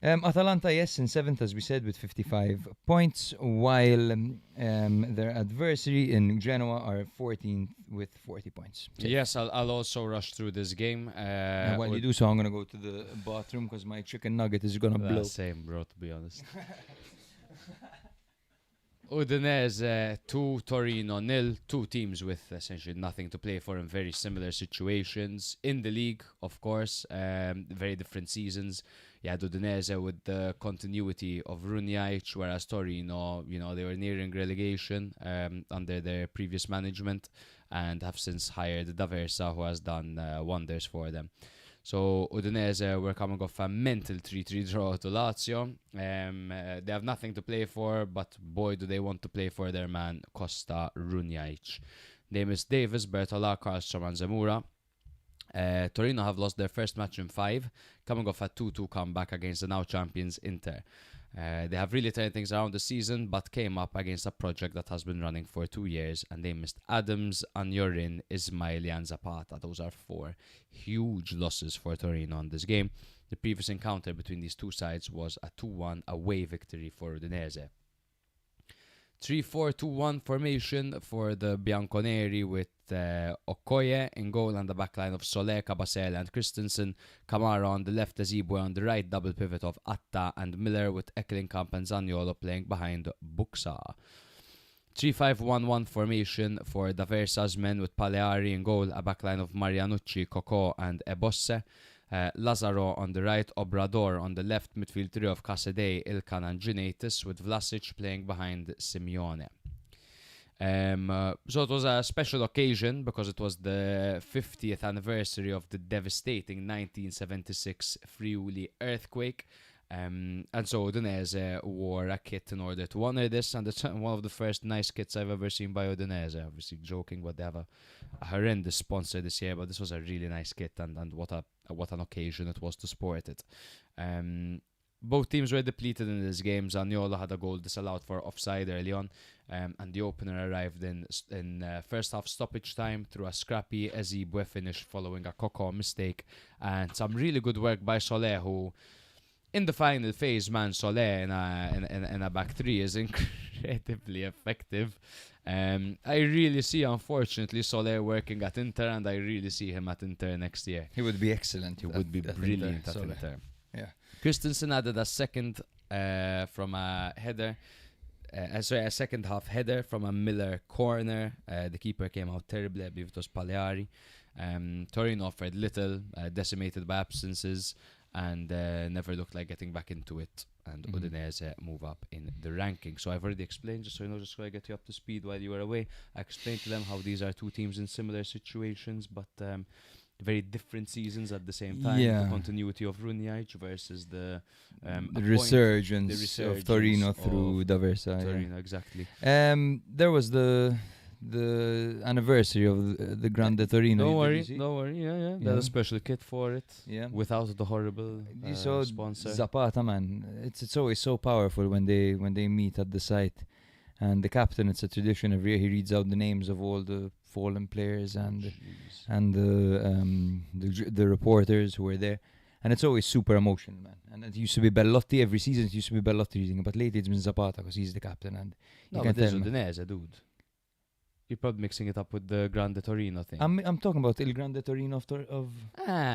Atalanta, yes, in 7th, as we said, with 55 points, while their adversary in Genoa are 14th with 40 points. Yes, I'll also rush through this game. While you do so, I'm going to go to the bathroom because my chicken nugget is going to blow. Same, bro, to be honest. Udinese 2, Torino 0, 2 teams with essentially nothing to play for in very similar situations. In the league, of course, very different seasons. You had Udinese with the continuity of Runjaic, whereas Torino, they were nearing relegation under their previous management and have since hired D'Aversa, who has done wonders for them. So Udinese were coming off a mental 3-3 draw to Lazio. They have nothing to play for, but boy, do they want to play for their man Costa Runjaic. They missed Davis, Bertola, Karlstrom and Zamora. Torino have lost their first match in 5, coming off a 2-2 comeback against the now champions Inter. They have really turned things around this season, but came up against a project that has been running for 2 years, and they missed Adams, Anjorin, Ismaili and Zapata. Those are 4 huge losses for Torino in this game. The previous encounter between these 2 sides was a 2-1 away victory for Udinese. 3-4-2-1 formation for the Bianconeri with Okoye in goal and the backline of Solé, Cabasele and Christensen. Kamara on the left, Azibwe on the right, double pivot of Atta and Miller with Ekkelenkamp and Zaniolo playing behind Buxa. 3-5-1-1 formation for D'Aversa's men with Paleari in goal, a backline of Marianucci, Coco and Ebosse. Lazaro on the right, Obrador on the left, midfield trio of Casadei, Ilkan and Ginetis, with Vlasic playing behind Simeone. So it was a special occasion because it was the 50th anniversary of the devastating 1976 Friuli earthquake. And so Udinese wore a kit in order to honor this, and it's one of the first nice kits I've ever seen by Udinese. Obviously joking, but they have a horrendous sponsor this year, but this was a really nice kit, and what an occasion it was to sport it. Both teams were depleted in this game. Zaniolo had a goal disallowed for offside early on, and the opener arrived in first half stoppage time through a scrappy Ezibwe finish following a Coco mistake, and some really good work by Solé, who in the final phase, man, Solé in a back three is incredibly effective. I really see, unfortunately, Solé working at Inter, and I really see him at Inter next year. He would be excellent. He would be brilliant at Inter. Yeah. Christensen added a second from a header. A second half header from a Miller corner. The keeper came out terribly. I believe it was Paleari. Torino offered little, decimated by absences, and never looked like getting back into it. And Udinese move up in the ranking. So I've already explained, just so you know, just so I get you up to speed while you were away. I explained to them how these are two teams in similar situations, but very different seasons at the same time. Yeah. The continuity of Runjaic versus the resurgence of Torino through D'Aversa. Torino, exactly. There was the anniversary of the Grande Torino. Don't worry. Yeah. There's a special kit for it. Yeah. Without the horrible You saw sponsor. Zapata, man. It's always so powerful when they meet at the site. And the captain, it's a tradition every year. He reads out the names of all the fallen players and the reporters who were there. And it's always super emotional, man. And it used to be Bellotti every season. It used to be Bellotti reading it, but lately it's been Zapata because he's the captain. And no, but this is Udinese, dude. You're probably mixing it up with the Grande Torino thing. I'm talking about Il Grande Torino of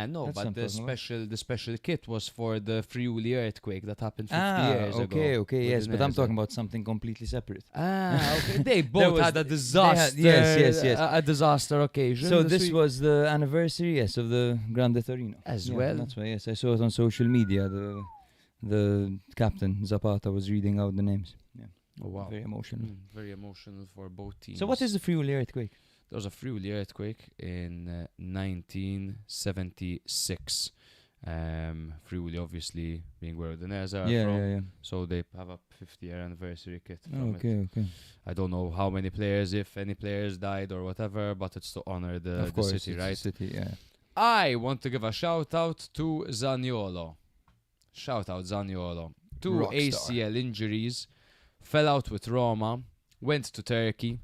no, That's but the special kit was for the Friuli earthquake that happened 50 years ago. Okay, yes, but I'm talking about something completely separate. Okay. They both had a disaster. Yes. A disaster occasion. So this was the anniversary, yes, of the Grande Torino. Well. That's why, yes, I saw it on social media. The captain, Zapata, was reading out the names. Yeah. Oh, wow. Very emotional. Very emotional for both teams. So what is the Friuli earthquake? There was a Friuli earthquake in 1976. Friuli obviously being where Udinese are from. Yeah. So they have a 50-year anniversary kit from it. Okay. I don't know how many players, if any players died or whatever, but it's to honor the city, right? City, yeah. I want to give a shout out to Zaniolo. Shout out Zaniolo. 2 Rockstar. ACL injuries. Fell out with Roma, went to Turkey,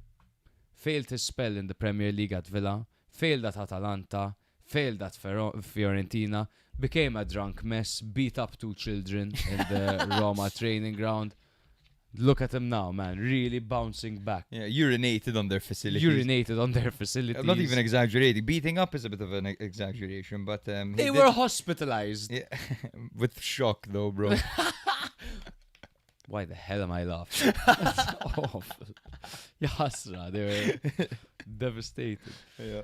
failed his spell in the Premier League at Villa, failed at Atalanta, failed at Fiorentina, became a drunk mess, beat up 2 children in the Roma training ground. Look at him now, man, really bouncing back. Yeah, urinated on their facilities. I'm not even exaggerating. Beating up is a bit of an exaggeration, but they were hospitalized. Yeah, with shock though, bro. Why the hell am I laughing? That's awful. Yasra, they were devastated. Yeah.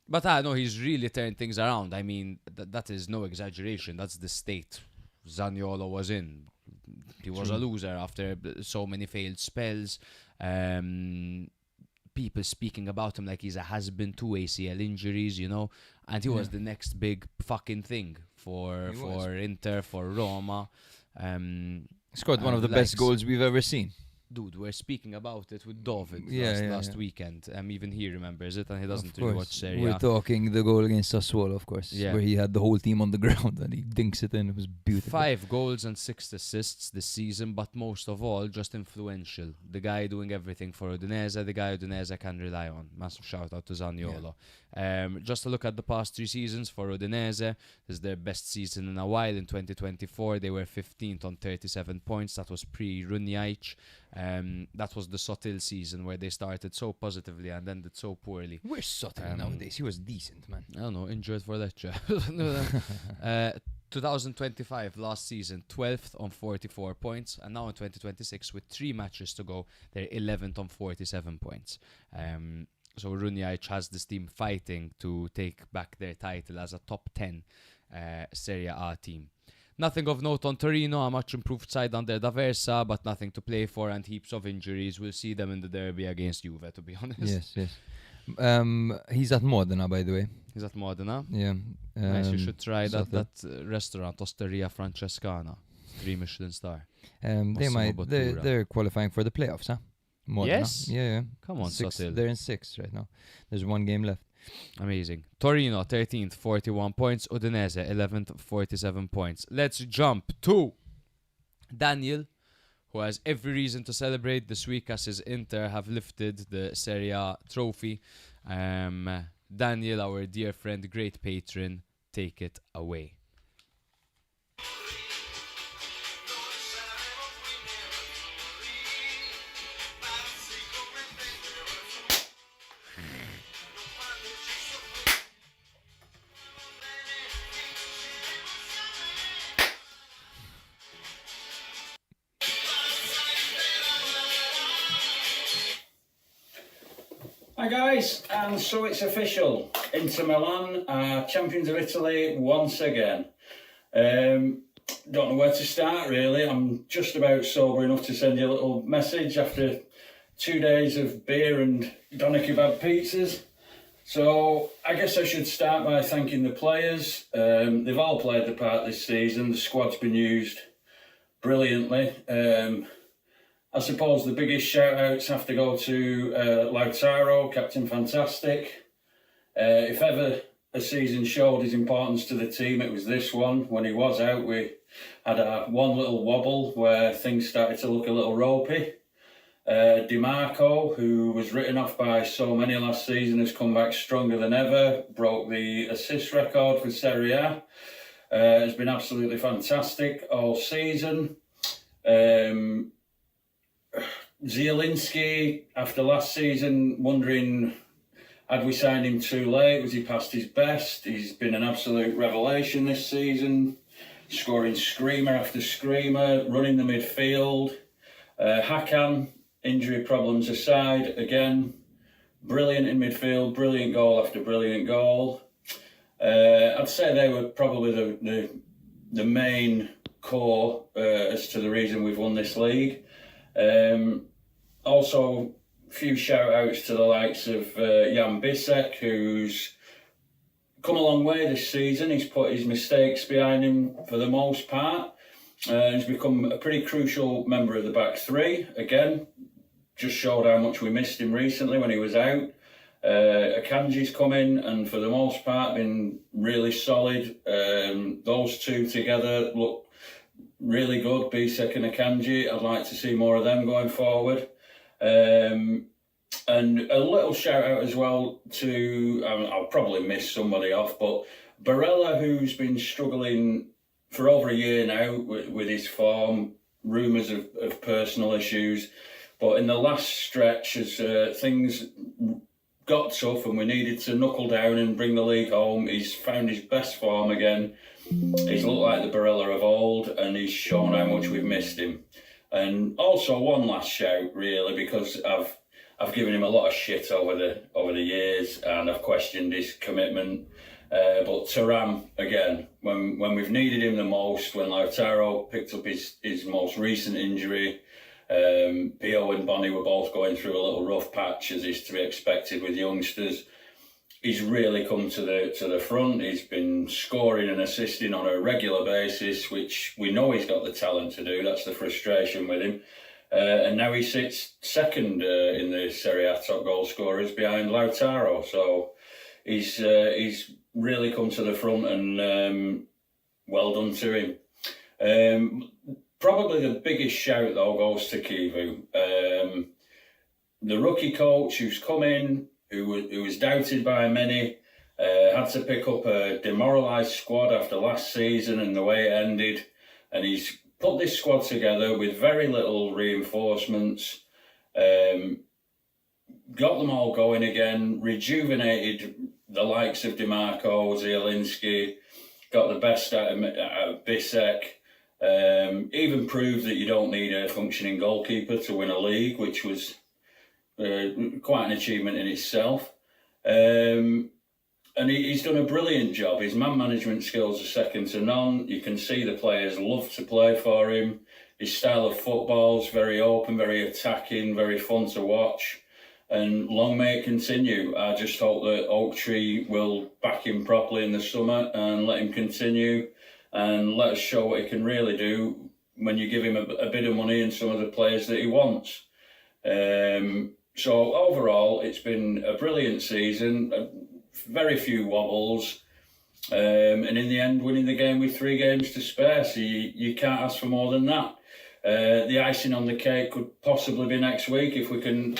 But I know he's really turned things around. I mean, that is no exaggeration. That's the state Zaniolo was in. He was a loser after so many failed spells. People speaking about him like he's a has-been, 2 ACL injuries, you know. And he was the next big fucking thing for Inter, for Roma. Scored one of the best goals we've ever seen. Dude, we're speaking about it with David last weekend. Even he remembers it, and he doesn't really watch Serie A. We're talking the goal against Sassuolo, of course, where he had the whole team on the ground and he dinks it in. It was beautiful. 5 goals and 6 assists this season, but most of all, just influential. The guy doing everything for Udinese, the guy Udinese can rely on. Massive shout out to Zaniolo. Just to look at the past 3 seasons for Udinese, this is their best season in a while. In 2024, they were 15th on 37 points. That was pre-Runjaic. That was the Sotil season where they started so positively and ended so poorly. Where's Sotil nowadays? He was decent, man. I don't know, injured for Lecce. 2025 last season 12th on 44 points, and now in 2026 with 3 matches to go they're 11th on 47 points. So Runjaic has this team fighting to take back their title as a top 10 Serie A team. Nothing of note on Torino, a much improved side under D'Aversa, but nothing to play for and heaps of injuries. We'll see them in the derby against Juve, to be honest. Yes. He's at Modena, by the way. He's at Modena. Yeah. Nice, you should try that restaurant, Osteria Francescana. 3 Michelin star. They're qualifying for the playoffs, huh? Modena. Yes? Yeah. Come on, Sotil. They're in 6th right now. There's 1 game left. Amazing. Torino, 13th, 41 points. Udinese, 11th, 47 points. Let's jump to Daniel, who has every reason to celebrate this week as his Inter have lifted the Serie A trophy. Daniel, our dear friend, great patron, take it away. Hi guys, and so it's official. Inter Milan are champions of Italy once again. Don't know where to start really. I'm just about sober enough to send you a little message after 2 days of beer and doner kebab pizzas. So I guess I should start by thanking the players. They've all played their part this season. The squad's been used brilliantly. I suppose the biggest shout-outs have to go to Lautaro, Captain Fantastic. If ever a season showed his importance to the team, it was this one. When he was out, we had one little wobble where things started to look a little ropey. Di Marco, who was written off by so many last season, has come back stronger than ever, broke the assist record for Serie A. Has been absolutely fantastic all season. Zielinski, after last season, wondering, had we signed him too late? Was he past his best? He's been an absolute revelation this season, scoring screamer after screamer, running the midfield. Hakan, injury problems aside, again, brilliant in midfield, brilliant goal after brilliant goal. I'd say they were probably the main core as to the reason we've won this league. Also, a few shout-outs to the likes of Jan Bisek, who's come a long way this season. He's put his mistakes behind him for the most part. He's become a pretty crucial member of the back three. Again, just showed how much we missed him recently when he was out. Akanji's come in and for the most part been really solid. Those two together look really good, Bisek and Akanji. I'd like to see more of them going forward. And a little shout out as well to, I'll probably miss somebody off, but Barella, who's been struggling for over a year now with his form, rumours of personal issues. But in the last stretch, as things got tough and we needed to knuckle down and bring the league home, he's found his best form again. He's looked like the Barella of old, and he's shown how much we've missed him. And also one last shout, really, because I've given him a lot of shit over the years, and I've questioned his commitment. But Thuram, again, when we've needed him the most, when Lautaro picked up his most recent injury, Pio and Bonnie were both going through a little rough patch, as is to be expected with youngsters. He's really come to the front. He's been scoring and assisting on a regular basis, which we know he's got the talent to do. That's the frustration with him. And now he sits second in the Serie A top goal scorers behind Lautaro. So he's really come to the front, and well done to him. Probably the biggest shout, though, goes to Chivu. The rookie coach who's come in, who was doubted by many, had to pick up a demoralised squad after last season and the way it ended. And he's put this squad together with very little reinforcements, got them all going again, rejuvenated the likes of Di Marco, Zielinski, got the best out of Bissek. Even proved that you don't need a functioning goalkeeper to win a league, which was quite an achievement in itself. And he's done a brilliant job. His man management skills are second to none. You can see the players love to play for him. His style of football is very open, very attacking, very fun to watch. And long may it continue. I just hope that Oaktree will back him properly in the summer and let him continue and let us show what he can really do when you give him a bit of money and some of the players that he wants. So overall, it's been a brilliant season, very few wobbles, and in the end winning the game with 3 games to spare, so you can't ask for more than that. The icing on the cake could possibly be next week if we can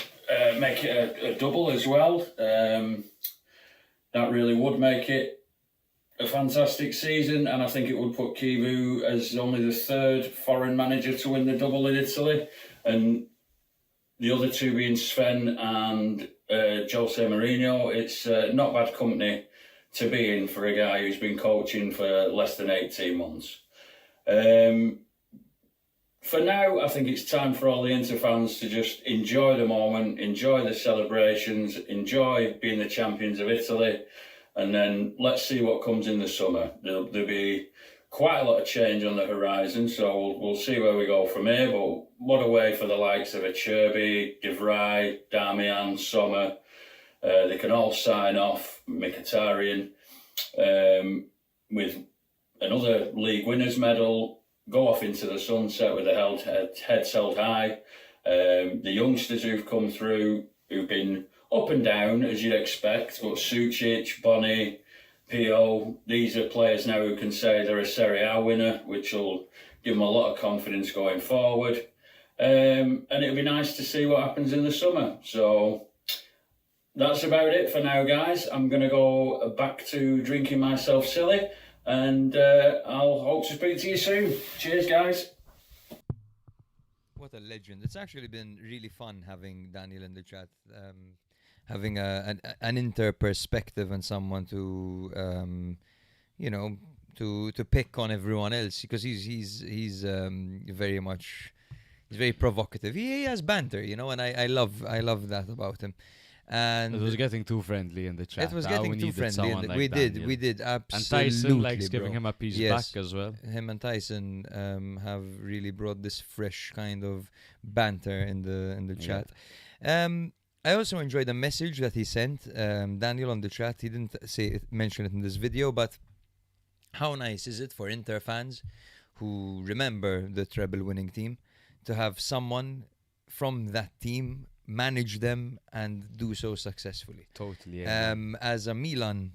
make it a double as well. That really would make it a fantastic season, and I think it would put Chivu as only the 3rd foreign manager to win the double in Italy, and the other 2 being Sven and José Mourinho. It's not bad company to be in for a guy who's been coaching for less than 18 months. For now, I think it's time for all the Inter fans to just enjoy the moment, enjoy the celebrations, enjoy being the champions of Italy, and then let's see what comes in the summer. There'll be quite a lot of change on the horizon, so we'll see where we go from here. But what a way for the likes of Acerbi, De Vrij, Damian, Sommer. They can all sign off, Mkhitaryan, with another league winners medal, go off into the sunset with their heads held high. The youngsters who've come through, who've been up and down, as you'd expect, but Sucic, Boni, Pio, these are players now who can say they're a Serie A winner, which will give them a lot of confidence going forward. And it'll be nice to see what happens in the summer. So that's about it for now, guys. I'm going to go back to drinking myself silly, and I'll hope to speak to you soon. Cheers, guys. What a legend. It's actually been really fun having Daniel in the chat, having an Inter perspective and someone to, to pick on everyone else, because he's very much, he's very provocative. He has banter, and I love that about him. And it was getting too friendly in the chat. It was getting too friendly. We did absolutely. And Tyson likes bro. giving him a piece Yes. back as well. Him and Tyson have really brought this fresh kind of banter in the chat. I also enjoyed the message that he sent, Daniel, on the chat. He didn't mention it in this video, but how nice is it for Inter fans who remember the treble-winning team to have someone from that team manage them and do so successfully. Totally. Yeah. As a Milan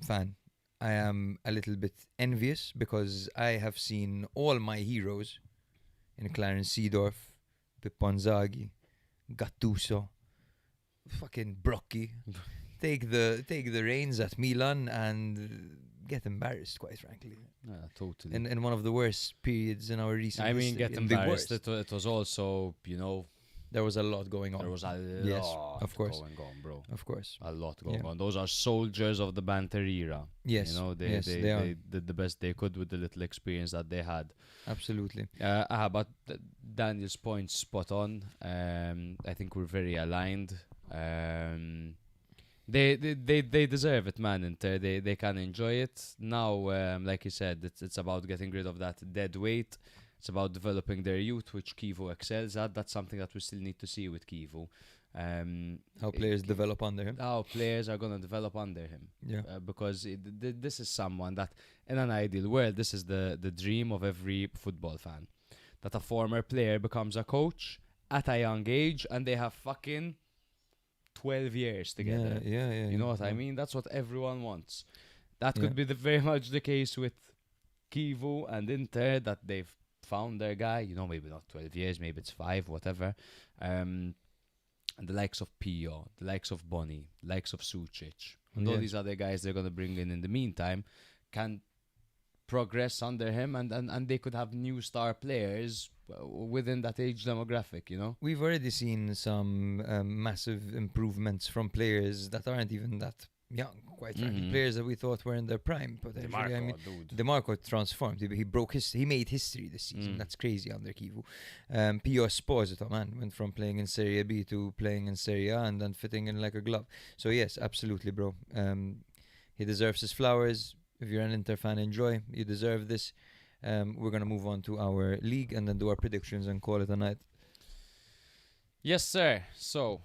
fan, I am a little bit envious because I have seen all my heroes in Clarence Seedorf, Filippo Inzaghi, Gattuso, fucking Brocchi take the reins at Milan and get embarrassed, quite frankly. Yeah, totally. In one of the worst periods in our recent I mean, history. get embarrassed. It was also, there was a lot going on. There was a lot of course. going on, bro. Of course. A lot going on. Those are soldiers of the banter era. Yes. They did the best they could with the little experience that they had. Absolutely. But Daniel's point spot on. I think we're very aligned. They deserve it, man. Inter. They can enjoy it now. Like you said, it's about getting rid of that dead weight. It's about developing their youth, which Chivu excels at. That's something that we still need to see with Chivu. How players develop under him. How players are going to develop under him. Yeah. Because this is someone that, in an ideal world, this is the dream of every football fan. That a former player becomes a coach at a young age and they have fucking 12 years together. Yeah. You know what I mean? That's what everyone wants. That could be very much the case with Chivu and Inter, that they've found their guy, maybe not 12 years, maybe it's 5, whatever. And the likes of Pio, the likes of Boni, the likes of Sucic, and all these other guys they're going to bring in the meantime can progress under him, and they could have new star players within that age demographic, We've already seen some massive improvements from players that aren't even that young, quite frankly. Players that we thought were in their prime. Potentially. I mean, dude. DeMarco transformed. He made history this season. That's crazy under Chivu. Pio Esposito, man, went from playing in Serie B to playing in Serie A and then fitting in like a glove. So yes, absolutely, bro. He deserves his flowers. If you're an Inter fan, enjoy. You deserve this. We're gonna move on to our league and then do our predictions and call it a night. Yes, sir. So,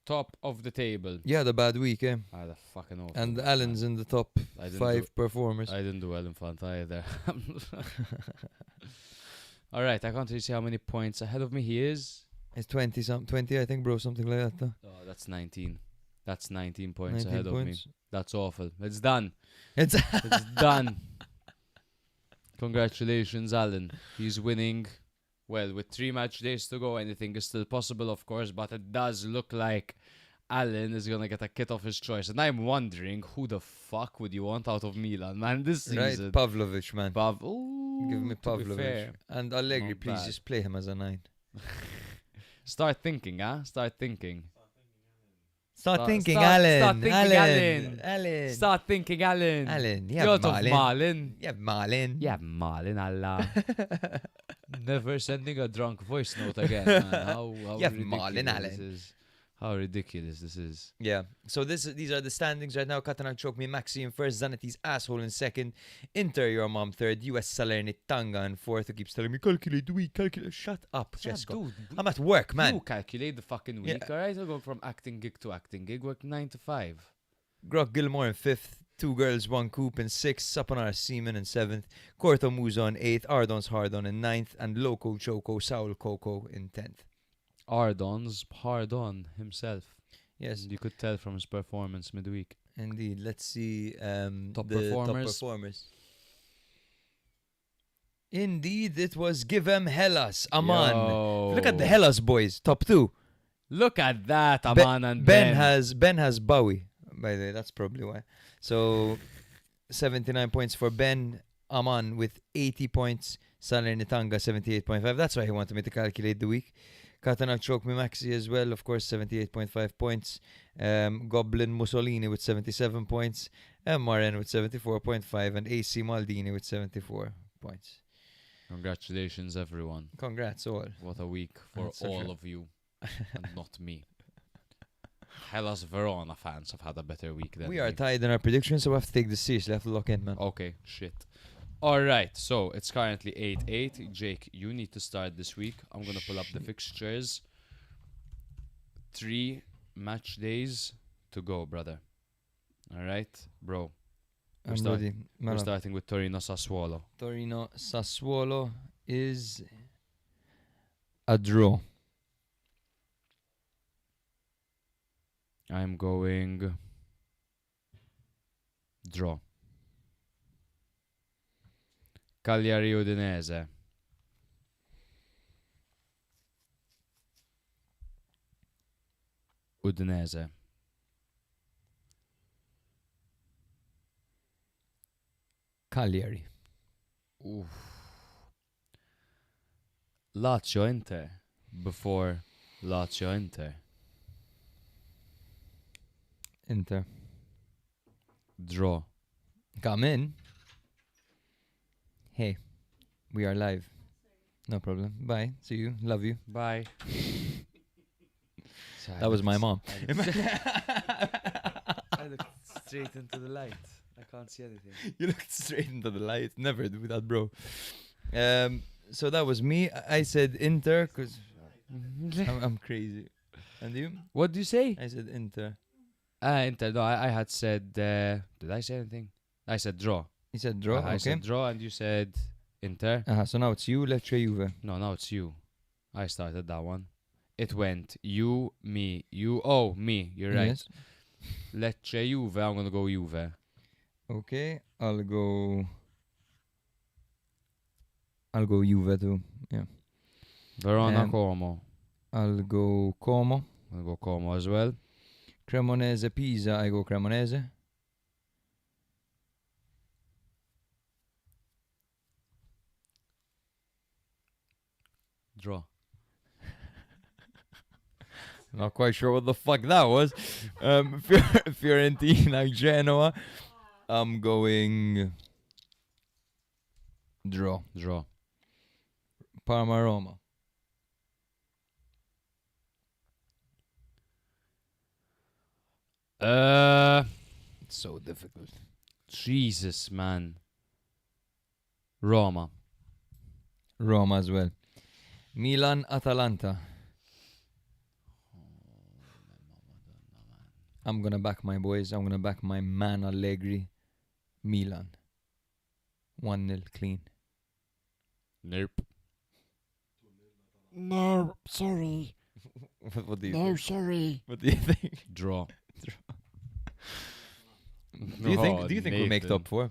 top of the table. Yeah, the bad week, eh? The fucking awful. And Allen's in the top I didn't 5 performers. I didn't do well in front either. All right, I can't really see how many points ahead of me he is. It's 20 I think, bro, something like that. Though. Oh, that's 19. That's 19 points 19 ahead points. of me. That's awful. It's done. It's It's done. Congratulations, Alan. He's winning. Well, with 3 match days to go, anything is still possible, of course, but it does look like Alan is going to get a kit of his choice. And I'm wondering, who the fuck would you want out of Milan, man, this season? right, Pavlovic, man. Ooh, Give me to be Pavlovic. fair. And Allegri, Not please bad. just play him as a 9. Start thinking, huh? Start thinking. Start thinking, start Alan. thinking, Alan. Alan. Start thinking, Alan. Alan. You're out of Malin. Yeah, Malin. Yeah, Malin, Allah. Never sending a drunk voice note again, man. How Yeah, ridiculous Malin, this Alan. is. How ridiculous this is. Yeah. So these are the standings right now. Catalan Choke Me Maxi in first, Zanetti's asshole in second, Inter your mom third, US Salernitanga in fourth, who keeps telling me calculate the week, calculate. Shut up, Cesco. Dude, I'm at work, man. you calculate the fucking week, Yeah. alright? I'll go from acting gig to acting gig, work 9 to 5. Grock Gilmore in fifth, 2 girls, 1 coop in sixth, Saponar Seaman in seventh, Corto Muzo in eighth, Ardon's Hardon in ninth, and Loco Choco Saul Coco in 10th. Ardon's Hardon himself. Yes, You could tell from his performance midweek. indeed. Let's see Top the performers. top performers. Indeed, it was Give 'em Hellas, Aman. Yo. Look at the Hellas boys, top 2. Look at that, Aman and Ben Ben. has Bowie, by the way. That's probably why. So 79 points for Ben. Aman with 80 points. Salernitanga 78.5. That's why he wanted me to calculate the week. Katana Choke Me Maxi as well, of course, 78.5 points. Goblin Mussolini with 77 points. MRN with 74.5. And AC Maldini with 74 points. Congratulations, everyone. Congrats all. What a week for That's such all a- of you, and not me. Hellas Verona fans have had a better week than We me. are tied in our predictions, so we have to take this seriously. We have to lock in, man. Okay, shit. All right, so it's currently 8-8. Jake, you need to start this week. I'm going to pull up the fixtures. 3 match days to go, brother. All right, bro. I'm start- ready. We're Man, starting with Torino Sassuolo. Torino Sassuolo is a draw. I'm going draw. Cagliari Udinese. Udinese. Cagliari. Oof. Lazio Inter. Before Lazio Inter. Inter. Draw. Come in. Hey, we are live. No problem. Bye. See you. Love you. Bye. That was my mom. I looked straight into the light. I can't see anything. You looked straight into the light. Never do that, bro. So that was me. I said Inter because I'm crazy. And you? What do you say? I said Inter. Inter. No, I had said. Did I say anything? I said draw. You said draw. I Okay. said draw, and you said Inter. So now it's you, Lecce, Juve. No, now it's you. I started that one. It went you, me, you. Oh, me. You're right. Yes. Lecce, Juve. I'm gonna go Juve. Okay. I'll go Juve too. Yeah. Verona, Como. I'll go Como. I'm gonna go Como as well. Cremonese, Pisa. I go Cremonese. Draw. Not quite sure what the fuck that was. Fiorentina, Genoa. I'm going draw. Parma, Roma. It's so difficult. Jesus, man. Roma as well. Milan, Atalanta. I'm gonna back my boys. I'm gonna back my man Allegri. Milan. 1-0 clean. Nope. No, sorry. What do you No, think? sorry. What do you think? Draw. Do you think we make top 4?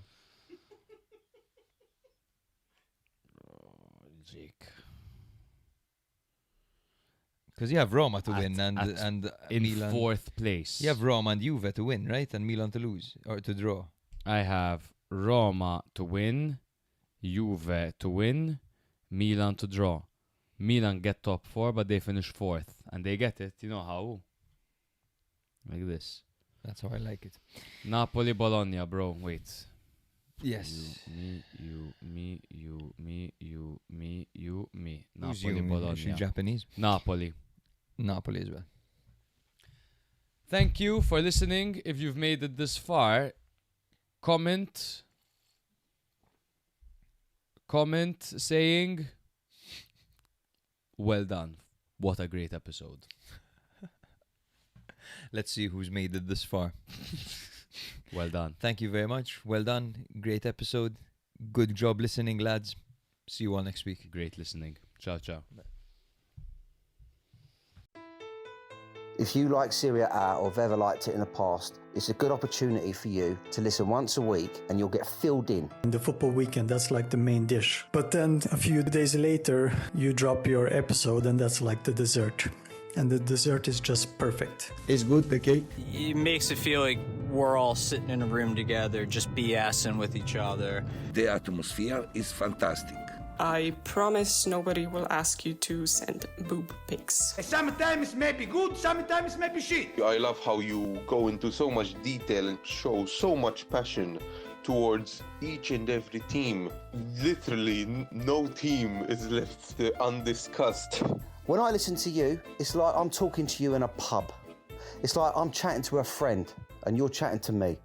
Because you have Roma to win and in Milan. 4th place. You have Roma and Juve to win, right? And Milan to lose or to draw. I have Roma to win, Juve to win, Milan to draw. Milan get top 4, but they finish 4th. And they get it, you know how? Like this. That's how I like it. Napoli, Bologna, bro. Wait. Yes. You, me. Who's Napoli, you? Is Bologna. she Japanese? Napoli As well. Thank you for listening. If you've made it this far, comment saying, well done. What a great episode. Let's see who's made it this far. Well done. Thank you very much. Well done. Great episode. Good job listening, lads. See you all next week. Great listening. Ciao, ciao. If you like Serie A or have ever liked it in the past, it's a good opportunity for you to listen once a week and you'll get filled in. The football weekend, that's like the main dish. But then a few days later, you drop your episode and that's like the dessert. And the dessert is just perfect. It's good, the cake. It makes it feel like we're all sitting in a room together, just BSing with each other. The atmosphere is fantastic. I promise nobody will ask you to send boob pics. Sometimes maybe good, sometimes maybe shit. I love how you go into so much detail and show so much passion towards each and every team. Literally, no team is left undiscussed. When I listen to you, it's like I'm talking to you in a pub. It's like I'm chatting to a friend and you're chatting to me.